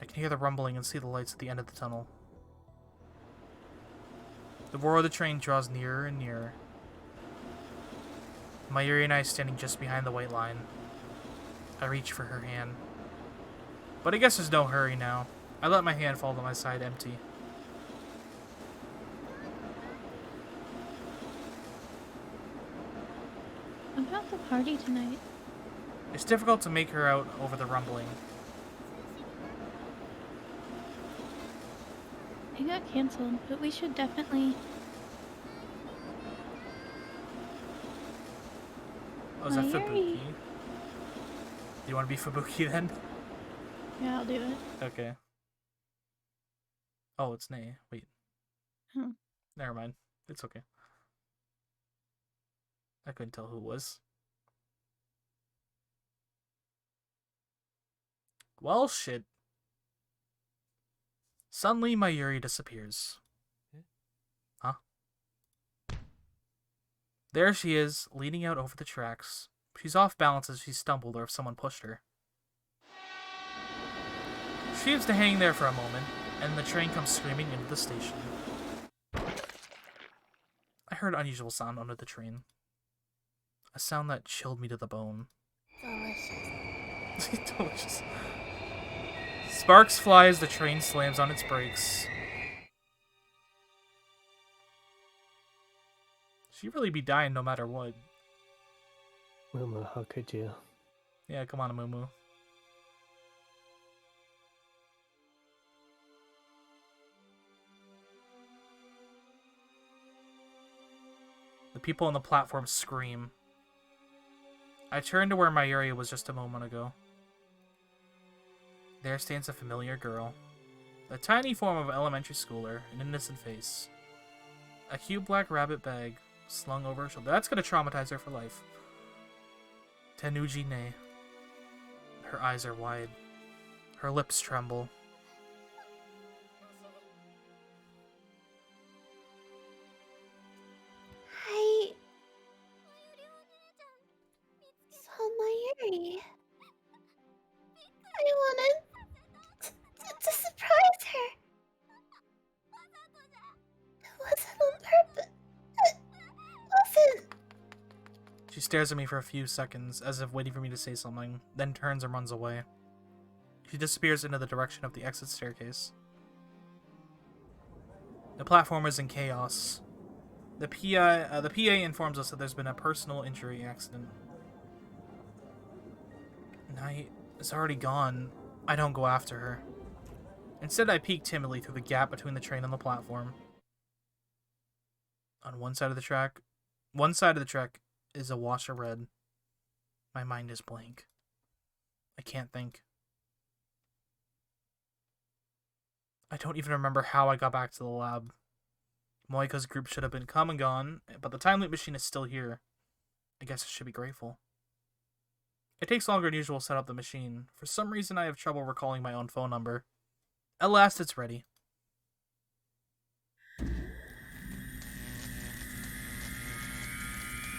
I can hear the rumbling and see the lights at the end of the tunnel. The roar of the train draws nearer and nearer. Mayuri and I standing just behind the white line. I reach for her hand. But I guess there's no hurry now. I let my hand fall to my side empty. About the party tonight. It's difficult to make her out over the rumbling. It got cancelled, but we should definitely... Oh, is that Mayuri. Fubuki? Do you want to be Fubuki then? Yeah, I'll do it. Okay. Oh, it's Nay. Wait. Hmm. Never mind. It's okay. I couldn't tell who it was. Well, shit. Suddenly, Mayuri disappears. Huh? There she is, leaning out over the tracks. She's off balance as she stumbled or if someone pushed her. She seems to hang there for a moment, and the train comes screaming into the station. I heard an unusual sound under the train. A sound that chilled me to the bone. Delicious. Delicious. Sparks fly as the train slams on its brakes. She'd really be dying no matter what. Mama, how could you? Yeah, come on, Amumu. The people on the platform scream. I turn to where Mayuri was just a moment ago. There stands a familiar girl. A tiny form of elementary schooler, an innocent face. A cute black rabbit bag slung over her shoulder. That's gonna traumatize her for life. Tenuji Ne. Her eyes are wide. Her lips tremble. I saw Mayuri. I wanted to surprise her. It wasn't on purpose. It wasn't. She stares at me for a few seconds, as if waiting for me to say something, then turns and runs away. She disappears into the direction of the exit staircase. The platform is in chaos. The PA informs us that there's been a personal injury accident. Night is already gone. I don't go after her. Instead, I peek timidly through the gap between the train and the platform. On one side of the track is a wash of red. My mind is blank. I can't think. I don't even remember how I got back to the lab. Moika's group should have been come and gone, but the time loop machine is still here. I guess I should be grateful. It takes longer than usual to set up the machine. For some reason, I have trouble recalling my own phone number. At last, it's ready.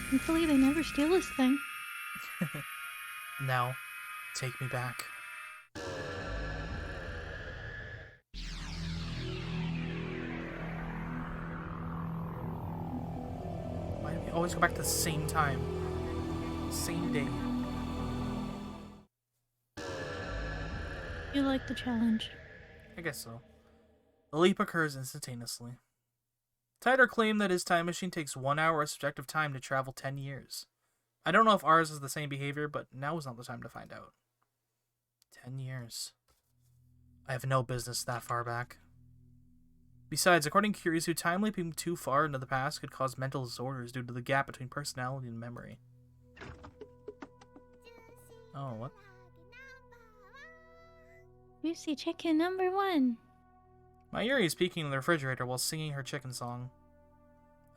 Hopefully they never steal this thing. Now, take me back. Why do we always go back to the same time? Same day. You like the challenge. I guess so. The leap occurs instantaneously. Tider claimed that his time machine takes 1 hour of subjective time to travel 10 years. I don't know if ours is the same behavior, but now is not the time to find out. 10 years. I have no business that far back. Besides, according to Curious, time leaping too far into the past could cause mental disorders due to the gap between personality and memory. Oh, what? Juicy chicken number 1. Mayuri is peeking in the refrigerator while singing her chicken song.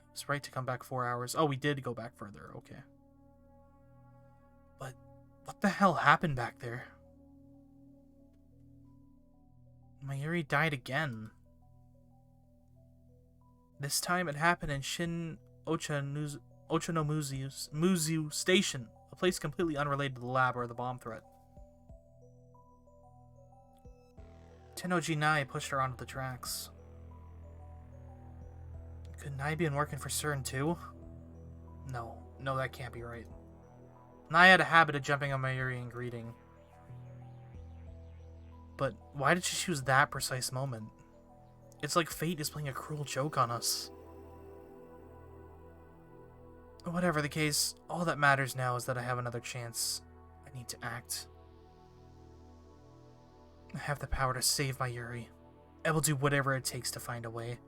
I was right to come back 4 hours. Oh, we did go back further, okay. But what the hell happened back there? Mayuri died again. This time it happened in Shin Ochanomizu Station, a place completely unrelated to the lab or the bomb threat. Tennoji Nai pushed her onto the tracks. Could Nai be working for CERN too? No, that can't be right. Nai had a habit of jumping on Mayuri and greeting. But why did she choose that precise moment? It's like fate is playing a cruel joke on us. Whatever the case, all that matters now is that I have another chance. I need to act. I have the power to save Mayuri. I will do whatever it takes to find a way.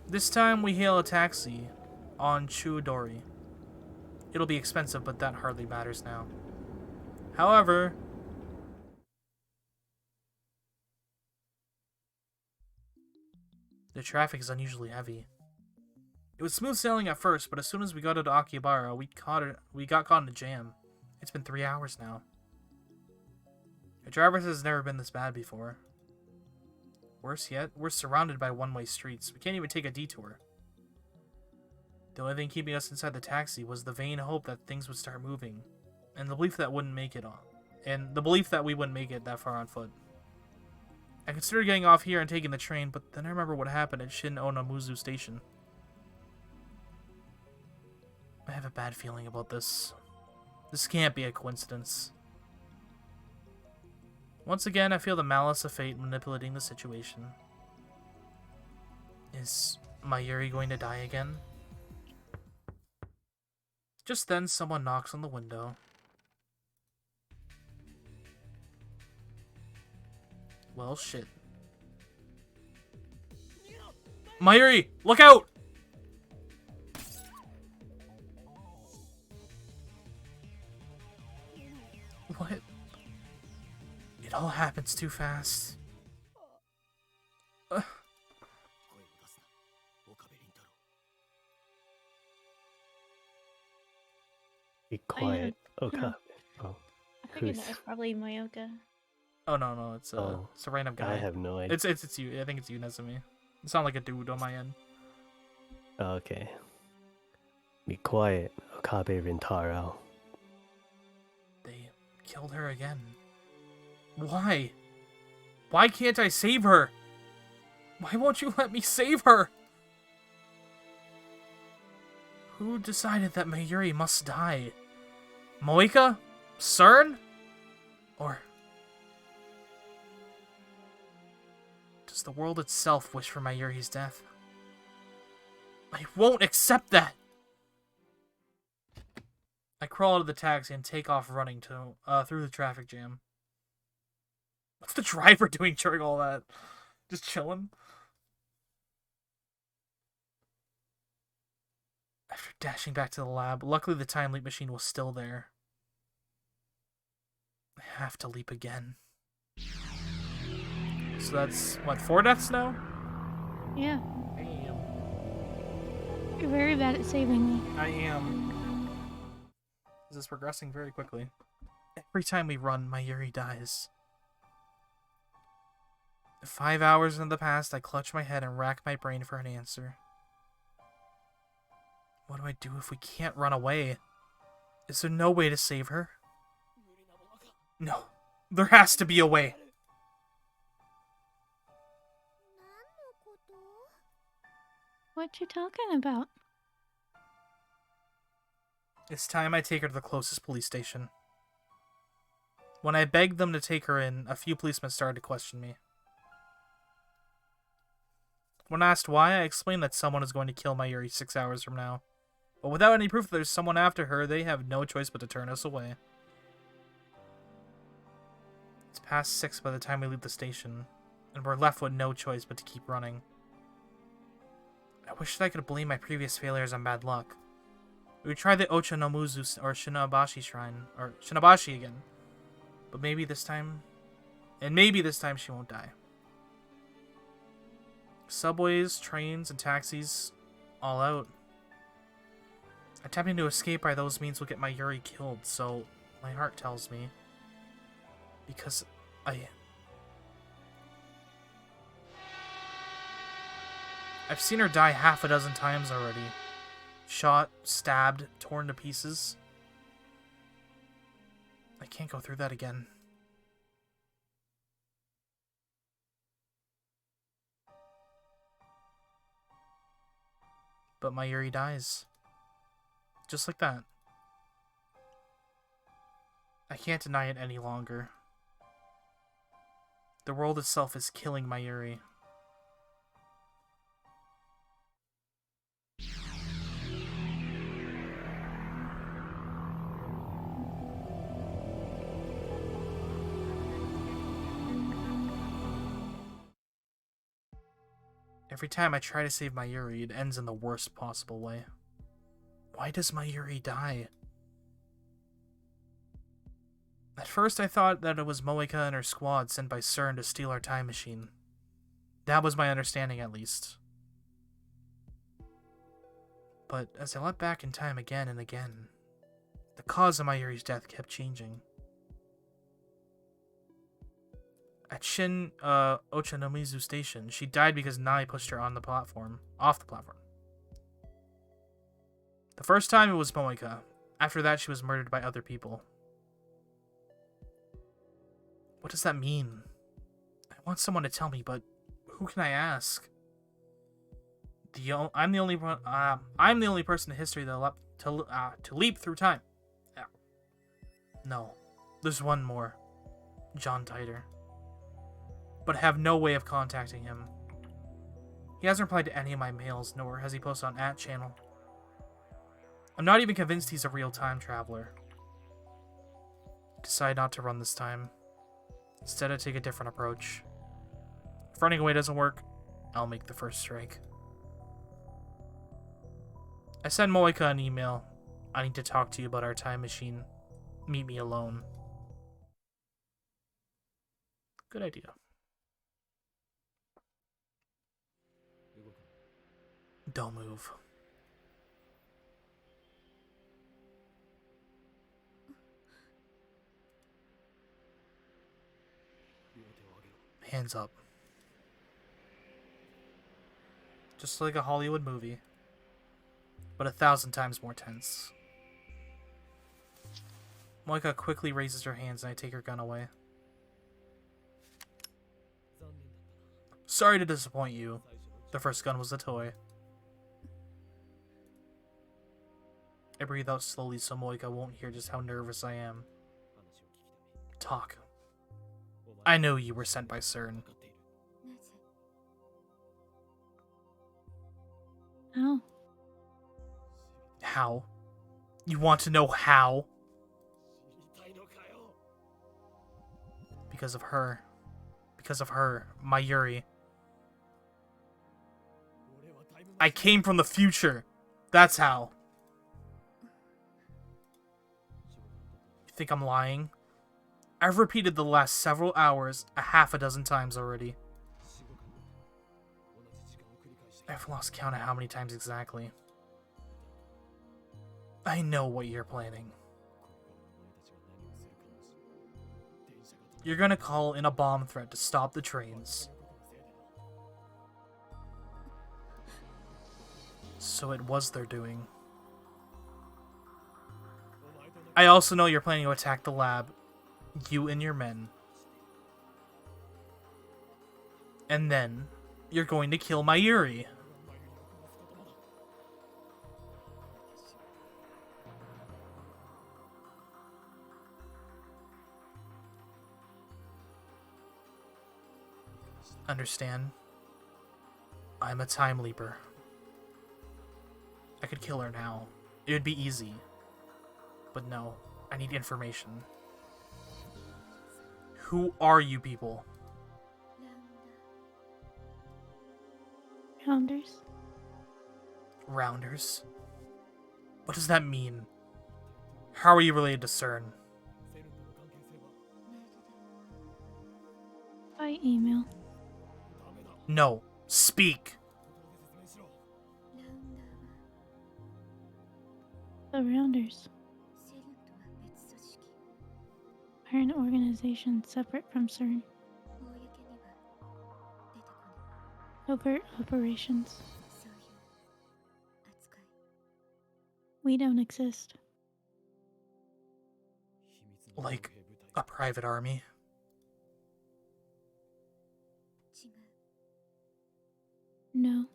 This time we hail a taxi on Chuodori. It'll be expensive, but that hardly matters now. However, the traffic is unusually heavy. It was smooth sailing at first, but as soon as we got to Akihabara, we got caught in a jam. It's been 3 hours now. The driver says it's never been this bad before. Worse yet, we're surrounded by one-way streets. We can't even take a detour. The only thing keeping us inside the taxi was the vain hope that things would start moving, and the belief that we wouldn't make it that far on foot. I considered getting off here and taking the train, but then I remember what happened at Shin Onamuzu Station. I have a bad feeling about this. This can't be a coincidence. Once again, I feel the malice of fate manipulating the situation. Is Mayuri going to die again? Just then, someone knocks on the window. Well, shit. Mayuri, look out! What? It all happens too fast. Be quiet. Okay. Oh, I figured that was probably Mayoka. Oh no, it's a random guy. I have no idea. It's you. I think it's you, Nezumi. It sounds like a dude on my end. Okay. Be quiet, Okabe Rintaro. They killed her again. Why? Why can't I save her? Why won't you let me save her? Who decided that Mayuri must die? Moika? CERN? Or... Does the world itself wish for Mayuri's death? I won't accept that! I crawl out of the taxi and take off running to through the traffic jam. What's the driver doing during all that? Just chilling? After dashing back to the lab, luckily the time leap machine was still there. I have to leap again. So that's, what, 4 deaths now? Yeah, Damn. you're very bad at saving me. I am. This is progressing very quickly. Every time we run, Mayuri dies. 5 hours in the past, I clutch my head and rack my brain for an answer. What do I do if we can't run away? Is there no way to save her? No. There has to be a way. What you talking about? It's time I take her to the closest police station. When I begged them to take her in, a few policemen started to question me. When asked why, I explained that someone is going to kill Mayuri 6 hours from now. But without any proof that there's someone after her, they have no choice but to turn us away. It's past 6 by the time we leave the station, and we're left with no choice but to keep running. I wish that I could blame my previous failures on bad luck. We would try the Ochanomizu or Shinabashi shrine, or Shinabashi again. But maybe this time she won't die. Subways, trains, and taxis, all out. Attempting to escape by those means will get Mayuri killed, so my heart tells me. Because I've seen her die half a dozen times already. Shot, stabbed, torn to pieces. I can't go through that again. But Mayuri dies. Just like that. I can't deny it any longer. The world itself is killing Mayuri. Every time I try to save Mayuri, it ends in the worst possible way. Why does Mayuri die? At first I thought that it was Moeka and her squad sent by CERN to steal our time machine. That was my understanding, at least. But as I leapt back in time again and again, the cause of Mayuri's death kept changing. At Ochanomizu Station, she died because Nai pushed her off the platform. The first time it was Moeka. After that, she was murdered by other people. What does that mean? I want someone to tell me, but who can I ask? I'm the only person in history to leap through time. No, there's one more. John Titer. But I have no way of contacting him. He hasn't replied to any of my mails, nor has he posted on @channel. I'm not even convinced he's a real time traveler. Decide not to run this time. Instead, I take a different approach. If running away doesn't work, I'll make the first strike. I send Moeka an email. I need to talk to you about our time machine. Meet me alone. Good idea. Don't move. Hands up. Just like a Hollywood movie, but 1,000 times more tense. Moeka quickly raises her hands and I take her gun away. Sorry to disappoint you. The first gun was a toy. I breathe out slowly so Moeka won't hear just how nervous I am. Talk. I know you were sent by CERN. How? How? You want to know how? Because of her. Because of her, my Yuri. I came from the future. That's how. You think I'm lying? I've repeated the last several hours a half a dozen times already. I've lost count of how many times exactly. I know what you're planning. You're gonna call in a bomb threat to stop the trains. So it was their doing. I also know you're planning to attack the lab. You and your men. And then, you're going to kill my Yuri. Understand? I'm a time leaper. I could kill her now. It would be easy. But no, I need information. Who are you people? Rounders. Rounders? What does that mean? How are you related to CERN? By email. No, speak! The Rounders are an organization separate from CERN. Covert operations. We don't exist. Like a private army? No.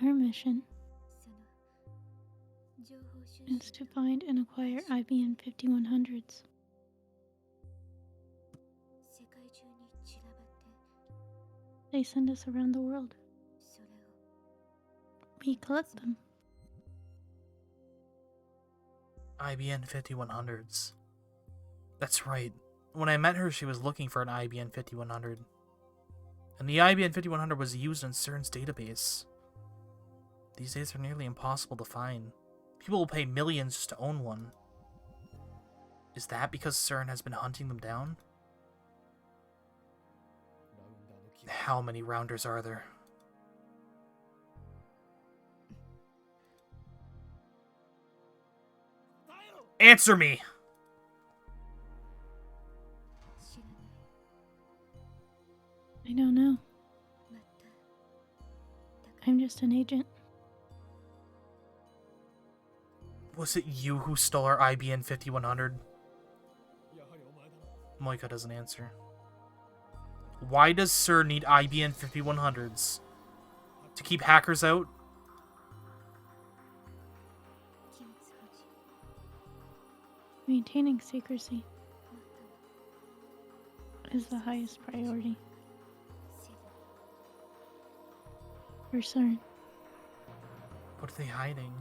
Our mission is to find and acquire IBM 5100s. They send us around the world. We collect them. IBM 5100s. That's right. When I met her, she was looking for an IBM 5100. And the IBM 5100 was used in CERN's database. These days are nearly impossible to find. People will pay millions just to own one. Is that because CERN has been hunting them down? How many Rounders are there? Answer me! I don't know. I'm just an agent. Was it you who stole our IBM 5100? Moika doesn't answer. Why does CERN need IBM 5100s? To keep hackers out? Maintaining secrecy is the highest priority. For CERN. What are they hiding?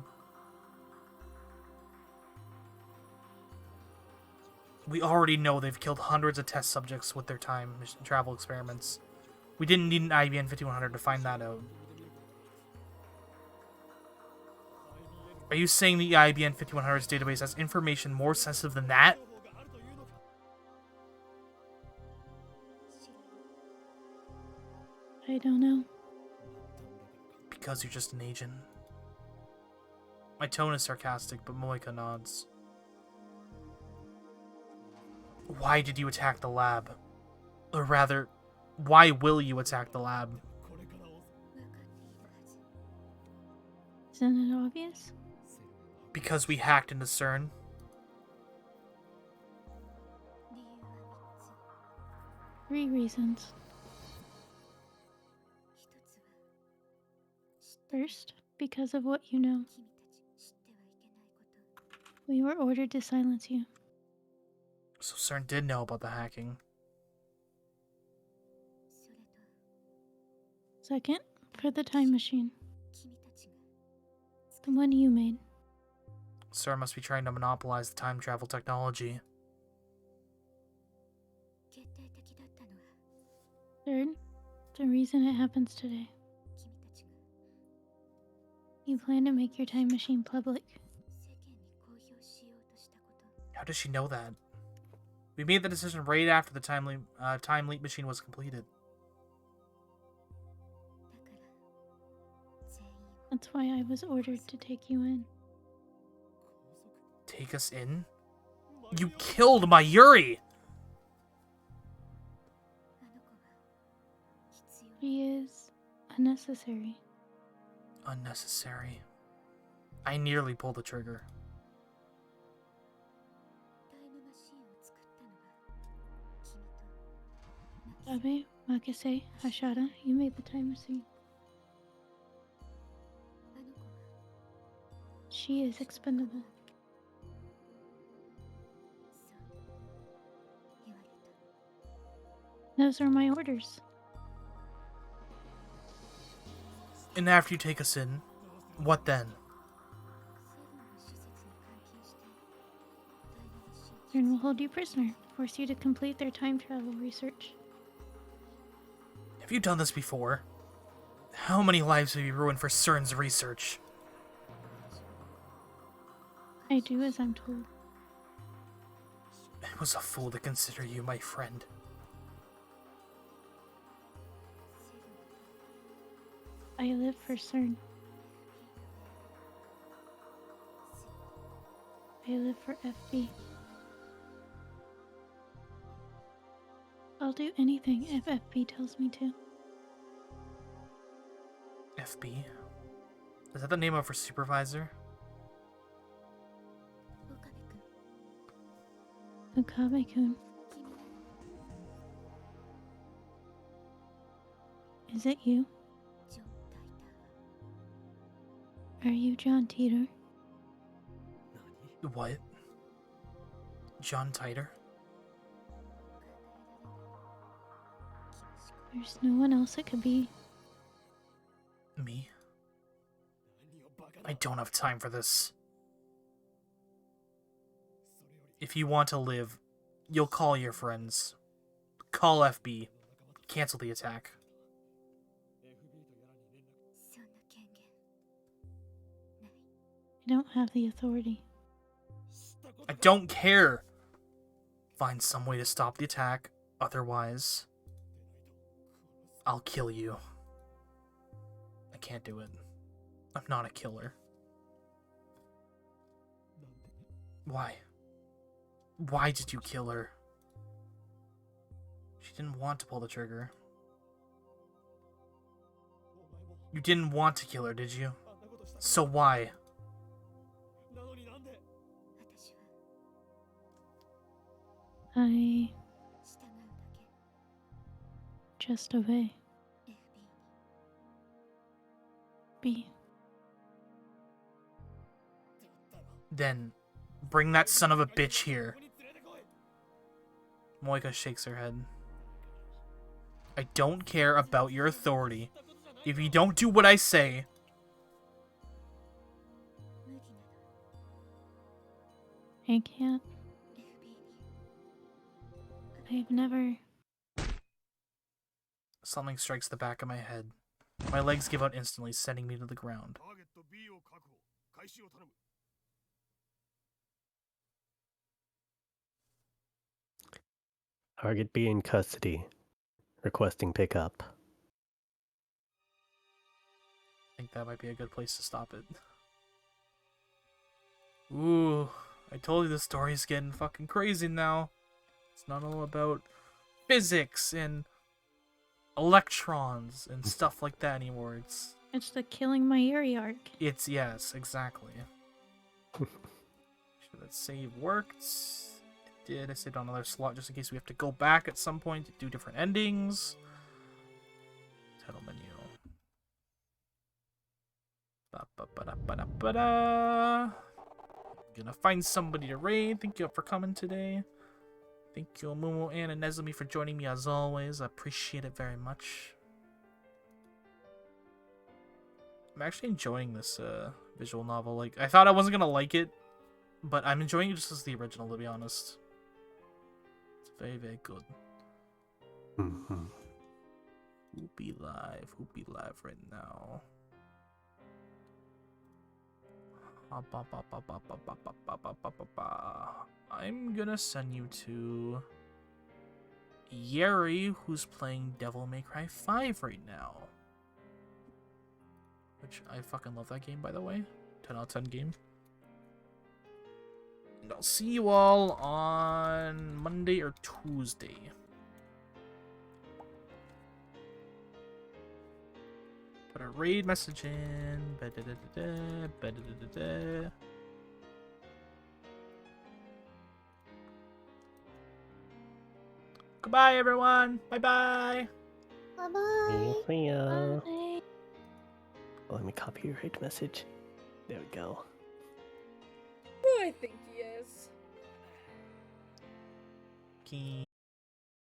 We already know they've killed hundreds of test subjects with their time travel experiments. We didn't need an IBM 5100 to find that out. Are you saying the IBM 5100's database has information more sensitive than that? I don't know. Because you're just an agent. My tone is sarcastic, but Moika nods. Why did you attack the lab? Or rather, why will you attack the lab? Isn't it obvious? Because we hacked into CERN? 3 reasons. First, because of what you know. We were ordered to silence you. So CERN did know about the hacking. Second, for the time machine. The one you made. Sir must be trying to monopolize the time travel technology. Third, the reason it happens today. You plan to make your time machine public. How does she know that? We made the decision right after the time leap machine was completed. That's why I was ordered to take you in. Take us in? You killed my Yuri! She is unnecessary. Unnecessary. I nearly pulled the trigger. Abe, Makise, Hashada, you made the time machine. She is expendable. Those are my orders. And after you take us in, what then? Then we'll hold you prisoner, force you to complete their time travel research. Have you done this before? How many lives have you ruined for CERN's research? I do as I'm told. I was a fool to consider you my friend. I live for CERN. I live for FB. I'll do anything if FB tells me to. FB? Is that the name of her supervisor? Okabe-kun. Is it you? Are you John Teeter? What? John Titer? There's no one else it could be. Me? I don't have time for this. If you want to live, you'll call your friends. Call FB. Cancel the attack. I don't have the authority. I don't care! Find some way to stop the attack, otherwise I'll kill you. I can't do it. I'm not a killer. Why? Why did you kill her? She didn't want to pull the trigger. You didn't want to kill her, did you? So why? I just obey. B. Then, bring that son of a bitch here. Moika shakes her head. I don't care about your authority. If you don't do what I say... I can't. I've never... Something strikes the back of my head. My legs give out instantly, sending me to the ground. Target B in custody. Requesting pickup. I think that might be a good place to stop it. Ooh, I told you the story's getting fucking crazy now. It's not all about physics and electrons and stuff like that anymore. It's the killing my Yuri arc. It's yes, exactly. Sure that save worked. It did. I saved on another slot just in case we have to go back at some point to do different endings. Title menu. Ba-ba-ba-da-ba-da-ba-da. Gonna find somebody to raid. Thank you for coming today. Thank you, Momo and Nezumi, for joining me as always. I appreciate it very much. I'm actually enjoying this visual novel. Like, I thought I wasn't gonna like it, but I'm enjoying it just as the original, to be honest. It's very, very good. Mm-hmm. Who be live right now? I'm gonna send you to Yeri, who's playing Devil May Cry 5 right now. Which I fucking love that game, by the way. 10 out of 10 game. And I'll see you all on Monday or Tuesday. Put a raid message in. Ba-da-da-da-da, ba-da-da-da-da. Goodbye, everyone. Bye-bye. Bye-bye. See ya. Bye. Let me copy your hate message. There we go. I think he is. Key.